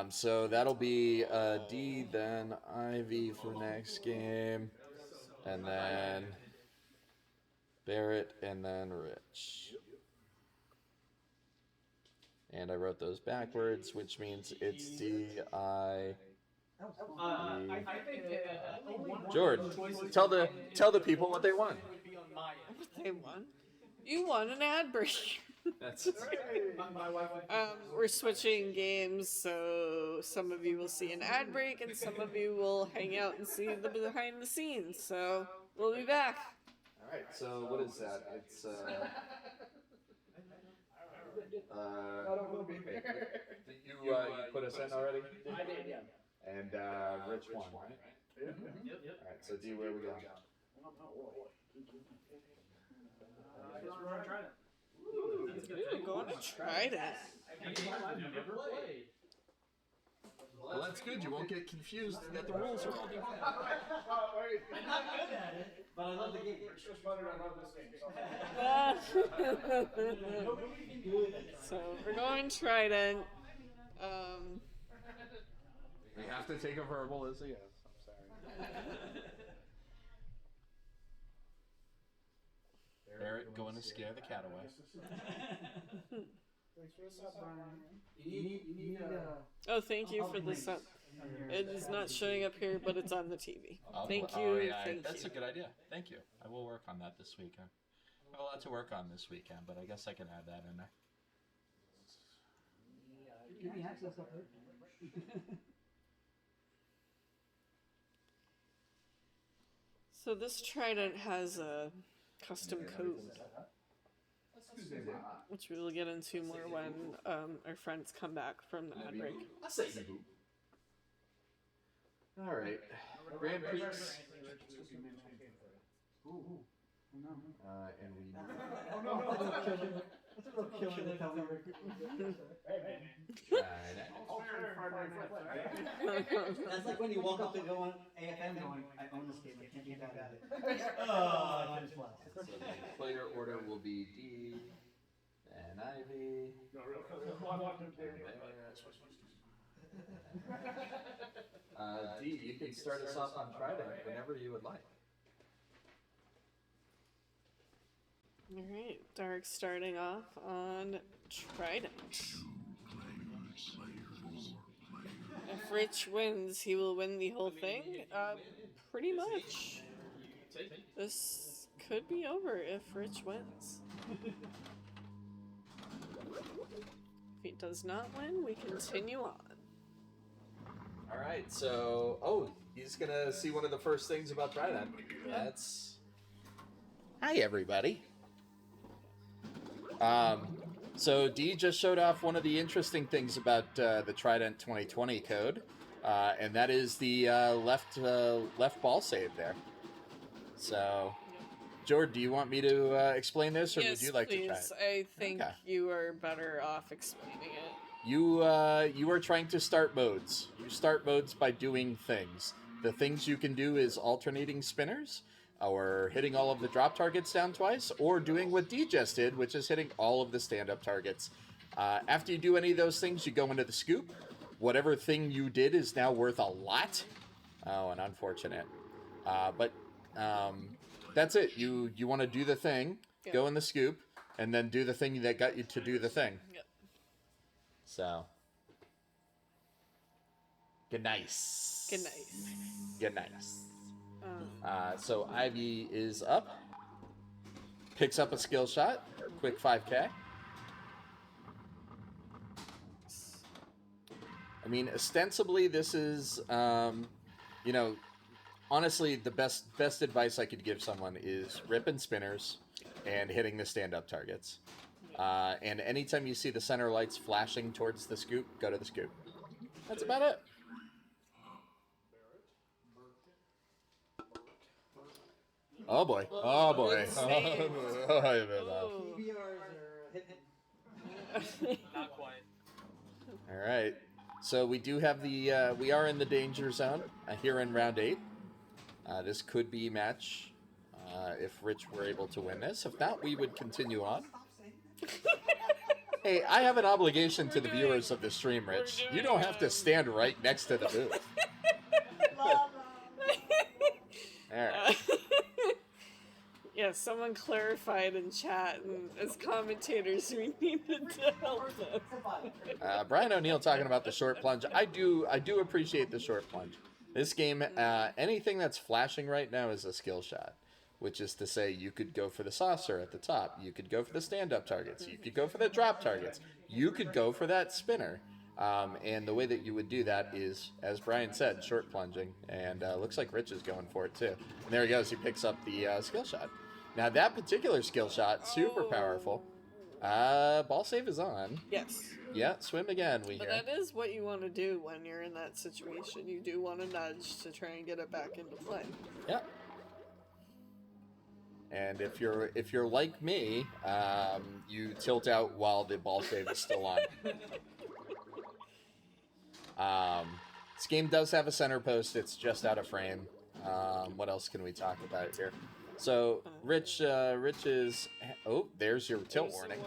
So that'll be D, then Ivy for the next game, and then Barrett, and then Rich. And I wrote those backwards, which means it's D, I, Jord. Tell the people what they won. What they won? You won an ad break. That's we're switching games, so some of you will see an ad break, and some of you will hang out and see the behind the scenes. So we'll be back. all right. So what is that? It's you put us in already? I did, yeah. And Rich won, right? Yep. All right. So D, where we go? I guess we're gonna try it. I'm going to try that. Well, that's good. You won't get confused that the rules are all different. I'm not good at it, but I love the game. It's just better I love this game. Nobody can do it. So we're going Trident. We have to take a verbal as a yes. I'm sorry. Barrett going to scare the cat away. Oh, thank you for the sub. It is not showing up here, but it's on the TV. Thank you. Oh, yeah, thank that's you. a good idea. Thank you. I will work on that this weekend. I have a lot to work on this weekend, but I guess I can add that in there. Give me access up there. So this Trident has a custom code, which we will get into more when our friends come back from the ad break. All right. Grand Prix. And we. That's a little killer to tell me. That's like when you walk up to go on AFM going, I own this game, I can't get out of it. Oh, I just lost. So the player order will be D, and Ivy. D, you can start us off on Trident whenever you would like. Alright, Dark starting off on Trident. If Rich wins, he will win the whole thing. Pretty much. This could be over if Rich wins. If he does not win, we continue on. Alright, so, he's gonna see one of the first things about Trident. That's... Hi, everybody. So D just showed off one of the interesting things about the Trident 2020 code, and that is the left ball save there. So, Jord, do you want me to explain this, or yes, would you like please. to try it? I think you are better off explaining it. You are trying to start modes. You start modes by doing things. The things you can do is alternating spinners, or hitting all of the drop targets down twice, or doing what D just did, which is hitting all of the stand-up targets. After you do any of those things, you go into the scoop. Whatever thing you did is now worth a lot. Oh, and unfortunate. But that's it. You want to do the thing, go in the scoop, and then do the thing that got you to do the thing. Yep. So. Good nice. Good nice. Good nice. So Ivy is up, picks up a skill shot, quick 5K. I mean, ostensibly this is, honestly, the best advice I could give someone is ripping spinners and hitting the stand-up targets. And anytime you see the center lights flashing towards the scoop, go to the scoop. That's about it. Oh boy. Oh boy. Not quite. All right. So we do have the, we are in the danger zone here in round 8. This could be match if Rich were able to win this. If not, we would continue on. Hey, I have an obligation to the viewers of the stream, Rich. You don't have to stand right next to the booth. All right. Yeah, someone clarified in chat, and as commentators, we needed to help them. Brian O'Neill talking about the short plunge. I do appreciate the short plunge. This game, anything that's flashing right now is a skill shot, which is to say you could go for the saucer at the top. You could go for the stand-up targets. You could go for the drop targets. You could go for that spinner. And the way that you would do that is, as Brian said, short plunging. And looks like Rich is going for it, too. And there he goes. He picks up the skill shot. Now, that particular skill shot, super powerful. Ball save is on. Yes. Yeah, swim again, we hear. But that is what you want to do when you're in that situation. You do want to nudge to try and get it back into play. Yeah. And if you're like me, you tilt out while the ball save is still on. This game does have a center post. It's just out of frame. What else can we talk about here? So Rich is. Oh, there's your tilt warning.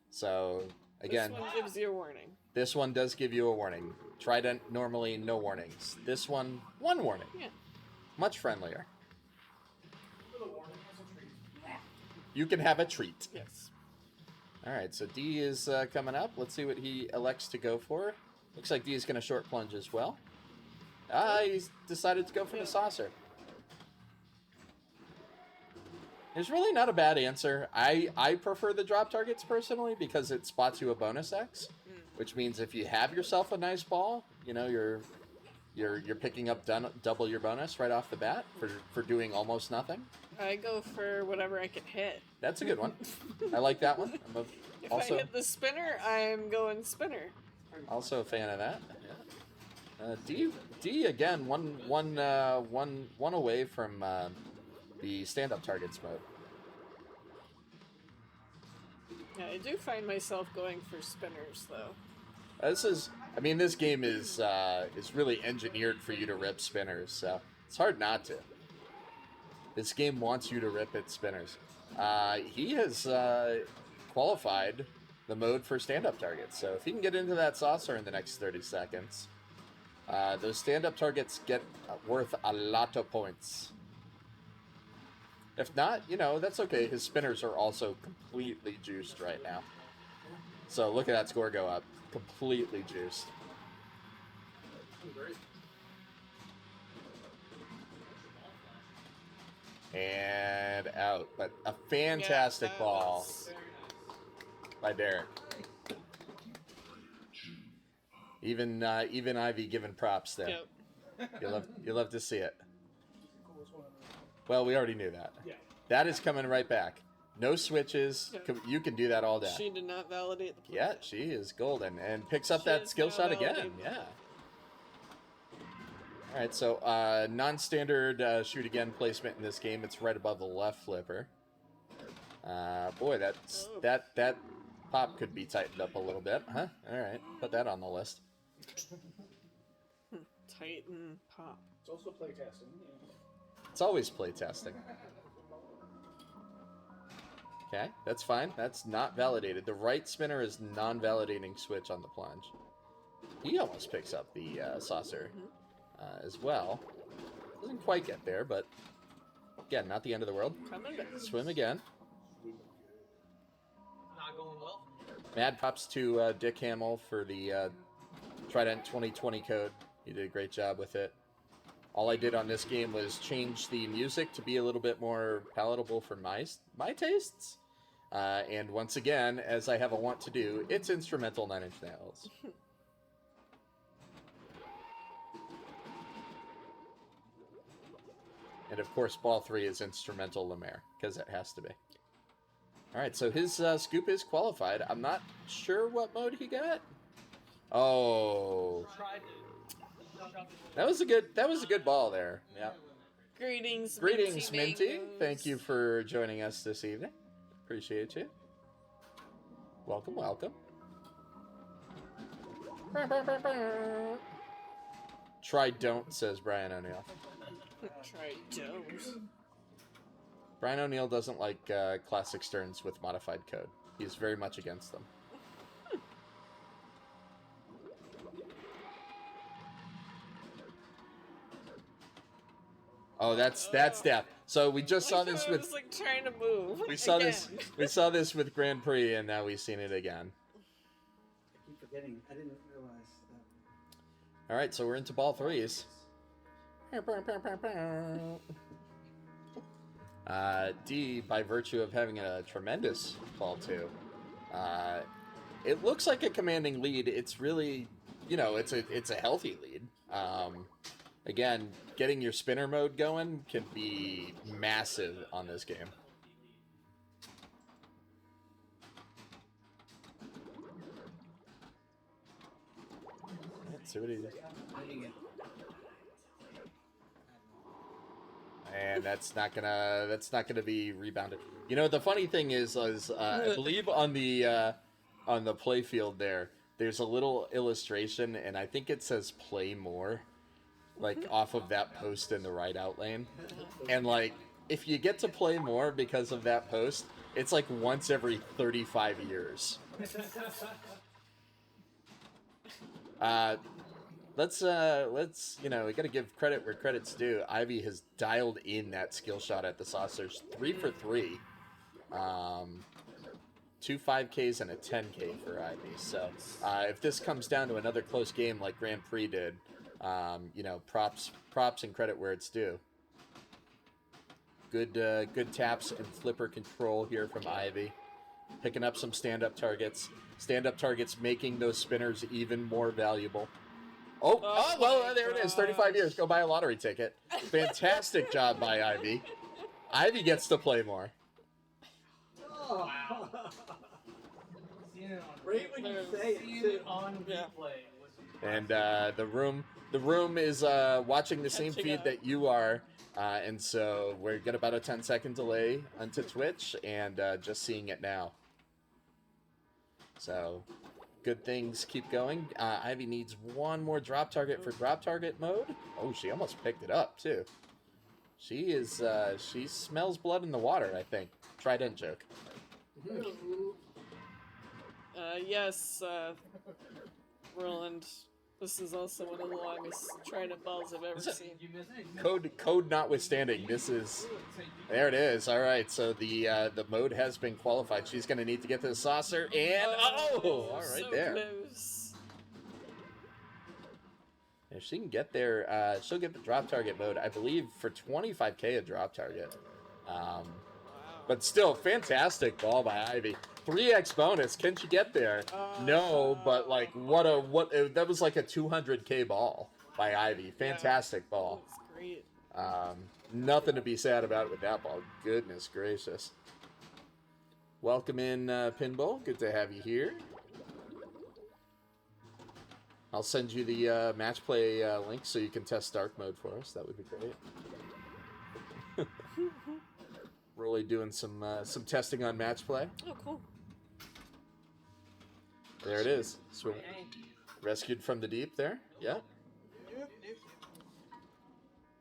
So again, this one gives you a warning. This one does give you a warning. Trident normally no warnings. This one warning. Yeah. Much friendlier. You can have a treat. Yes. All right, so D is coming up. Let's see what he elects to go for. Looks like D is going to short plunge as well. He's decided to go for the saucer. It's really not a bad answer. I prefer the drop targets personally because it spots you a bonus X, which means if you have yourself a nice ball, you know you're picking up double your bonus right off the bat for doing almost nothing. I go for whatever I can hit. That's a good one. I like that one. If I hit the spinner, I'm going spinner. Also a fan of that. Yeah. D again, one away from the stand-up targets mode. Yeah, I do find myself going for spinners though. This game is really engineered for you to rip spinners, so it's hard not to. This game wants you to rip its spinners. He has qualified the mode for stand-up targets, so if he can get into that saucer in the next 30 seconds, those stand-up targets get worth a lot of points. If not, that's okay. His spinners are also completely juiced right now. So look at that score go up. Completely juiced. And out. But a fantastic ball by Derek. Even Ivy giving props there. Yep. You love to see it. Well, we already knew that. Yeah. That is coming right back. No switches. Yeah. You can do that all day. She did not validate the play. Yeah, she is golden and picks up that skill shot again. Yeah. All right, so non-standard shoot again placement in this game. It's right above the left flipper. Boy, that pop could be tightened up a little bit, huh? All right, put that on the list. Tighten pop. It's also playtesting. It's always playtesting. Okay, that's fine. That's not validated. The right spinner is non-validating switch on the plunge. He almost picks up the saucer as well. Doesn't quite get there, but again, not the end of the world. Swim again. Not going well. Mad props to Dick Hamill for the Trident 2020 code. He did a great job with it. All I did on this game was change the music to be a little bit more palatable for my tastes. And once again, as I have a want to do, it's instrumental 9 Inch Nails. And of course, ball 3 is instrumental Lemaire, because it has to be. All right, so his scoop is qualified. I'm not sure what mode he got. Oh, that was a good ball there. Yeah. Greetings, Minty. Thank you for joining us this evening. Appreciate you. Welcome. Try don't, says Brian O'Neill. Try don't. Brian O'Neill doesn't like classic Sterns with modified code. He's very much against them. Oh, that's death. So we just saw this with. I was like trying to move. We saw this with Grand Prix, and now we've seen it again. I keep forgetting. I didn't realize that. All right, so we're into ball threes. D, by virtue of having a tremendous ball two, it looks like a commanding lead. It's really, it's a healthy lead. Again, getting your spinner mode going can be massive on this game. Let's see what he does. And that's not gonna be rebounded. You know, the funny thing is I believe on the play field there's a little illustration, and I think it says "play more," like off of that post in the right out lane. And like, if you get to play more because of that post, it's like once every 35 years. Let's we gotta give credit where credit's due. Ivy has dialed in that skill shot at the saucers. 3 for 3. 2 5Ks and a 10K for Ivy. So if this comes down to another close game like Grand Prix did, props and credit where it's due. Good taps and flipper control here from Ivy. Picking up some stand-up targets. Stand-up targets making those spinners even more valuable. Well, there it is. 35 years. Go buy a lottery ticket. Fantastic job by Ivy. Ivy gets to play more. Oh. Right when you say it on replay. And the room is watching the same feed that you are, and so we're got about a 10-second delay onto Twitch, and just seeing it now. So, good things keep going. Ivy needs one more drop target for drop target mode. Oh, she almost picked it up too. She smells blood in the water, I think. Trident joke. Yes, Roland. This is also one of the longest trident balls I've ever seen. Code notwithstanding, there it is. All right, so the mode has been qualified. She's going to need to get to the saucer, and all right so there. Close. If she can get there, she'll get the drop target mode, I believe, for 25K a drop target. But still, fantastic ball by Ivy. 3x bonus. Can she get there? No, but like that was like a 200K ball by Ivy. Fantastic ball. That's great. Nothing to be sad about with that ball. Goodness gracious. Welcome in, Pinball. Good to have you here. I'll send you the match play link so you can test dark mode for us. That would be great. Really doing some testing on match play. Oh, cool. There it is. Rescued from the deep there. Yeah.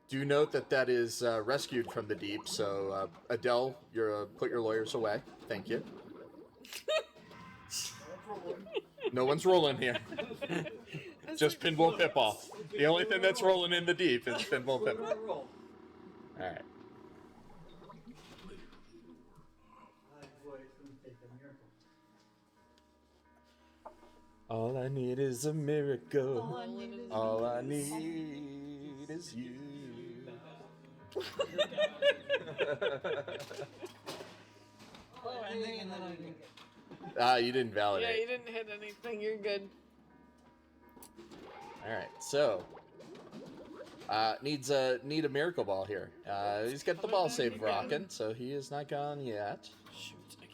Do note that is rescued from the deep. So Adele, put your lawyers away. Thank you. No one's rolling here. Just pinball pitball. The only thing that's rolling in the deep is pinball pitball. All right. All I need is a miracle. All I need is you. You didn't validate. Yeah, you didn't hit anything. You're good. All right, so need a miracle ball here. He's got the ball save rocking, so he is not gone yet. Shoot again.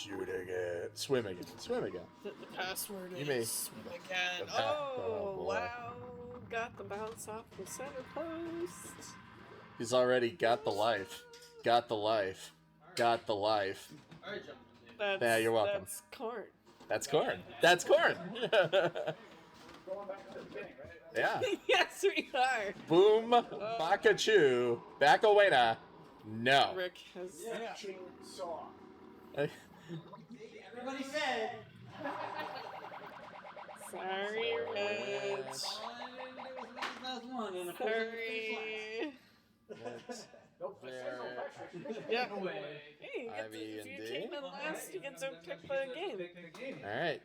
Shooting it. Swim again. The password You may- is swim again. Oh, boy. Wow. Got the bounce off the center post. He's already got the life. Got the life. That's, Yeah, you're welcome. That's corn. That's corn. That's corn. Going back to the beginning, right? Yeah. Yes, we are. Boom. Bakachu. Bacawena. No. Rick has. Chainsaw. Everybody said. Sorry, Rich. Sorry. Nope, Yeah. Hey, you get Ivy to, if and you D. came in last, you get to pick the game. All right.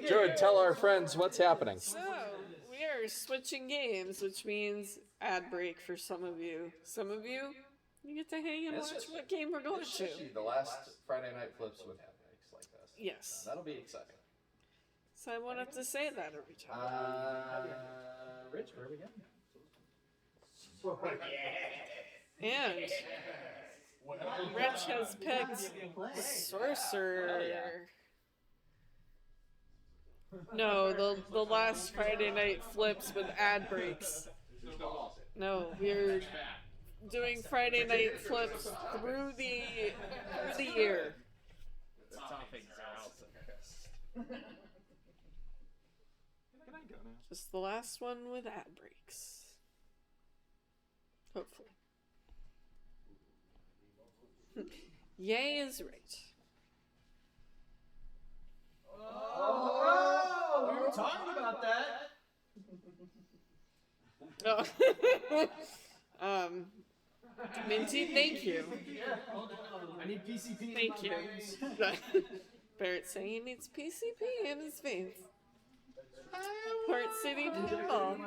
Jord, tell our friends what's happening. So, we are switching games, which means ad break for some of you. Some of you, you get to hang and watch what game we're going to. The last Friday night flips would have breaks like this. Yes. That'll be exciting. So I won't have to say that every time. Rich, where are we going? And Rich has picked Sorcerer. No, the last Friday night flips with ad breaks. No, we're doing Friday night flips through the year. Just the last one with ad breaks. Hopefully. Yay is right. Oh, we were talking about that. Oh. Minty, thank you. I need PCP. Thank you. Barrett saying he needs PCP in his veins. Port City Pinball.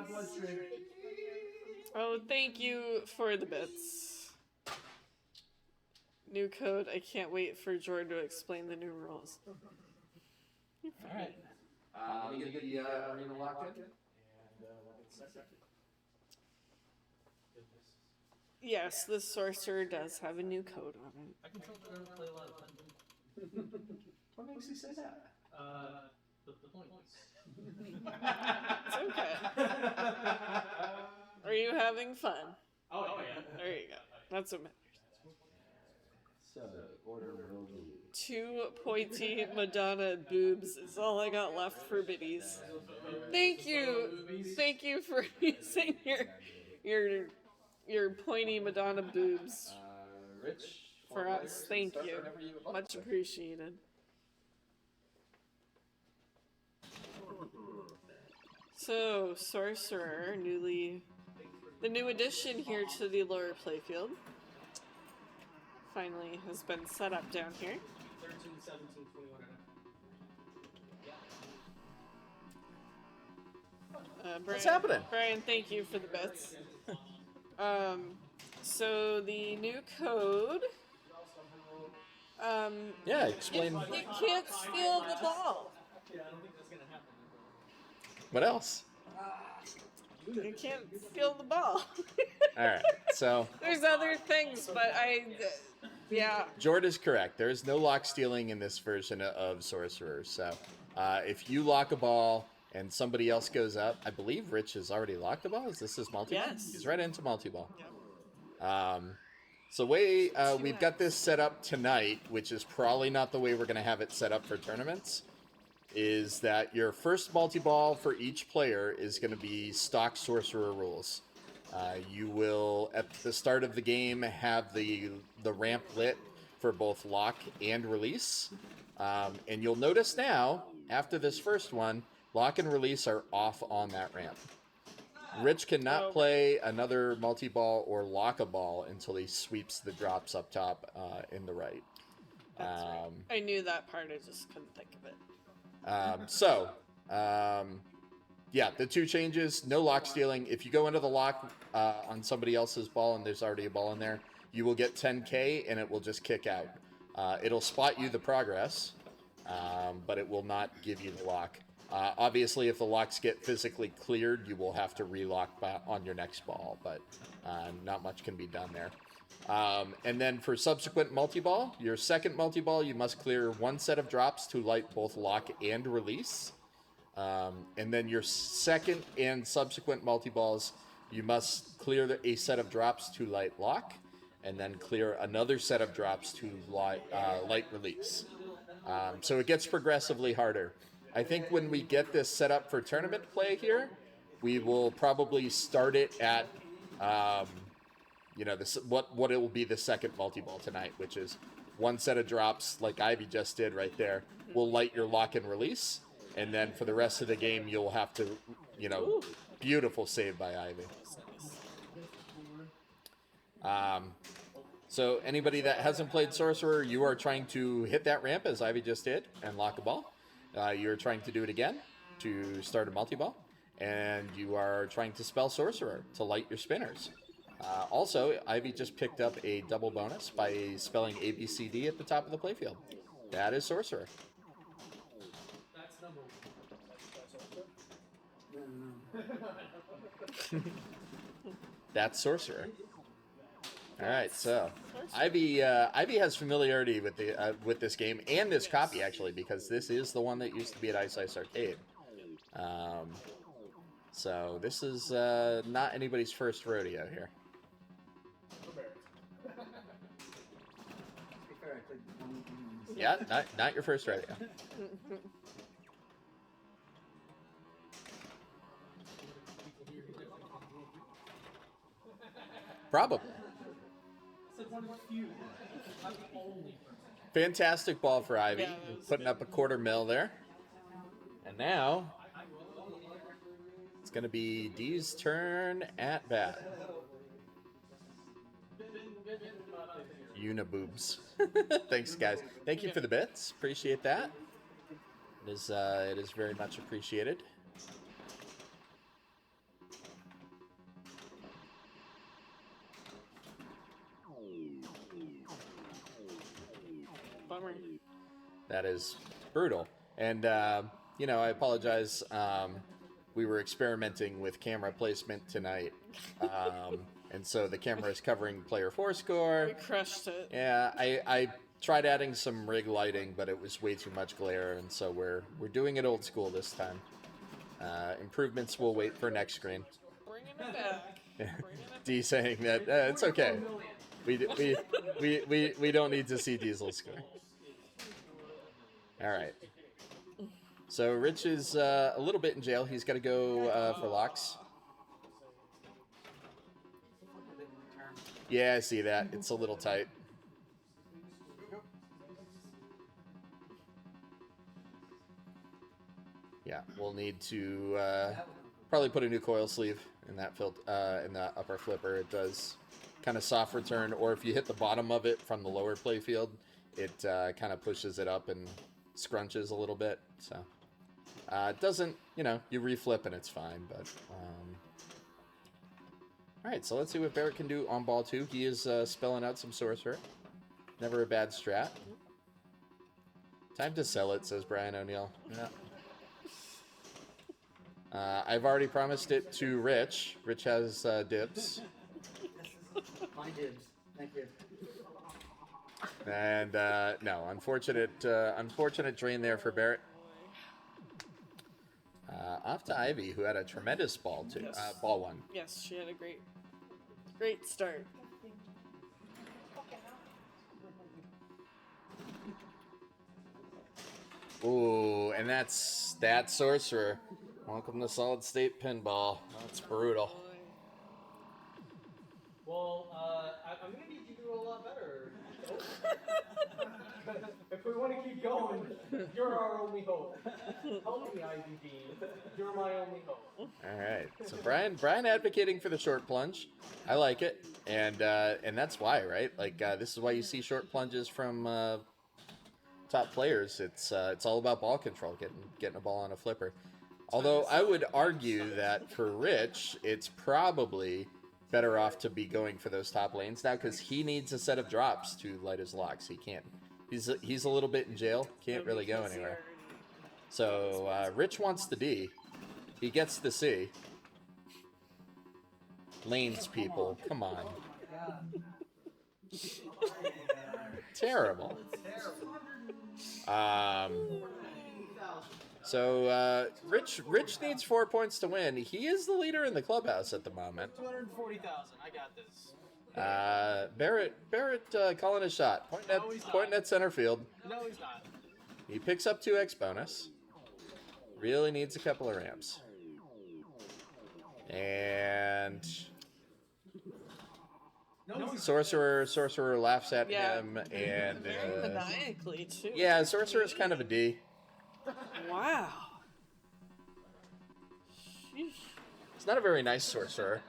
Oh, thank you for the bits. New code. I can't wait for Jord to explain the new rules. Alright. Let me get the arena locked in. Yes, the sorcerer does have a new code on it. I can tell they're gonna play a lot of Pinball. What makes you say that? The points. It's okay. Are you having fun? Oh yeah. There you go. That's what matters. So, order will be. 2 pointy Madonna boobs is all I got left for biddies. Thank you. Thank you for using your pointy Madonna boobs Rich? for us. Thank you. Much appreciated. So, Sorcerer, the new addition here to the lower playfield, finally has been set up down here. 13, 17, 21. Brian, What's happening? Brian, thank you for the bits. So the new code. Yeah, explain. You can't steal the ball. Yeah, I don't think that's gonna happen. What else? You can't steal the ball. Alright, so. There's other things, but yeah. Jord is correct. There is no lock stealing in this version of Sorcerer. So, if you lock a ball and somebody else goes up, I believe Rich has already locked a ball. Is this his multi-ball? Yes. He's right into multi-ball. Yep. So we've got this set up tonight, which is probably not the way we're going to have it set up for tournaments, is that your first multi-ball for each player is going to be stock Sorcerer rules. You will, at the start of the game, have the ramp lit for both lock and release. And you'll notice now, after this first one, lock and release are off on that ramp. Rich cannot play another multi-ball or lock a ball until he sweeps the drops up top in the right. That's right. I knew that part, I just couldn't think of it. Yeah, the 2 changes, no lock stealing. If you go into the lock on somebody else's ball and there's already a ball in there, you will get 10K and it will just kick out. It'll spot you the progress, but it will not give you the lock. Obviously, if the locks get physically cleared, you will have to relock on your next ball, but not much can be done there. And then for subsequent multi-ball, your second multi-ball, you must clear one set of drops to light both lock and release. And then your second and subsequent multi-balls, you must clear a set of drops to light lock, and then clear another set of drops to light release. So it gets progressively harder. I think when we get this set up for tournament play here, we will probably start it at, what it will be the second multi-ball tonight, which is one set of drops, like Ivy just did right there, will light your lock and release. And then for the rest of the game, you'll have to, beautiful save by Ivy. So anybody that hasn't played Sorcerer, you are trying to hit that ramp as Ivy just did and lock a ball. You're trying to do it again to start a multi-ball. And you are trying to spell Sorcerer to light your spinners. Also, Ivy just picked up a double bonus by spelling ABCD at the top of the playfield. That is Sorcerer. That's number one. That's Sorcerer. All right, so Ivy has familiarity with this game and this copy actually, because this is the one that used to be at Ice Ice Arcade. So this is not anybody's first rodeo here. Yeah, not your first rodeo. Probably. Fantastic ball for Ivy, putting up a quarter mil there. And now it's going to be Dee's turn at bat. Uniboobs. Thanks, guys. Thank you for the bits. Appreciate that. It is very much appreciated. Bummer. That is brutal. And, I apologize. We were experimenting with camera placement tonight. And so the camera is covering player 4 score. We crushed it. Yeah, I tried adding some rig lighting, but it was way too much glare, and so we're doing it old school this time. Improvements will wait for next screen. Bringing it back. D saying that it's okay. We don't need to see Diesel's score. All right. So Rich is a little bit in jail. He's got to go for locks. Yeah, I see that. It's a little tight. Yeah, we'll need to probably put a new coil sleeve in that in the upper flipper. It does kind of soft return, or if you hit the bottom of it from the lower playfield, it kind of pushes it up and scrunches a little bit. So it doesn't, you reflip and it's fine, but. All right, so let's see what Barrett can do on ball 2. He is spelling out some Sorcerer. Never a bad strat. Time to sell it, says Brian O'Neill. Yeah. I've already promised it to Rich. Rich has dibs. My dibs. Thank you. And no, unfortunate drain there for Barrett. Off to Ivy, who had a tremendous ball 2. Yes. Ball 1. Yes, she had a great start. Ooh, and that's Sorcerer. Welcome to Solid State Pinball. That's brutal. Well, I'm going to need you to do a lot better. If we want to keep going, you're our only hope. Help me, IBB. You're my only hope. All right. So Brian advocating for the short plunge. I like it, and that's why, right? Like this is why you see short plunges from top players. It's all about ball control, getting a ball on a flipper. Although I would argue that for Rich, it's probably better off to be going for those top lanes now because he needs a set of drops to light his locks. He can't. He's a little bit in jail. Can't really go anywhere. So Rich wants the D. He gets the C. Lanes, people. Come on. Terrible. So Rich needs 4 points to win. He is the leader in the clubhouse at the moment. 240,000. I got this. Barrett calling a shot. Pointing at center field. No, he's not. He picks up 2x bonus. Really needs a couple of ramps. And Sorcerer laughs at him and very maniacally too. Yeah, Sorcerer's kind of a D. Wow. Sheesh. It's not a very nice Sorcerer.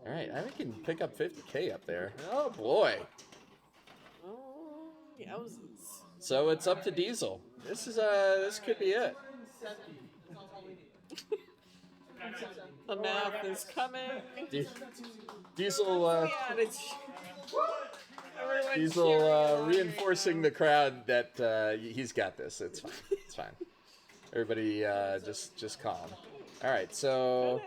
Alright, I think he can pick up 50k up there. Oh boy. Oh, yowzes. So it's up to Diesel. This could be it. The math is coming. Diesel reinforcing the crowd that he's got this. It's fine. It's fine. Everybody just calm. All right, so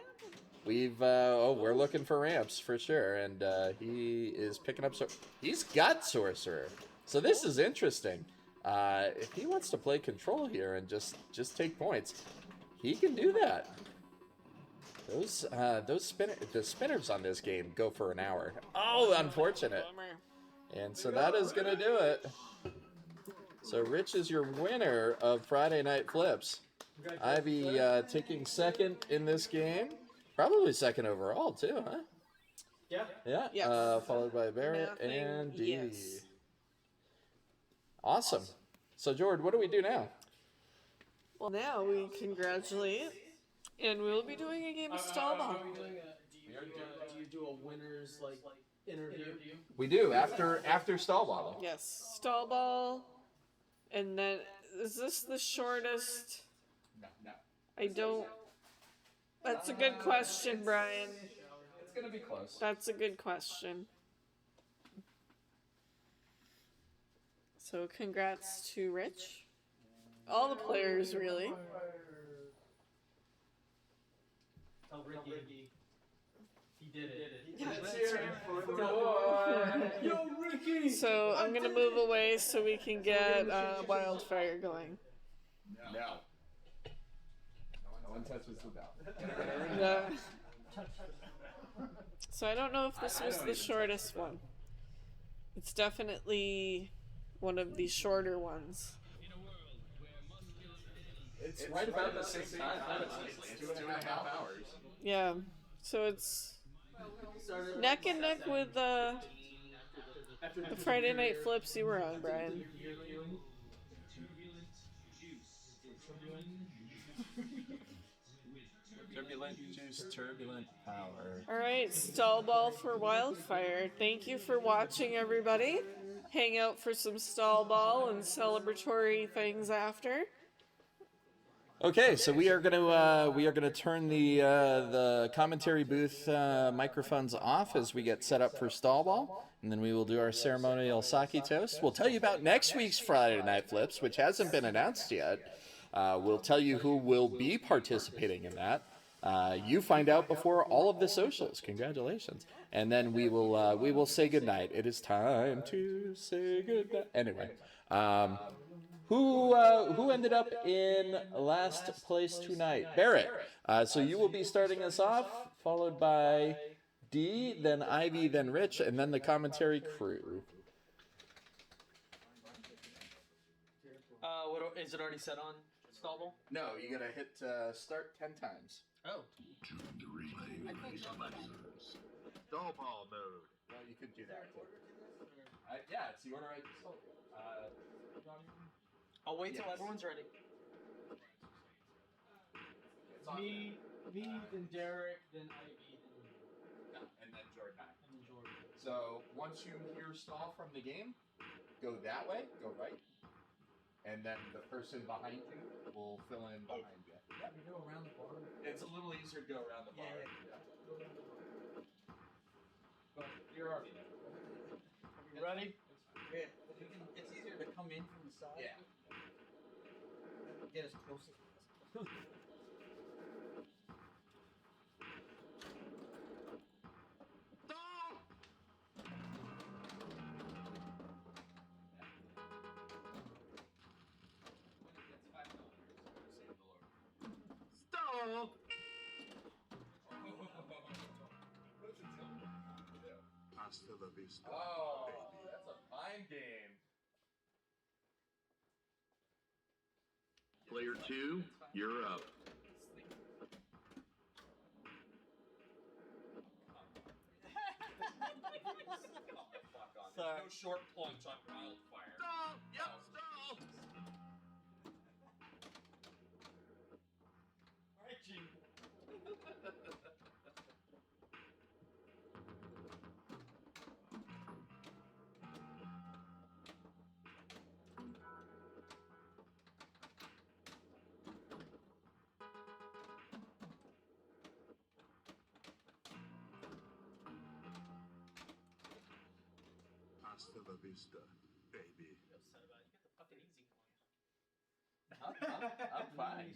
we're looking for ramps for sure, and he is picking up. He's got Sorcerer, so this is interesting. If he wants to play control here and just take points, he can do that. The spinners on this game go for an hour. Oh, unfortunate. And so that is gonna do it. So Rich is your winner of Friday Night Flips. Ivy taking second in this game. Probably second overall too, huh? Yeah. Yeah. Yes. Followed by Barrett and D. Yes. Awesome. So Jord, what do we do now? Well, now we congratulate, and we'll be doing a game of stall ball. Do you do a winner's interview? We do after stall ball. Yes, stall ball, and then is this the shortest? No. I don't. That's a good question, Brian. It's gonna be close. That's a good question. So congrats to Rich. All the players, really. Tell Ricky. He did it. Let's hear it for the boy. Yo, Ricky! So I'm gonna move away so we can get wildfire going. No. No one touches the bell. Yeah. So I don't know if this was the shortest one. It's definitely one of the shorter ones. It's right about the same time. It's 2.5 hours. Yeah. So it's neck and neck with the Friday Night Flips you were on, Brian. Turbulent juice, turbulent power. Alright, stall ball for wildfire. Thank you for watching, everybody. Hang out for some stall ball and celebratory things after. Okay, so we are gonna turn the commentary booth microphones off as we get set up for stall ball, and then we will do our ceremonial sake toast. We'll tell you about next week's Friday Night Flips, which hasn't been announced yet. We'll tell you who will be participating in that. You find out before all of the socials. Congratulations, and then we will say goodnight. It is time to say goodnight. Anyway. Who ended up in last place tonight? Barrett. So you will be starting us off, followed by D, then Ivy, then Rich, and then the commentary crew. Is it already set on stall? No, you gotta hit start 10 times. Oh. Stall ball mode. Well, you could do that too. Yeah, it's the order I just told you. I'll wait till everyone's ready. Me, then Derek, then Ivy, and then Jordan. So once you hear stall from the game, go that way, go right, and then the person behind you will fill in behind you. Yeah, we go around the bar. It's a little easier to go around the bar. Yeah. But you're already there. Are we ready? Yeah, it's easier to come in from the side. Yeah. Get as close as possible. Hasta la vista, Oh, baby. that's a fine game. Player 2, you're up. Sorry. No short plunge on Wildfire. Stall! Yep, stall! Hasta la vista, baby. I'm fine.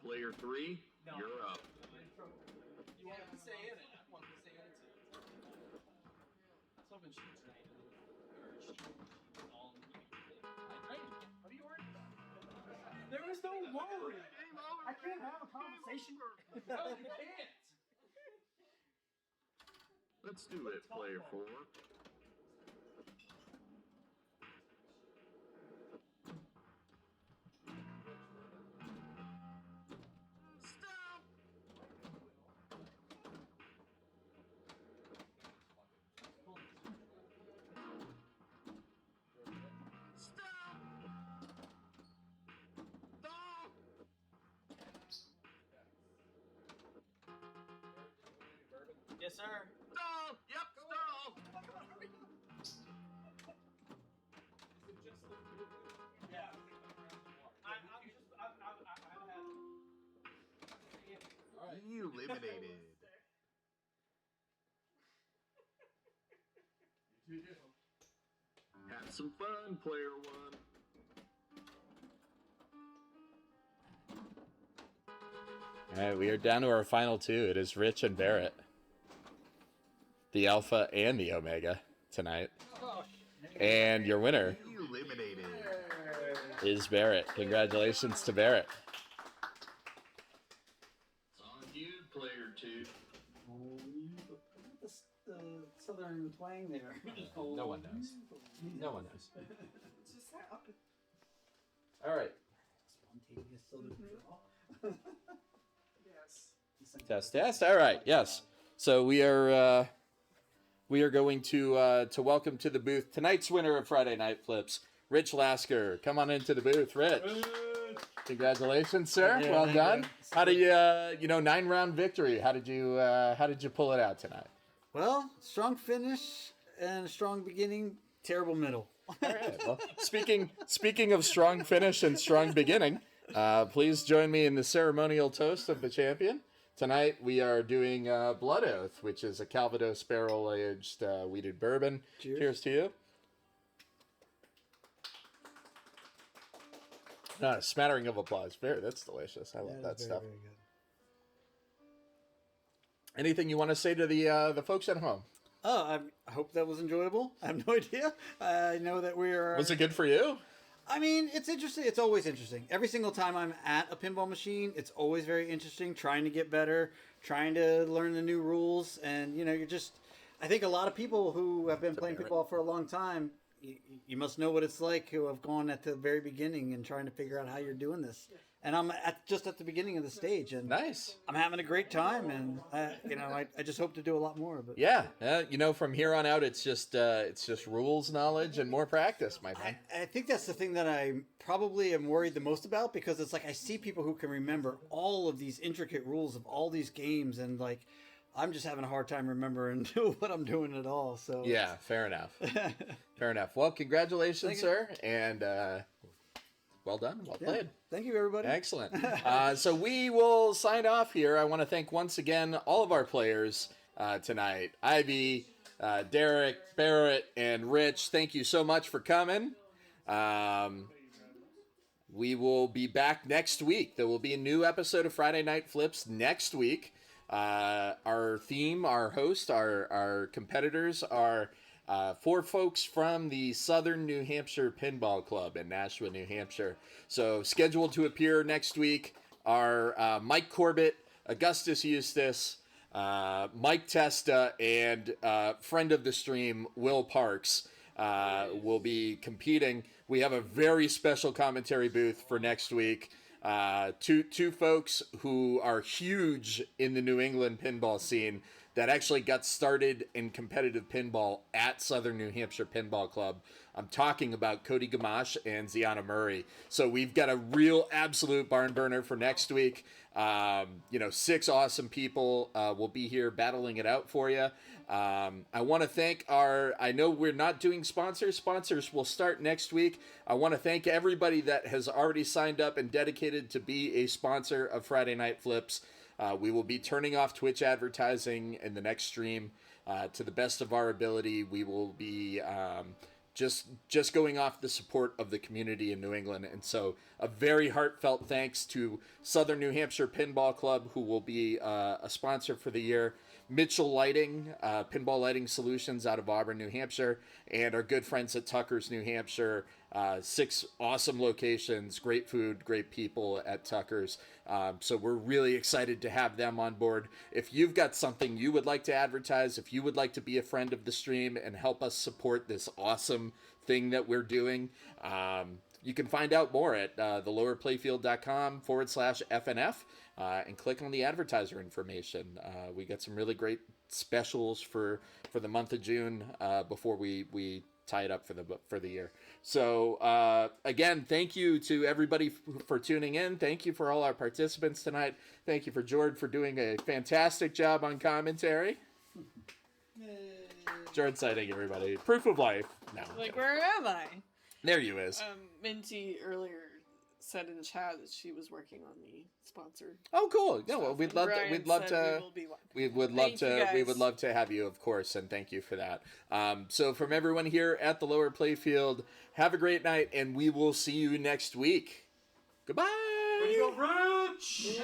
Player 3, you're up. You want to stay in it. I want to stay in it too. I was hoping she was tonight. Or she was all in I trained. What are you worried about? There is no worry. I can't have a conversation. No, you can't. Let's do it, player 4. Stop! Stop! Stop! Yes, sir. Stall! Yep, stall! Yeah. I've had. Eliminated. Have some fun, player 1. All right, we are down to our final two. It is Rich and Barrett, the Alpha and the Omega tonight. And your winner Eliminated. is Barrett. Congratulations to Barrett. It's on you, player 2. The southern twang there. No one knows. No one knows. All right. Spontaneous southern Test. All right. Yes. So we are going to welcome to the booth tonight's winner of Friday Night Flips, Rich Lasker. Come on into the booth, Rich. Congratulations, sir. Yeah, well thank done. you. How do you 9-round victory? How did you pull it out tonight? Well, strong finish and a strong beginning, terrible middle. All right. Well, speaking of strong finish and strong beginning, please join me in the ceremonial toast of the champion. Tonight we are doing Blood Oath, which is a Calvados barrel-aged wheated bourbon. Cheers to you. A smattering of applause. That's delicious. I love that stuff. Very good. Anything you want to say to the folks at home? Oh, I hope that was enjoyable. I have no idea. I know that we're... Was it good for you? I mean, it's interesting. It's always interesting. Every single time I'm at a pinball machine, it's always very interesting, trying to get better, trying to learn the new rules. And, you're just... I think a lot of people who have been playing pinball for a long time, you must know what it's like, who have gone at the very beginning and trying to figure out how you're doing this. And I'm just at the beginning of the stage, and nice. I'm having a great time, and I just hope to do a lot more of it. Yeah, from here on out, it's just rules knowledge and more practice, my friend. I think that's the thing that I probably am worried the most about, because it's like I see people who can remember all of these intricate rules of all these games, and like I'm just having a hard time remembering what I'm doing at all. So yeah, fair enough. Fair enough. Well, congratulations, sir, and well done. Well played. Thank you, everybody. Excellent. So we will sign off here. I want to thank once again all of our players tonight. Ivy, Derek, Barrett, and Rich. Thank you so much for coming. We will be back next week. There will be a new episode of Friday Night Flips next week. Our theme, our host, our competitors are 4 folks from the Southern New Hampshire Pinball Club in Nashua, New Hampshire. So scheduled to appear next week are Mike Corbett, Augustus Eustace, Mike Testa and friend of the stream, Will Parks, will be competing. We have a very special commentary booth for next week. Two folks who are huge in the New England pinball scene that actually got started in competitive pinball at Southern New Hampshire Pinball Club. I'm talking about Cody Gamache and Ziana Murray. So we've got a real absolute barn burner for next week. 6 awesome people will be here battling it out for you. I want to thank I know we're not doing sponsors. Sponsors will start next week. I want to thank everybody that has already signed up and dedicated to be a sponsor of Friday Night Flips. We will be turning off Twitch advertising in the next stream. To the best of our ability, we will be just going off the support of the community in New England. And so a very heartfelt thanks to Southern New Hampshire Pinball Club, who will be a sponsor for the year, Mitchell Lighting, Pinball Lighting Solutions out of Auburn, New Hampshire, and our good friends at Tucker's, New Hampshire. 6 awesome locations, great food, great people at Tucker's. So we're really excited to have them on board. If you've got something you would like to advertise, if you would like to be a friend of the stream and help us support this awesome thing that we're doing, you can find out more at thelowerplayfield.com/FNF and click on the advertiser information. We got some really great specials for the month of June before we tie it up for the year. So again, thank you to everybody for tuning in. Thank you for all our participants tonight. Thank you for Jord for doing a fantastic job on commentary. Jord sighting, everybody. Proof of life. No. Like, where am I? There you is. Minty earlier said in chat that she was working on the sponsor. Oh, cool. No, well, we would love to have you, of course, and thank you for that. So from everyone here at the Lower Playfield, have a great night, and we will see you next week. Goodbye. Ready to go, Rich!